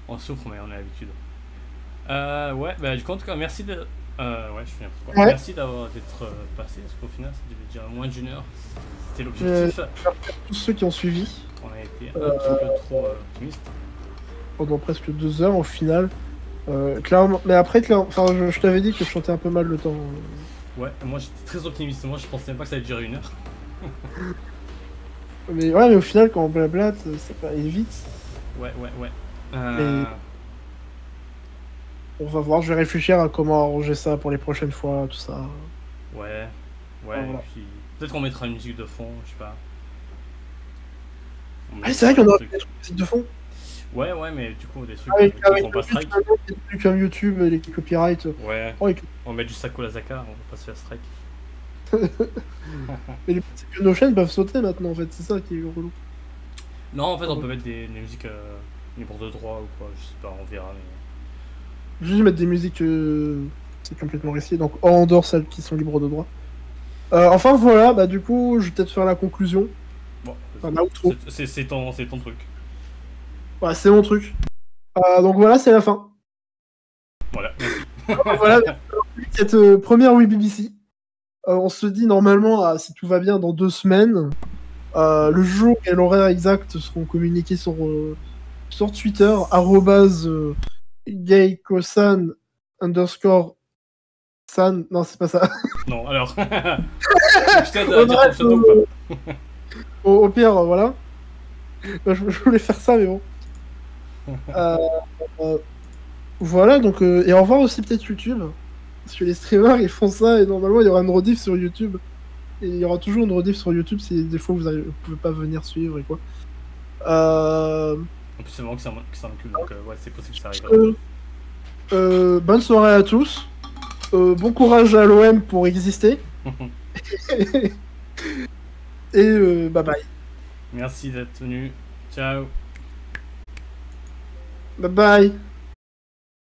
Speaker 2: On souffre, mais on a l'habitude. Ouais, bah du coup, en tout cas, merci Ouais, je fais n'importe quoi.
Speaker 1: Ouais.
Speaker 2: Merci d'être passé, parce qu'au final, ça devait déjà moins d'une heure. C'était l'objectif.
Speaker 1: Tous ceux qui ont suivi.
Speaker 2: On a été un petit peu trop optimiste.
Speaker 1: Pendant presque 2 heures au final. Clairement, mais après, enfin, je t'avais dit que je chantais un peu mal le temps.
Speaker 2: Ouais, moi j'étais très optimiste. Moi je pensais même pas que ça allait durer 1 heure.
Speaker 1: Mais ouais, mais au final, quand on blablate, ça peut aller vite.
Speaker 2: Ouais.
Speaker 1: Mais on va voir, je vais réfléchir à comment arranger ça pour les prochaines fois, tout ça.
Speaker 2: Ouais,
Speaker 1: Voilà.
Speaker 2: et puis peut-être qu'on mettra une musique de fond, je sais pas.
Speaker 1: Ah, c'est vrai qu'on aura des musiques de fond.
Speaker 2: Ouais, mais du coup, des trucs
Speaker 1: avec
Speaker 2: qui font pas strike.
Speaker 1: Des trucs comme YouTube, les copyrights.
Speaker 2: Ouais,
Speaker 1: Oh,
Speaker 2: on va mettre du Sako Lazaka, on va pas se faire strike.
Speaker 1: Mais c'est que nos chaînes peuvent sauter maintenant, en fait, c'est ça qui est relou.
Speaker 2: Non, en fait, on peut mettre des musiques libres de droit ou quoi, je sais pas, on verra. Mais...
Speaker 1: Juste mettre des musiques, c'est complètement risqué, donc en dehors celles qui sont libres de droit. Enfin voilà, bah du coup, je vais peut-être faire la conclusion.
Speaker 2: Bon,
Speaker 1: enfin, l'outro.
Speaker 2: C'est ton truc.
Speaker 1: Ouais, c'est mon truc. Donc voilà, c'est la fin.
Speaker 2: Voilà, merci.
Speaker 1: Voilà, cette première WeBBC. On se dit normalement, si tout va bien, dans 2 semaines. Le jour et l'horaire exact seront communiqués sur Twitter, @gaykosan_ San. Non, c'est pas ça.
Speaker 2: Non, alors. Je t'aide à dire ton pseudo ou pas?
Speaker 1: Au pire, voilà. Je voulais faire ça, mais bon. Voilà, donc. Et au revoir aussi, peut-être YouTube. Parce que les streamers, ils font ça, et normalement, il y aura une rediff sur YouTube. Et il y aura toujours une rediff sur YouTube si des fois vous pouvez pas venir suivre et quoi.
Speaker 2: En plus, c'est vraiment que ça m'occupe, donc ouais, c'est possible que ça arrive.
Speaker 1: Bonne soirée à tous. Bon courage à l'OM pour exister. Et bye bye.
Speaker 2: Merci d'être venu. Ciao.
Speaker 1: Bye bye.